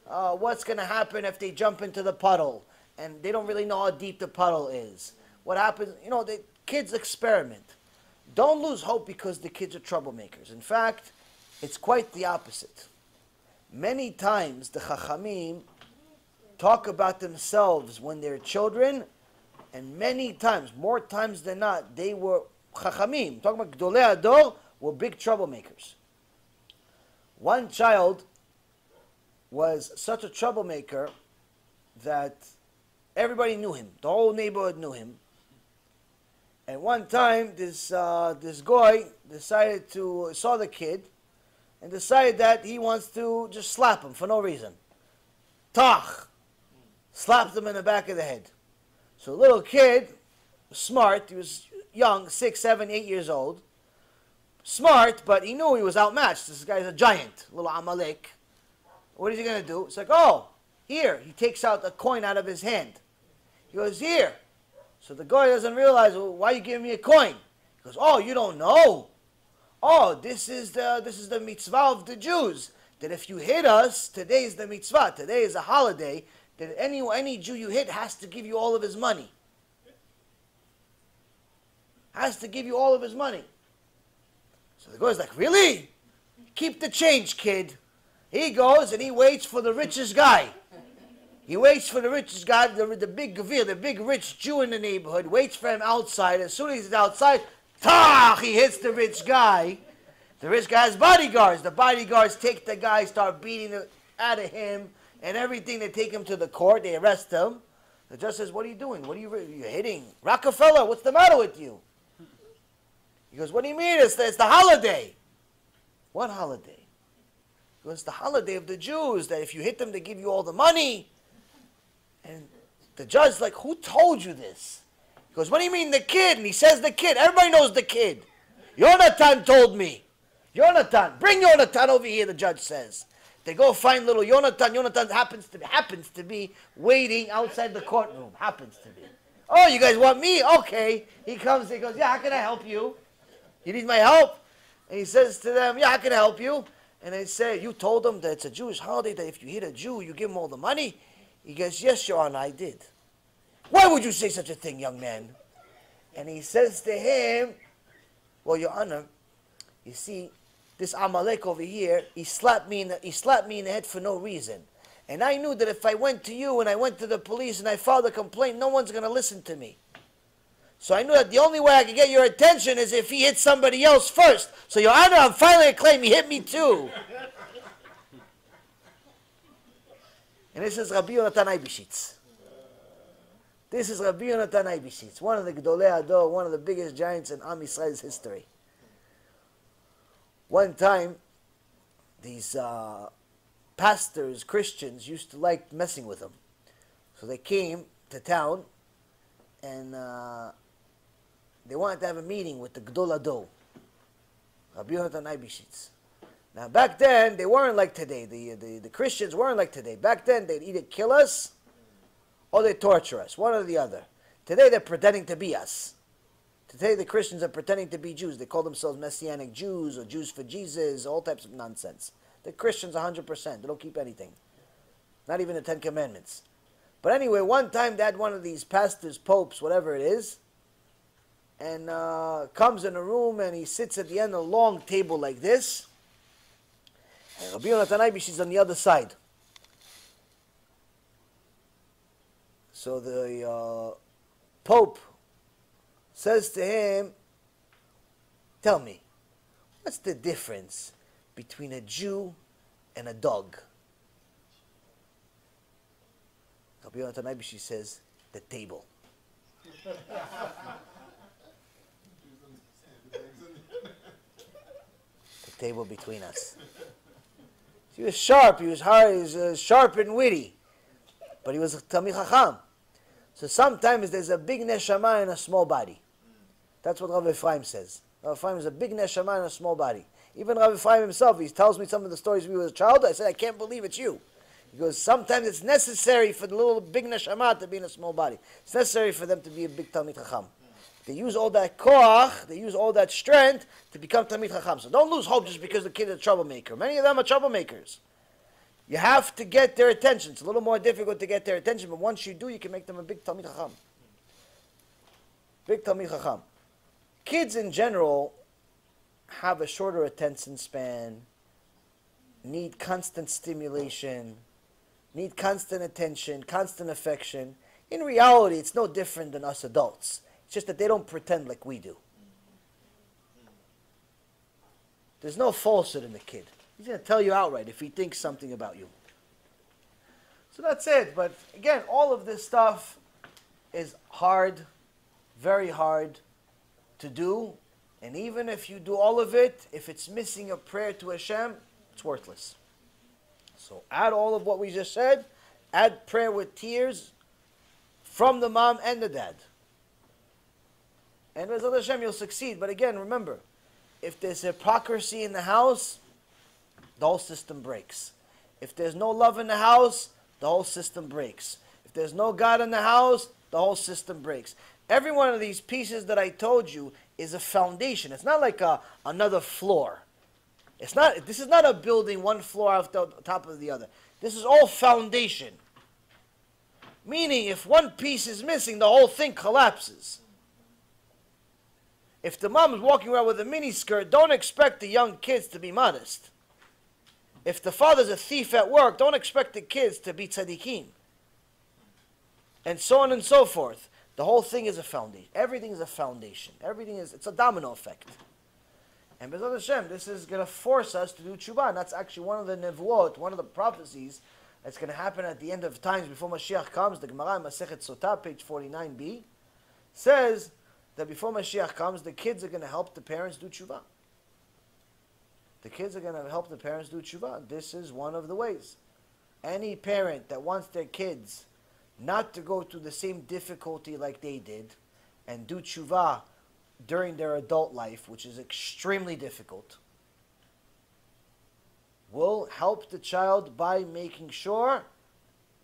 S1: What's going to happen if they jump into the puddle, and they don't really know how deep the puddle is. What happens, the kids experiment. Don't lose hope because the kids are troublemakers. In fact, it's quite the opposite. Many times the Chachamim talk about themselves when they're children, and many times, more times than not, they were Chachamim, talking about Gdolei Ador, were big troublemakers. One child was such a troublemaker that everybody knew him. The whole neighborhood knew him. And one time, this guy saw the kid, and decided that he wants to just slap him for no reason. Tach! Slapped him in the back of the head. So a little kid, smart, he was young, 6, 7, 8 years old. Smart, but he knew he was outmatched. This guy's a giant, little Amalek. What is he going to do? It's like, oh, here. He takes out a coin out of his hand. He goes, here. So the guy doesn't realize, well, why are you giving me a coin? He goes, oh, you don't know? oh, this is the mitzvah of the Jews. That if you hit us, today is the mitzvah. Today is a holiday. That any Jew you hit has to give you all of his money. Has to give you all of his money. So the guy's like, really? Keep the change, kid. He goes and he waits for the richest guy. He waits for the richest guy, the big gavir, the big rich Jew in the neighborhood, waits for him outside. As soon as he's outside, he hits the rich guy. The rich guy has bodyguards. The bodyguards take the guy, start beating it out of him and everything. They take him to the court. They arrest him. The judge says, what are you doing? What are you hitting? Rockefeller, what's the matter with you? He goes, what do you mean? It's the holiday. What holiday? He goes, it's the holiday of the Jews, that if you hit them, they give you all the money. And the judge's like, who told you this? He goes, what do you mean the kid? And he says the kid. Everybody knows the kid. Yonatan told me. Yonatan. Bring Yonatan over here, the judge says. They go find little Yonatan. Yonatan happens to be waiting outside the courtroom. Happens to be. Oh, you guys want me? Okay. He comes, he goes, yeah, how can I help you? You need my help? And he says to them, yeah, how can I help you? And they say, you told them that it's a Jewish holiday, that if you hit a Jew, you give him all the money? He goes, yes, Your Honor, I did. Why would you say such a thing, young man? And he says to him, well, Your Honor, you see, this Amalek over here, he slapped me in the head for no reason. And I knew that if I went to you and I went to the police and I filed a complaint, no one's going to listen to me. So I knew that the only way I could get your attention is if he hit somebody else first. So, Your Honor, I'm filing a claim. He hit me too. And this is Rabbi Yonatan Eibishitz. This is Rabbi Yonatan Eibishitz, one of the Gdolei Ador, one of the biggest giants in Am Yisrael's history. One time, these pastors, Christians, used to like messing with him. So they came to town, and they wanted to have a meeting with the Gdolei Ador, Rabbi Yonatan Eibishitz. Now, back then, they weren't like today. The Christians weren't like today. Back then, they'd either kill us or they'd torture us, one or the other. Today, they're pretending to be us. Today, the Christians are pretending to be Jews. They call themselves Messianic Jews or Jews for Jesus, all types of nonsense. The Christians, 100%. They don't keep anything. Not even the Ten Commandments. But anyway, one time, they had one of these pastors, popes, whatever it is, and comes in a room, and he sits at the end of a long table like this. And Rabbi Yonatan Eibishitz is on the other side. So the Pope says to him, tell me, what's the difference between a Jew and a dog? Rabbi Yonatan Eibishitz says, the table. The table between us. He was sharp, he was hard, he was sharp and witty. But he was a Talmid Chacham. So sometimes there's a big neshama in a small body. That's what Rabbi Ephraim says. Rabbi Ephraim is a big neshama in a small body. Even Rabbi Ephraim himself, he tells me some of the stories when he was a child. I said, I can't believe it's you. He goes, sometimes it's necessary for the little big neshama to be in a small body. It's necessary for them to be a big Talmid Chacham. They use all that koach, they use all that strength to become Talmid Chacham. So don't lose hope just because the kid is a troublemaker. Many of them are troublemakers. You have to get their attention. It's a little more difficult to get their attention, but once you do, you can make them a big Talmid Chacham. Big Talmid Chacham. Kids in general have a shorter attention span, need constant stimulation, need constant attention, constant affection. In reality, it's no different than us adults. It's just that they don't pretend like we do. There's no falsehood in the kid. He's going to tell you outright if he thinks something about you. So that's it. But again, all of this stuff is hard, very hard to do. And even if you do all of it, if it's missing a prayer to HaShem, it's worthless. So add all of what we just said. Add prayer with tears from the mom and the dad. And B'ezrat Hashem, you'll succeed. But again, remember, if there's hypocrisy in the house, the whole system breaks. If there's no love in the house, the whole system breaks. If there's no God in the house, the whole system breaks. Every one of these pieces that I told you is a foundation. It's not like another floor. It's not. This is not a building, one floor off the top of the other. This is all foundation. Meaning, if one piece is missing, the whole thing collapses. If the mom is walking around with a mini skirt, don't expect the young kids to be modest. If the father's a thief at work, don't expect the kids to be tzaddikim. And so on and so forth. The whole thing is a foundation. Everything is a foundation. It's a domino effect. And B'ezrat Hashem, this is going to force us to do tshuva. And that's actually one of the nevuot, one of the prophecies that's going to happen at the end of times before Mashiach comes. The Gemara in Masechet Sotah, page 49b, says that before Mashiach comes, the kids are going to help the parents do tshuva. The kids are going to help the parents do tshuva. This is one of the ways. Any parent that wants their kids not to go through the same difficulty like they did and do tshuva during their adult life, which is extremely difficult, will help the child by making sure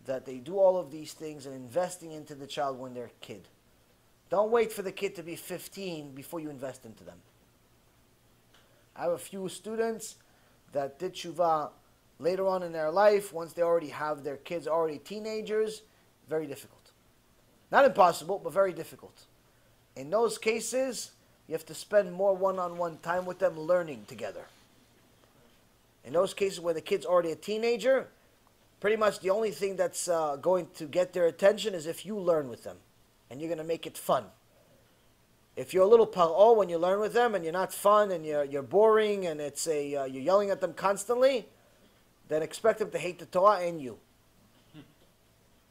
S1: that they do all of these things and investing into the child when they're a kid. Don't wait for the kid to be 15 before you invest into them. I have a few students that did tshuva later on in their life, once they already have their kids already teenagers. Very difficult. Not impossible, but very difficult. In those cases, you have to spend more one-on-one time with them learning together. In those cases where the kid's already a teenager, pretty much the only thing that's going to get their attention is if you learn with them. And you're going to make it fun. If you're a little paro when you learn with them and you're not fun and you're boring and you're yelling at them constantly, then expect them to hate the Torah and you.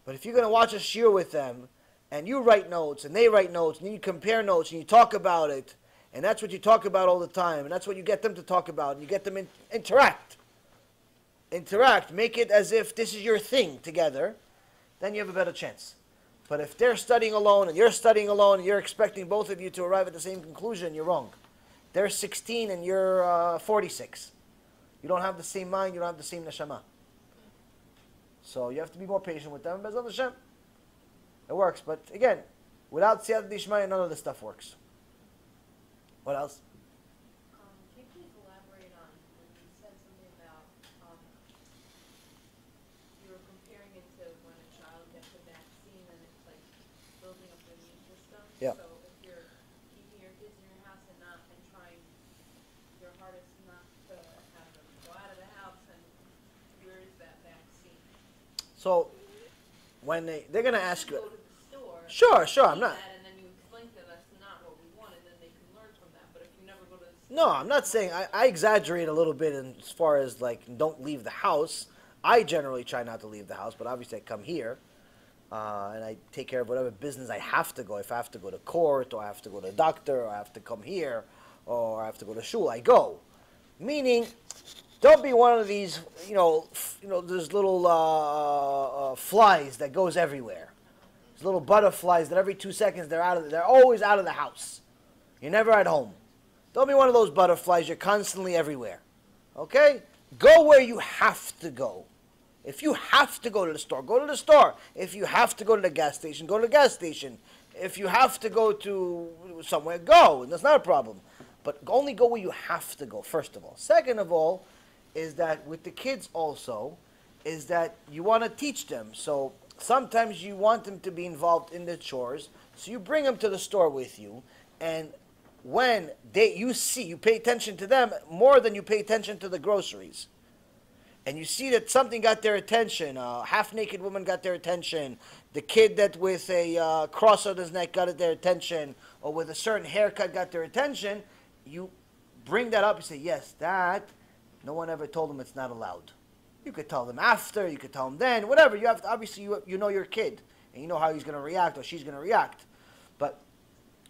S1: But if you're going to watch a shiur with them and you write notes and they write notes and you compare notes and you talk about it, and that's what you talk about all the time and that's what you get them to talk about and you get them interact, make it as if this is your thing together, then you have a better chance. But if they're studying alone and you're studying alone and you're expecting both of you to arrive at the same conclusion, you're wrong. They're 16 and you're 46. You don't have the same mind, you don't have the same neshama. So you have to be more patient with them. B'ezrat Hashem, it works. But again, without siyata d'ishmaya, none of this stuff works. What else?
S3: Can you please elaborate on when you said something about you were comparing it to when a child gets a vaccine and it's like building up the immune system.
S1: Yeah.
S3: So if you're keeping your kids in your house and trying your hardest not to have them go out of the house, and where is that vaccine?
S1: So when they're going to ask you,
S3: Go to the store.
S1: Sure, I'm not.
S3: And then you explain to them that's not what we want, and then they can learn from that. But if you never go to the store,
S1: no, I'm not saying, I exaggerate a little bit as far as like don't leave the house. I generally try not to leave the house, but obviously I come here and I take care of whatever business I have to go. If I have to go to court, or I have to go to the doctor, or I have to come here, or I have to go to shul, I go. Meaning, don't be one of these, there's little flies that goes everywhere. There's little butterflies that every 2 seconds they're always out of the house. You're never at home. Don't be one of those butterflies. You're constantly everywhere. Okay? Go where you have to go. If you have to go to the store, go to the store. If you have to go to the gas station, go to the gas station. If you have to go to somewhere, go. And that's not a problem. But only go where you have to go, first of all. Second of all, is that with the kids also, is that you want to teach them. So sometimes you want them to be involved in the chores, so you bring them to the store with you, and when you pay attention to them more than you pay attention to the groceries. And you see that something got their attention, a half-naked woman got their attention, the kid that with a cross on his neck got their attention, or with a certain haircut got their attention, you bring that up, you say, yes, that, no one ever told them it's not allowed. You could tell them after, you could tell them then, whatever. You have to, obviously, you know your kid, and you know how he's going to react or she's going to react. But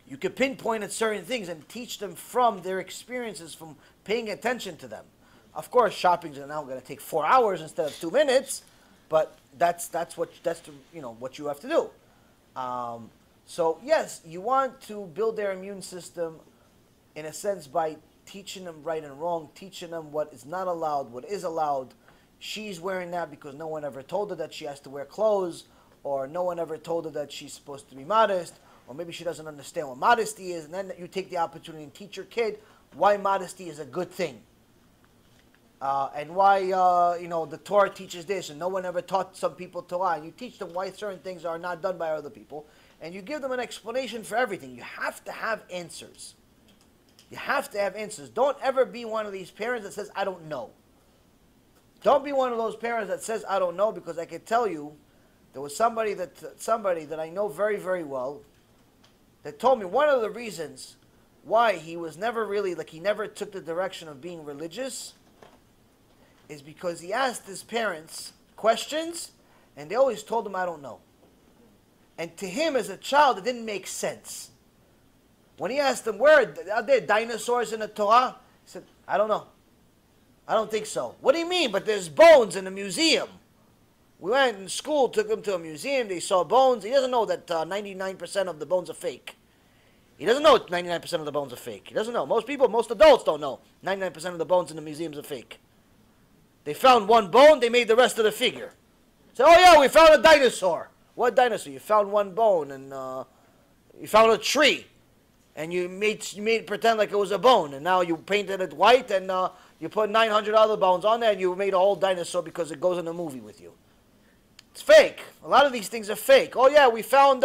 S1: you could pinpoint at certain things and teach them from their experiences, from paying attention to them. Of course, shopping's now going to take 4 hours instead of 2 minutes, but that's what you have to do. So yes, you want to build their immune system, in a sense, by teaching them right and wrong, teaching them what is not allowed, what is allowed. She's wearing that because no one ever told her that she has to wear clothes, or no one ever told her that she's supposed to be modest, or maybe she doesn't understand what modesty is, and then you take the opportunity and teach your kid why modesty is a good thing. And why, the Torah teaches this, and no one ever taught some people Torah, and you teach them why certain things are not done by other people, and you give them an explanation for everything. You have to have answers. You have to have answers. Don't ever be one of these parents that says, I don't know. Don't be one of those parents that says, I don't know, because I can tell you, there was somebody that I know very, very well that told me one of the reasons why he was never really, he never took the direction of being religious is because he asked his parents questions, and they always told him, I don't know. And to him, as a child, it didn't make sense. When he asked them, are there dinosaurs in the Torah? He said, I don't know. I don't think so. What do you mean? But there's bones in the museum. We went in school, took him to a museum, they saw bones. He doesn't know that 99% of the bones are fake. He doesn't know 99% of the bones are fake. He doesn't know. Most adults don't know 99% of the bones in the museums are fake. They found one bone, they made the rest of the figure. So, oh yeah, we found a dinosaur. What dinosaur? You found one bone, and you found a tree, and you made it pretend like it was a bone, and now you painted it white, and you put 900 other bones on there, and you made a whole dinosaur because it goes in a movie with you. It's fake. A lot of these things are fake. Oh yeah, we found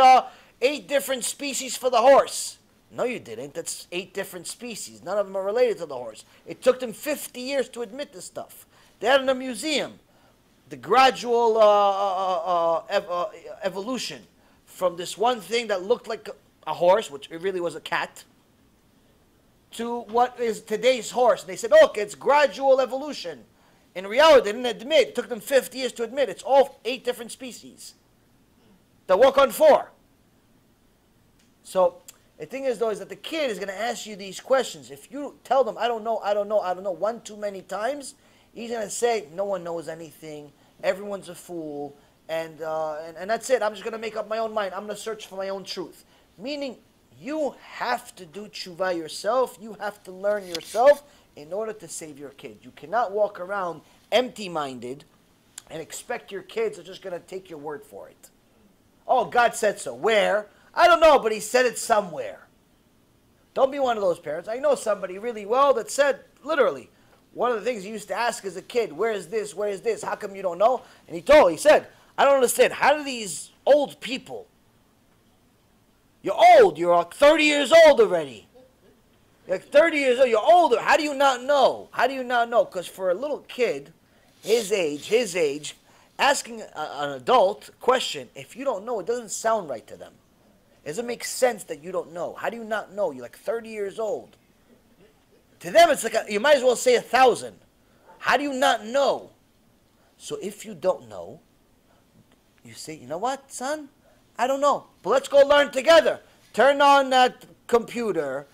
S1: 8 different species for the horse. No, you didn't. That's 8 different species. None of them are related to the horse. It took them 50 years to admit this stuff. They had in a museum the gradual evolution from this one thing that looked like a horse, which it really was a cat, to what is today's horse. And they said, look, it's gradual evolution. In reality, they didn't admit. It took them 50 years to admit. It's all 8 different species that walk on 4. So the thing is, though, is that the kid is going to ask you these questions. If you tell them, I don't know, I don't know, I don't know, one too many times, he's going to say, no one knows anything, everyone's a fool, and that's it. I'm just going to make up my own mind. I'm going to search for my own truth. Meaning, you have to do tshuva yourself. You have to learn yourself in order to save your kid. You cannot walk around empty-minded and expect your kids are just going to take your word for it. Oh, God said so. Where? I don't know, but he said it somewhere. Don't be one of those parents. I know somebody really well that said, literally, one of the things he used to ask as a kid, where is this, where is this, how come you don't know? And he said, I don't understand, how do these old people, you're old, you're like 30 years old already. You're like 30 years old, you're older, how do you not know? How do you not know? Because for a little kid, his age, asking an adult a question, if you don't know, it doesn't sound right to them. It doesn't make sense that you don't know. How do you not know? You're like 30 years old. To them, it's like, you might as well say 1,000. How do you not know? So if you don't know, you say, you know what, son? I don't know. But let's go learn together. Turn on that computer,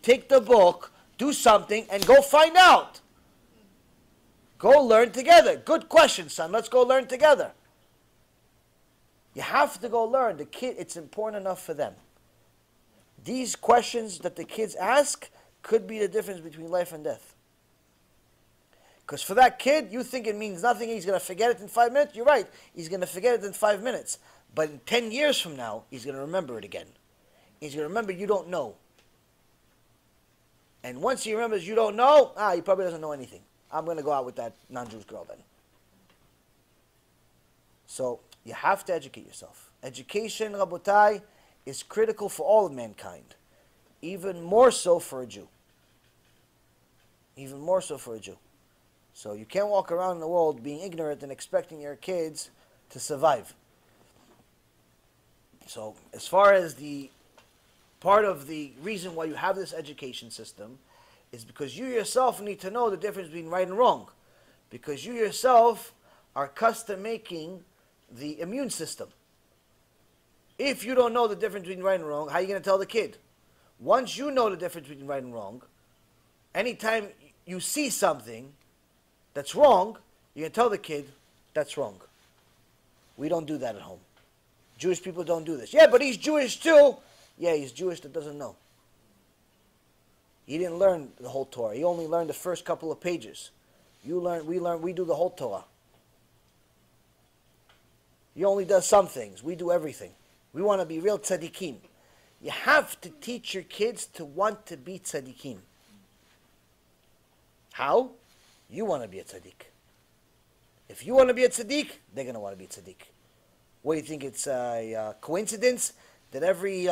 S1: take the book, do something, and go find out. Go learn together. Good question, son. Let's go learn together. You have to go learn. The kid, it's important enough for them. These questions that the kids ask could be the difference between life and death. Because for that kid, you think it means nothing, he's going to forget it in 5 minutes. You're right, he's going to forget it in 5 minutes. But in 10 years from now, he's going to remember it again. He's going to remember you don't know. And once he remembers you don't know, he probably doesn't know anything. I'm going to go out with that non-Jewish girl then. So you have to educate yourself. Education, Rabotai, is critical for all of mankind. Even more so for a Jew. Even more so for a Jew. So you can't walk around in the world being ignorant and expecting your kids to survive. So as far as the part of the reason why you have this education system is because you yourself need to know the difference between right and wrong. Because you yourself are custom making the immune system. If you don't know the difference between right and wrong, how are you going to tell the kid? Once you know the difference between right and wrong, anytime you see something that's wrong, you can tell the kid, that's wrong. We don't do that at home. Jewish people don't do this. Yeah, but he's Jewish too. Yeah, he's Jewish that doesn't know. He didn't learn the whole Torah. He only learned the first couple of pages. We do the whole Torah. He only does some things. We do everything. We want to be real tzaddikim. You have to teach your kids to want to be tzaddikim. How? You want to be a tzaddik. If you want to be a tzaddik, they're going to want to be a tzaddik. What do you think? It's a coincidence that every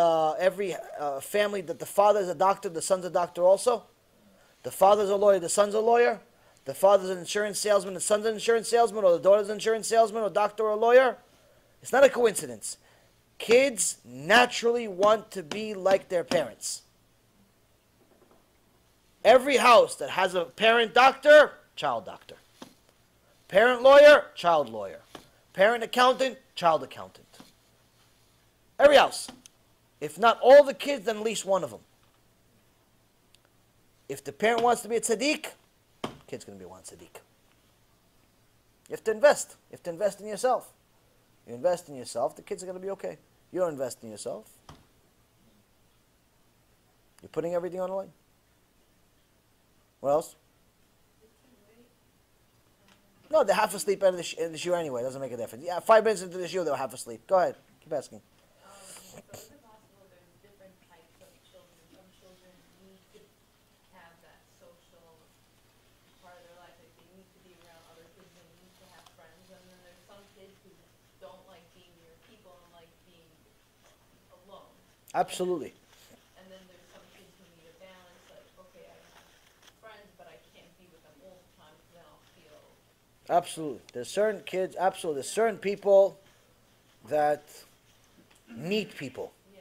S1: family that the father is a doctor, the son's a doctor also? The father's a lawyer, the son's a lawyer? The father's an insurance salesman, the son's an insurance salesman, or the daughter's an insurance salesman, or a doctor or a lawyer? It's not a coincidence. Kids naturally want to be like their parents. Every house that has a parent doctor, child doctor. Parent lawyer, child lawyer. Parent accountant, child accountant. Every house. If not all the kids, then at least one of them. If the parent wants to be a tzaddik, kid's going to be one tzaddik. You have to invest. You have to invest in yourself. You invest in yourself, the kids are going to be okay. You don't invest in yourself, you're putting everything on the line. What else? No, they're half asleep in the shiur anyway. It doesn't make a difference. Yeah, 5 minutes into the shiur, they were half asleep. Go ahead. Keep asking.
S3: So is it possible there's different types of children? Some children need to have that social part of their life. Like they need to be around other kids. They need to have friends. And then there's some kids who don't like being near people and like being alone.
S1: Absolutely.
S3: And then there's some kids who need a balance. Like, okay, I have friends, but I can't be with them all the time because then I'll feel...
S1: Absolutely. There's certain kids, absolutely. There's certain people that need people.
S3: Yeah.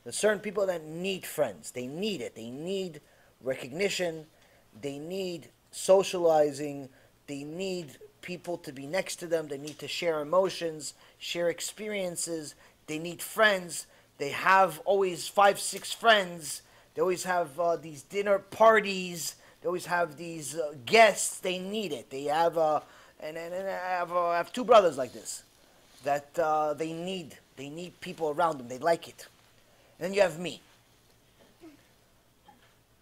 S1: There's certain people that need friends. They need it. They need recognition. They need socializing. They need people to be next to them. They need to share emotions, share experiences. They need friends. They have always 5, 6 friends. They always have these dinner parties. They always have these guests. They need it. They have, and I have 2 brothers like this, that they need people around them. They like it. And then you have me.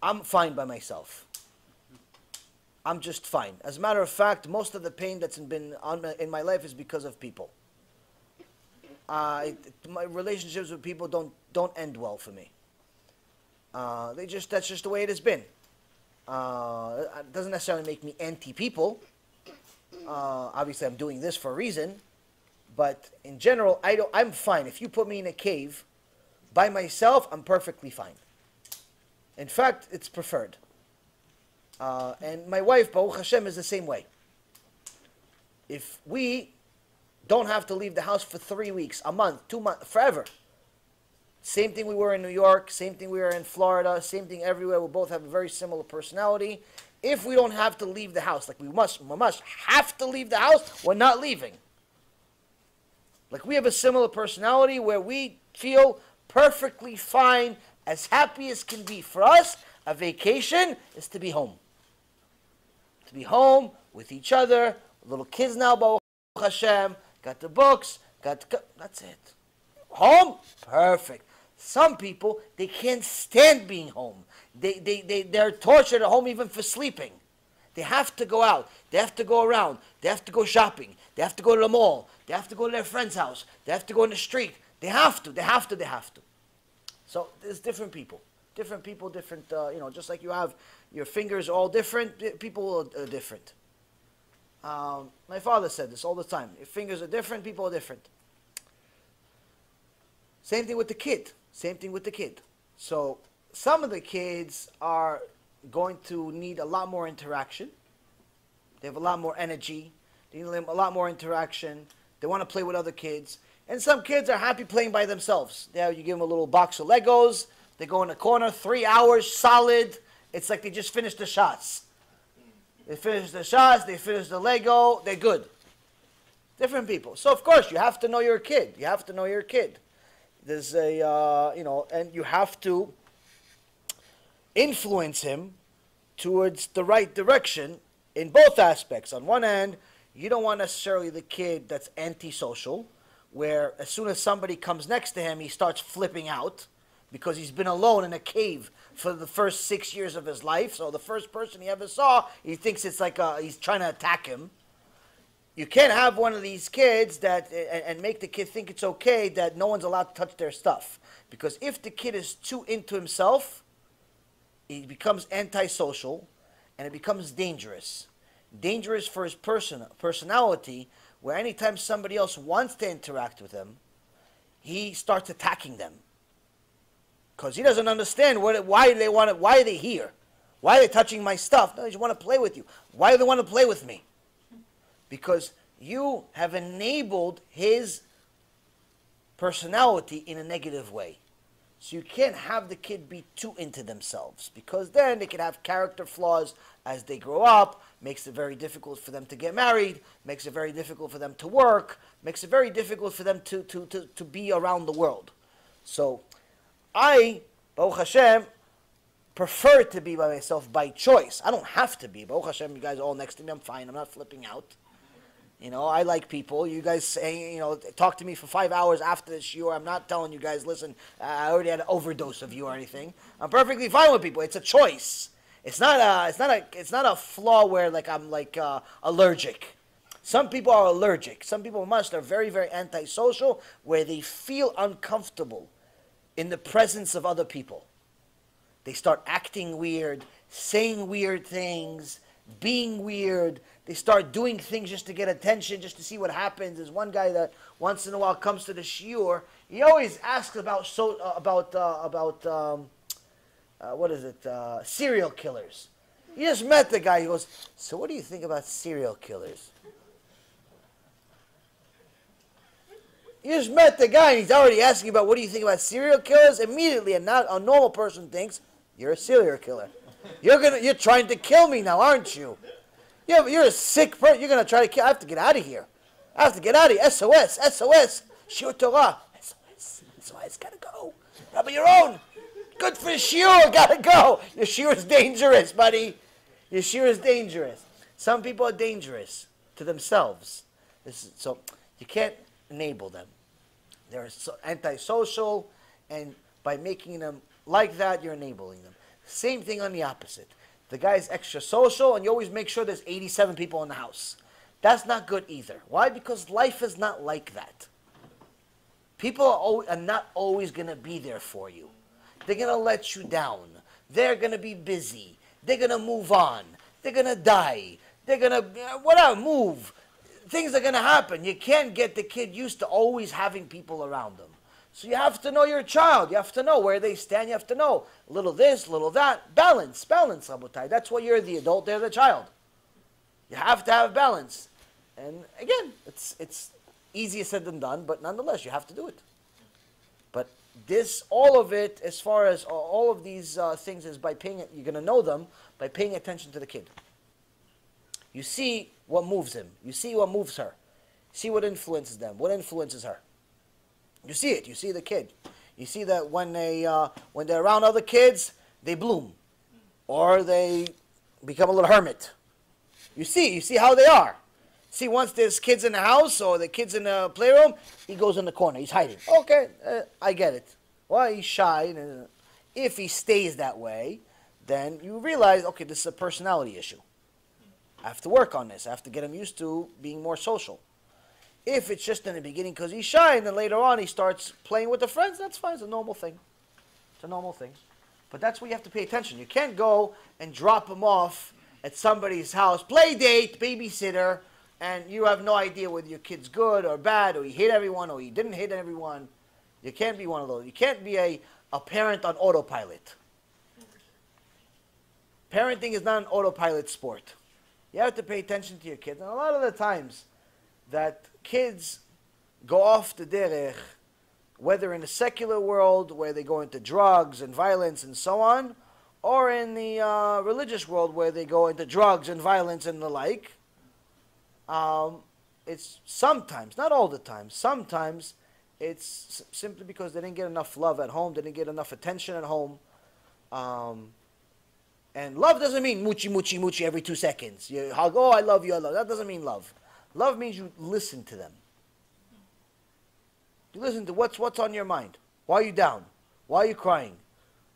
S1: I'm fine by myself. I'm just fine. As a matter of fact, most of the pain that's been in my life is because of people. My relationships with people don't end well for me. That's just the way it has been. It doesn't necessarily make me anti-people. Obviously, I'm doing this for a reason. But in general, I'm fine. If you put me in a cave by myself, I'm perfectly fine. In fact, it's preferred. And my wife, Baruch Hashem, is the same way. If we don't have to leave the house for 3 weeks, a month, 2 months, forever. Same thing we were in New York, same thing we were in Florida, same thing everywhere. We both have a very similar personality. If we don't have to leave the house, like we must have to leave the house, we're not leaving. Like we have a similar personality where we feel perfectly fine, as happy as can be. For us, a vacation is to be home. To be home with each other, little kids now, Baruch Hashem, got the books, that's it. Home? Perfect. Some people, they can't stand being home. They're tortured at home even for sleeping. They have to go out. They have to go around. They have to go shopping. They have to go to the mall. They have to go to their friend's house. They have to go in the street. They have to. So there's different people. Different people, different, just like you have your fingers all different, people are different. My father said this all the time. Your fingers are different, people are different. Same thing with the kid. So some of the kids are going to need a lot more interaction. They have a lot more energy. They need a lot more interaction. They want to play with other kids. And some kids are happy playing by themselves. You give them a little box of Legos. They go in the corner, 3 hours solid. It's like they just finished the shots. They finish the shots, they finish the Lego, they're good. Different people. So, of course, you have to know your kid. There's and you have to influence him towards the right direction in both aspects. On one hand, you don't want necessarily the kid that's antisocial, where as soon as somebody comes next to him, he starts flipping out because he's been alone in a cave for the first 6 years of his life. So the first person he ever saw, he thinks it's like he's trying to attack him. you can't have one of these kids that and make the kid think it's okay that no one's allowed to touch their stuff. Because if the kid is too into himself, he becomes antisocial, and it becomes dangerous. Dangerous for his personality, where anytime somebody else wants to interact with him, he starts attacking them. Because he doesn't understand why are they here? Why are they touching my stuff? No, they just want to play with you. Why do they want to play with me? Because you have enabled his personality in a negative way. So you can't have the kid be too into themselves, because then they can have character flaws as they grow up, makes it very difficult for them to get married, makes it very difficult for them to work, makes it very difficult for them to be around the world. So I, Baruch Hashem, prefer to be by myself by choice. I don't have to be. Baruch Hashem, you guys are all next to me, I'm fine, I'm not flipping out. You know, I like people. You guys say, talk to me for 5 hours after the shiur. I'm not telling you guys, listen, I already had an overdose of you or anything. I'm perfectly fine with people. It's a choice. It's not a flaw where I'm allergic. Some people are allergic. Some people are very, very antisocial, where they feel uncomfortable in the presence of other people. They start acting weird, saying weird things, being weird. They start doing things just to get attention, just to see what happens. There's one guy that once in a while comes to the shiur. He always asks about serial killers. He just met the guy. He goes, so what do you think about serial killers? You just met the guy and he's already asking about what do you think about serial killers? Immediately, a normal person thinks, you're a serial killer. You're trying to kill me now, aren't you? Yeah, you're a sick person. You're going to try to kill. I have to get out of here. I have to get out of here. SOS, SOS. Shiur Torah. SOS, gotta go. Rabbi Yaron, good for shiur, gotta go. Your shiur is dangerous, buddy. Your shiur is dangerous. Some people are dangerous to themselves. So you can't enable them. They're antisocial, and by making them like that, you're enabling them. Same thing on the opposite. The guy's extra social, and you always make sure there's 87 people in the house. That's not good either. Why? Because life is not like that. People are not always going to be there for you. They're going to let you down. They're going to be busy. They're going to move on. They're going to die. They're going to, move. Things are going to happen. You can't get the kid used to always having people around them. So you have to know your child. You have to know where they stand. You have to know a little this, a little that. Balance, Rabotai. That's why you're the adult, they're the child. You have to have balance. And again, it's easier said than done, but nonetheless, you have to do it. But all of it, as far as all of these things, is by paying, you're going to know them by paying attention to the kid. You see what moves him. You see what moves her. See what influences them. What influences her. You see it. You see the kid. You see that when they're around other kids, they bloom, or they become a little hermit. You see how they are. See, once there's kids in the house or the kids in the playroom, he goes in the corner. He's hiding. Okay, I get it. Well, he's shy. If he stays that way, then you realize, okay, this is a personality issue. I have to work on this. I have to get him used to being more social. If it's just in the beginning because he's shy, and then later on he starts playing with the friends, that's fine. It's a normal thing. It's a normal thing. But that's where you have to pay attention. You can't go and drop him off at somebody's house, play date, babysitter, and you have no idea whether your kid's good or bad, or he hit everyone, or he didn't hit everyone. You can't be one of those. You can't be a parent on autopilot. Parenting is not an autopilot sport. You have to pay attention to your kids. And a lot of the times that kids go off the derech, whether in the secular world where they go into drugs and violence and so on, or in the religious world where they go into drugs and violence and the like, it's sometimes, not all the time, sometimes it's simply because they didn't get enough love at home, they didn't get enough attention at home. And love doesn't mean moochie, moochie, moochie every 2 seconds. You hug, oh, I love you, I love you. That doesn't mean love. Love means you listen to them. You listen to what's on your mind. Why are you down? Why are you crying?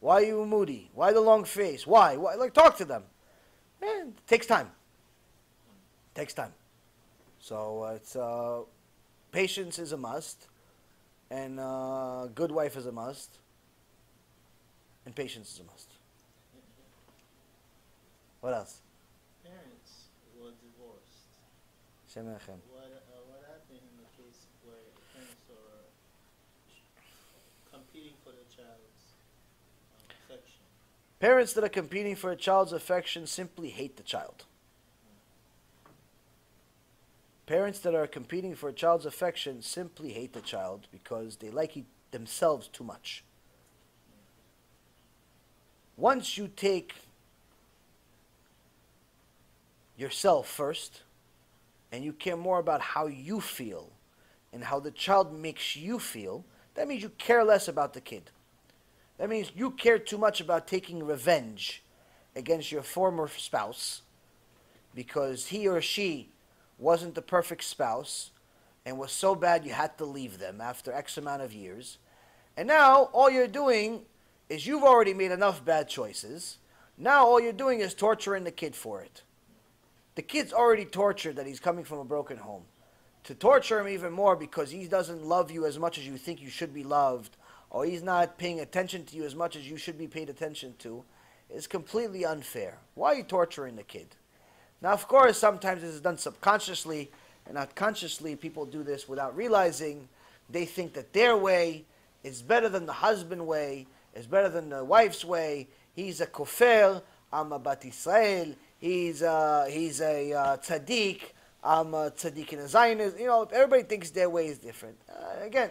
S1: Why are you moody? Why the long face? Why? Like, talk to them. Man, it takes time. It takes time. So it's patience is a must, and good wife is a must, and patience is a must. What else?
S5: Parents were divorced.
S1: Shem Echem.
S5: What happened in the case where parents are competing for the child's affection?
S1: Parents that are competing for a child's affection simply hate the child. Parents that are competing for a child's affection simply hate the child because they like themselves too much. Once you take yourself first, and you care more about how you feel and how the child makes you feel, that means you care less about the kid. That means you care too much about taking revenge against your former spouse because he or she wasn't the perfect spouse and was so bad you had to leave them after X amount of years. And now all you're doing is you've already made enough bad choices. Now all you're doing is torturing the kid for it. The kid's already tortured that he's coming from a broken home. To torture him even more because he doesn't love you as much as you think you should be loved, or he's not paying attention to you as much as you should be paid attention to, is completely unfair. Why are you torturing the kid? Now, of course, sometimes this is done subconsciously and not consciously. People do this without realizing. They think that their way is better than the husband way, is better than the wife's way. He's a kofir, I'm a bat Israel. He's a tzaddik. I'm a tzaddik in a Zionist. You know, everybody thinks their way is different. Again,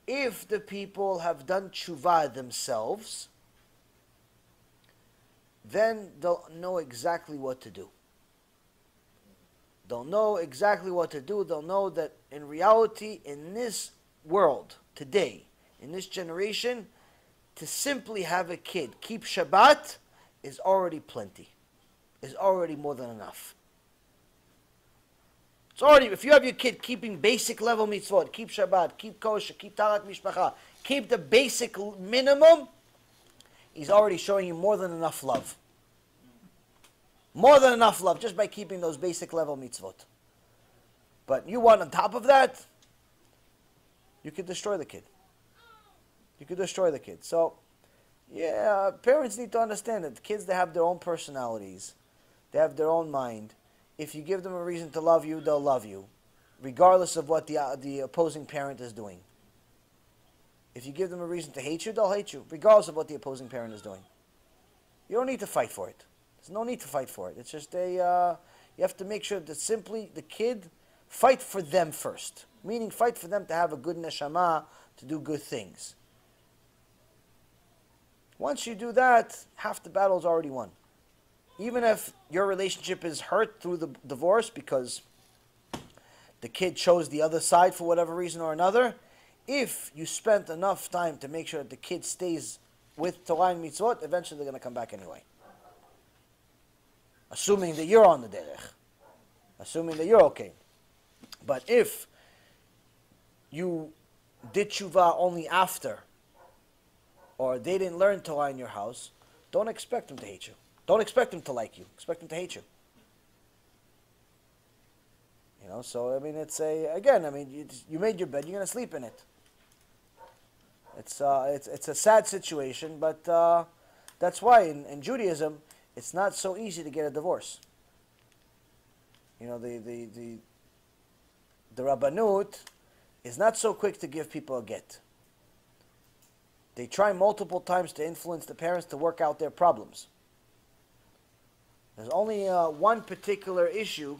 S1: if the people have done tshuva themselves, then they'll know exactly what to do. They'll know exactly what to do. They'll know that in reality, in this world, today, in this generation, to simply have a kid keep Shabbat is already plenty. Is already more than enough. It's already, if you have your kid keeping basic level mitzvot, keep Shabbat, keep kosher, keep tarat mishpacha, keep the basic minimum, he's already showing you more than enough love. More than enough love just by keeping those basic level mitzvot. But you want on top of that, you could destroy the kid. You could destroy the kid. So, yeah, parents need to understand that the kids, they have their own personalities. They have their own mind. If you give them a reason to love you, they'll love you, regardless of what the opposing parent is doing. If you give them a reason to hate you, they'll hate you, regardless of what the opposing parent is doing. You don't need to fight for it. There's no need to fight for it. It's just you have to make sure that simply the kid, fight for them first. Meaning fight for them to have a good neshama, to do good things. Once you do that, half the battle's already won. Even if your relationship is hurt through the divorce because the kid chose the other side for whatever reason or another, if you spent enough time to make sure that the kid stays with Torah and mitzvot, eventually they're going to come back anyway. Assuming that you're on the derech. Assuming that you're okay. But if you did tshuva only after, or they didn't learn Torah in your house, don't expect them to hate you. Don't expect them to like you. Expect them to hate you. You know, so, I mean, it's you made your bed, you're going to sleep in it. It's a sad situation, but that's why in Judaism, it's not so easy to get a divorce. You know, the Rabbanut is not so quick to give people a get. They try multiple times to influence the parents to work out their problems. There's only one particular issue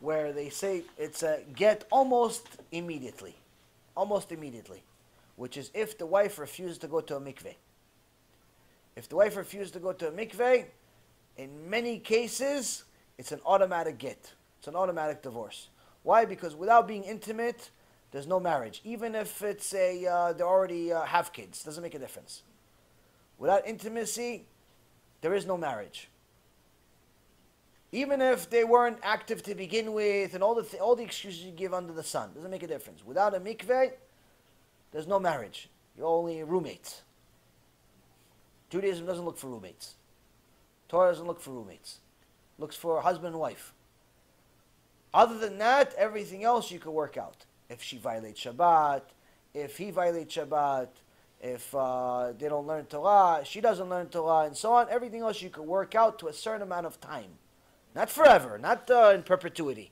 S1: where they say it's a get almost immediately, which is if the wife refuses to go to a mikveh. If the wife refuses to go to a mikveh, in many cases, it's an automatic get. It's an automatic divorce. Why? Because without being intimate, there's no marriage. Even if it's they already have kids, doesn't make a difference. Without intimacy, there is no marriage. Even if they weren't active to begin with, and all the excuses you give under the sun, doesn't make a difference. Without a mikveh, there's no marriage. You're only roommates. Judaism doesn't look for roommates. Torah doesn't look for roommates. It looks for husband and wife. Other than that, everything else you can work out. If she violates Shabbat, if he violates Shabbat, if they don't learn Torah, she doesn't learn Torah, and so on, everything else you can work out to a certain amount of time. Not forever, not in perpetuity.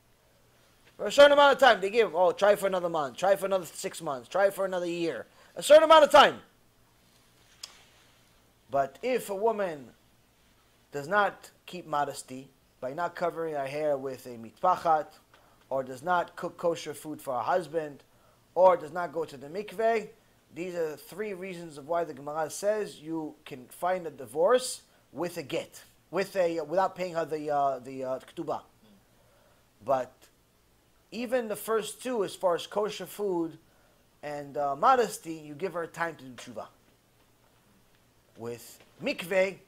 S1: For a certain amount of time, they give, try for another month, try for another 6 months, try for another year. A certain amount of time. But if a woman does not keep modesty by not covering her hair with a mitpachat, or does not cook kosher food for her husband, or does not go to the mikveh, these are the 3 reasons of why the Gemara says you can find a divorce with a get, without paying her the ketubah. But even the first 2, as far as kosher food and modesty, you give her time to do tshuva. With mikveh,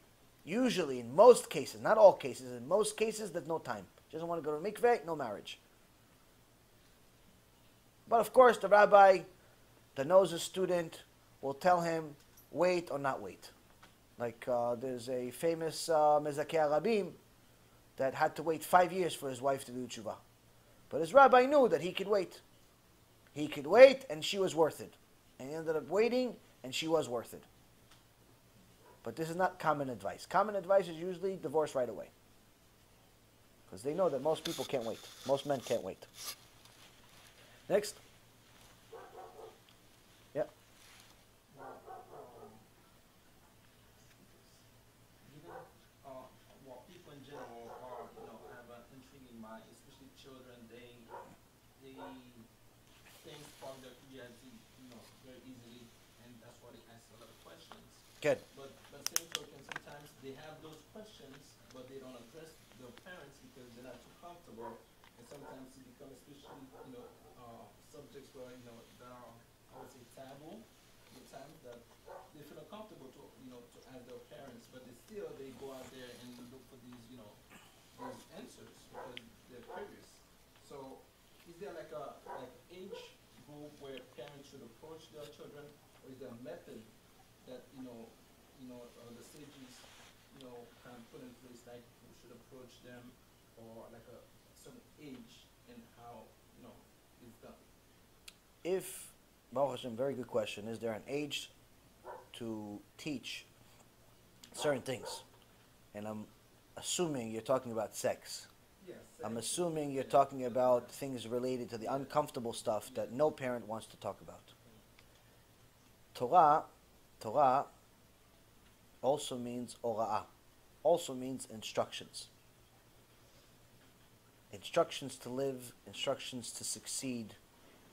S1: usually, in most cases, not all cases, in most cases, there's no time. She doesn't want to go to mikveh, no marriage. But of course, the rabbi that knows a student will tell him, wait or not wait. Like there's a famous Mezakei Rabim that had to wait 5 years for his wife to do tshuva. But his rabbi knew that he could wait. He could wait, and she was worth it. And he ended up waiting, and she was worth it. But this is not common advice. Common advice is usually divorce right away. Because they know that most people can't wait. Most men can't wait. Next. Yeah.
S5: Well, people in general are, have an intriguing mind, especially children. They things from their curiosity, very easily, and that's why they ask a lot of questions.
S1: Good.
S5: But same token, sometimes they have those questions, but they don't address their parents because they're not too comfortable, and sometimes it becomes especially, subjects where, that are, I would say, taboo, the times that they feel uncomfortable to ask their parents, but they go out there and look for these, these answers because they're curious. So, is there like age group where parents should approach their children, or is there a method that, the sages, kind of put in place, like who should approach them, or like a certain age and how, it's done?
S1: If, Baruch Hashem, very good question. Is there an age to teach certain things? And I'm assuming you're talking about sex.
S5: Yes.
S1: I'm assuming you're talking about things related to the uncomfortable stuff that no parent wants to talk about. Torah also means ora'ah, also means instructions. Instructions to live, instructions to succeed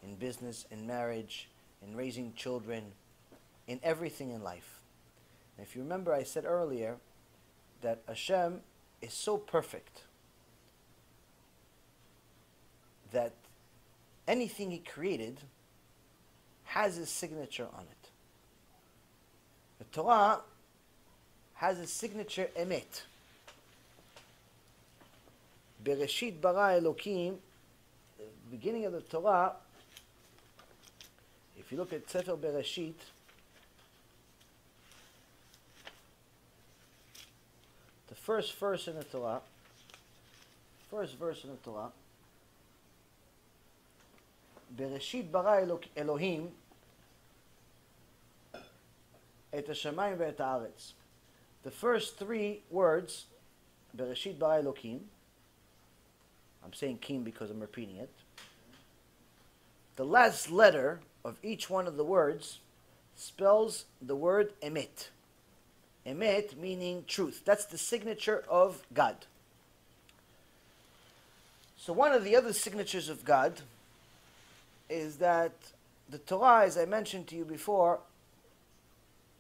S1: in business, in marriage, in raising children, in everything in life. And if you remember, I said earlier that HaShem is so perfect that anything he created has his signature on it. The Torah has a signature emet. Bereshit bara Elokim, the beginning of the Torah, if you look at Sefer Bereshit, the first verse in the Torah, Bereshit bara Elohim et hashamayim ve'et haaretz. The first 3 words, Bereshit bara Elokim, I'm saying Kim because I'm repeating it. The last letter of each one of the words spells the word emet. Emet meaning truth. That's the signature of God. So one of the other signatures of God is that the Torah, as I mentioned to you before,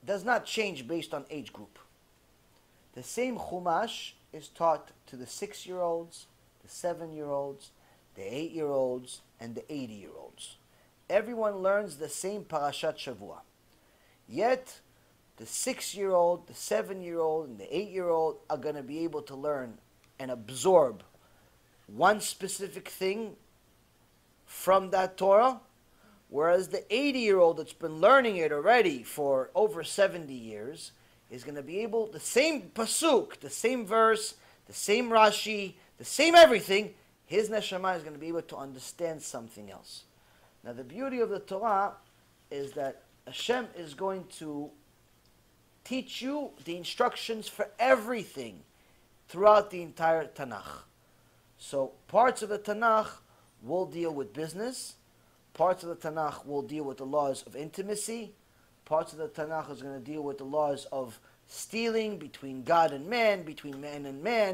S1: does not change based on age group. The same Chumash is taught to the 6-year-olds, the 7-year-olds, the 8-year-olds, and the 80-year-olds. Everyone learns the same Parashat Shavua. Yet, the 6-year-old, the 7-year-old, and the 8-year-old are going to be able to learn and absorb one specific thing from that Torah, whereas the 80-year-old that's been learning it already for over 70 years is going to be able, the same pasuk, the same verse, the same Rashi, the same everything, his neshama is going to be able to understand something else. Now the beauty of the Torah is that Hashem is going to teach you the instructions for everything throughout the entire Tanakh. So parts of the Tanakh will deal with business, parts of the Tanakh will deal with the laws of intimacy, parts of the Tanakh is going to deal with the laws of stealing between God and man, between man,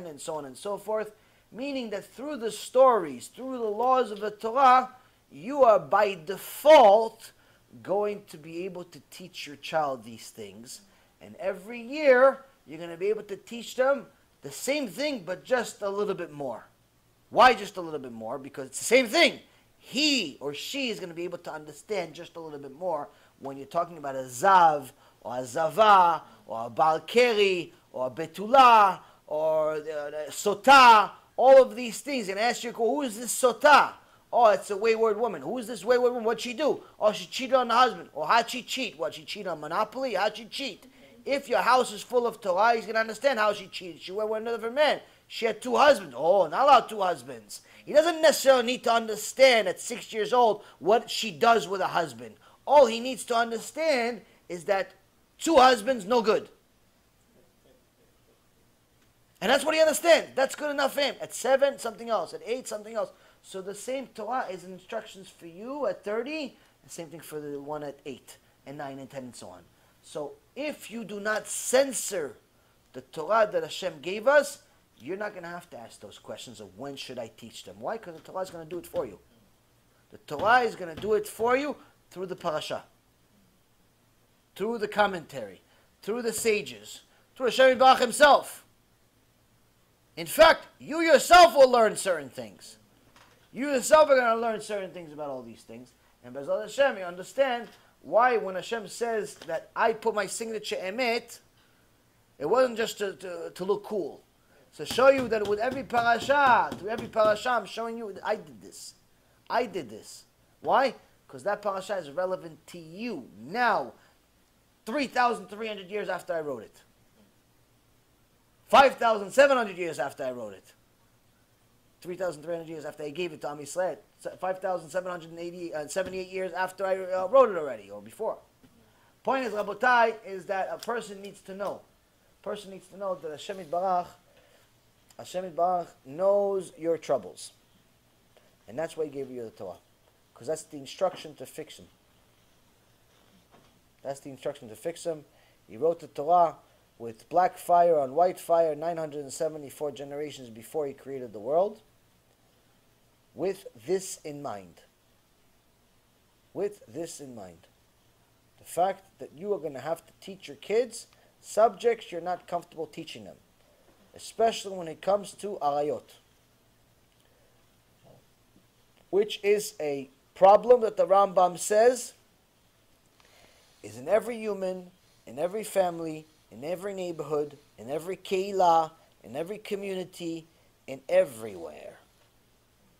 S1: and so on and so forth. Meaning that through the stories, through the laws of the Torah, you are by default going to be able to teach your child these things. And every year, you're going to be able to teach them the same thing, but just a little bit more. Why just a little bit more? Because it's the same thing. He or she is going to be able to understand just a little bit more when you're talking about a Zav, or a Zava, or a Balkeri, or a Betula, or a Sota, all of these things. And ask you, who is this Sota? Oh, it's a wayward woman. Who is this wayward woman? What'd she do? Oh, she cheated on the husband. Or how'd she cheat? What, she cheated on Monopoly? How'd she cheat? If your house is full of Torah, he's going to understand how she cheated. She went with another man. She had 2 husbands. Oh, not allowed 2 husbands. He doesn't necessarily need to understand at 6 years old what she does with a husband. All he needs to understand is that 2 husbands, no good. And that's what he understands. That's good enough for him. At 7, something else. At 8, something else. So the same Torah is instructions for you at 30, the same thing for the one at 8, and 9, and 10, and so on. So if you do not censor the Torah that Hashem gave us, you're not going to have to ask those questions of when should I teach them. Why? Because the Torah is going to do it for you. The Torah is going to do it for you through the parasha, through the commentary, through the sages, through Hashem Yitbarach himself. In fact, you yourself will learn certain things. You yourself are going to learn certain things about all these things. And B'ezrat Hashem, you understand why when Hashem says that I put my signature emet, it wasn't just to look cool. So show you that with every parasha, through every parasha, I'm showing you that I did this. I did this. Why? Because that parasha is relevant to you now, 3,300 years after I wrote it. 5,700 years after I wrote it. 3,300 years after I gave it to Am Yisrael. 5,778 years after I wrote it already, or before. Point is, Rabotai, is that a person needs to know. A person needs to know that Hashem Yitbarach knows your troubles. And that's why he gave you the Torah. Because that's the instruction to fix them. That's the instruction to fix them. He wrote the Torah with black fire on white fire 974 generations before he created the world. With this in mind. With this in mind. The fact that you are going to have to teach your kids subjects you're not comfortable teaching them. Especially when it comes to arayot. Which is a problem that the Rambam says is in every human, in every family, in every neighborhood, in every keilah, in every community, in everywhere.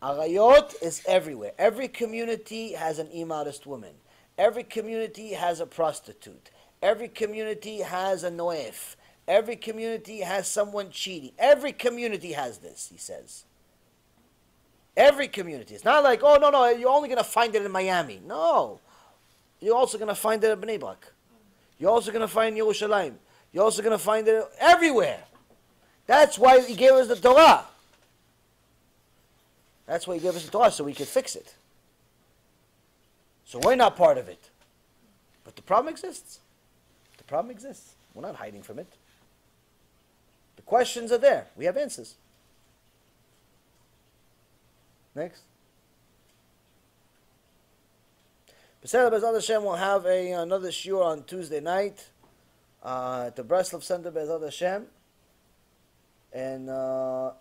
S1: Arayot is everywhere. Every community has an immodest woman. Every community has a prostitute. Every community has a noef. Every community has someone cheating. Every community has this, he says. Every community. It's not like, oh, no, you're only going to find it in Miami. No. You're also going to find it in Bnei Brak. You're also going to find it in Yerushalayim. You're also going to find it everywhere. That's why he gave us the Torah. That's why he gave us the Torah, so we could fix it. So we're not part of it. But the problem exists. The problem exists. We're not hiding from it. The questions are there. We have answers. Next. B'Seder B'ezrat Hashem will have another shiur on Tuesday night at the Breslov Center B'ezrat Hashem. And B'ezrat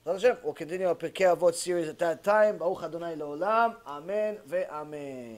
S1: Hashem, we'll continue our Pirkei Avot series at that time. Baruch Adonai Le'olam. Amen ve'amen.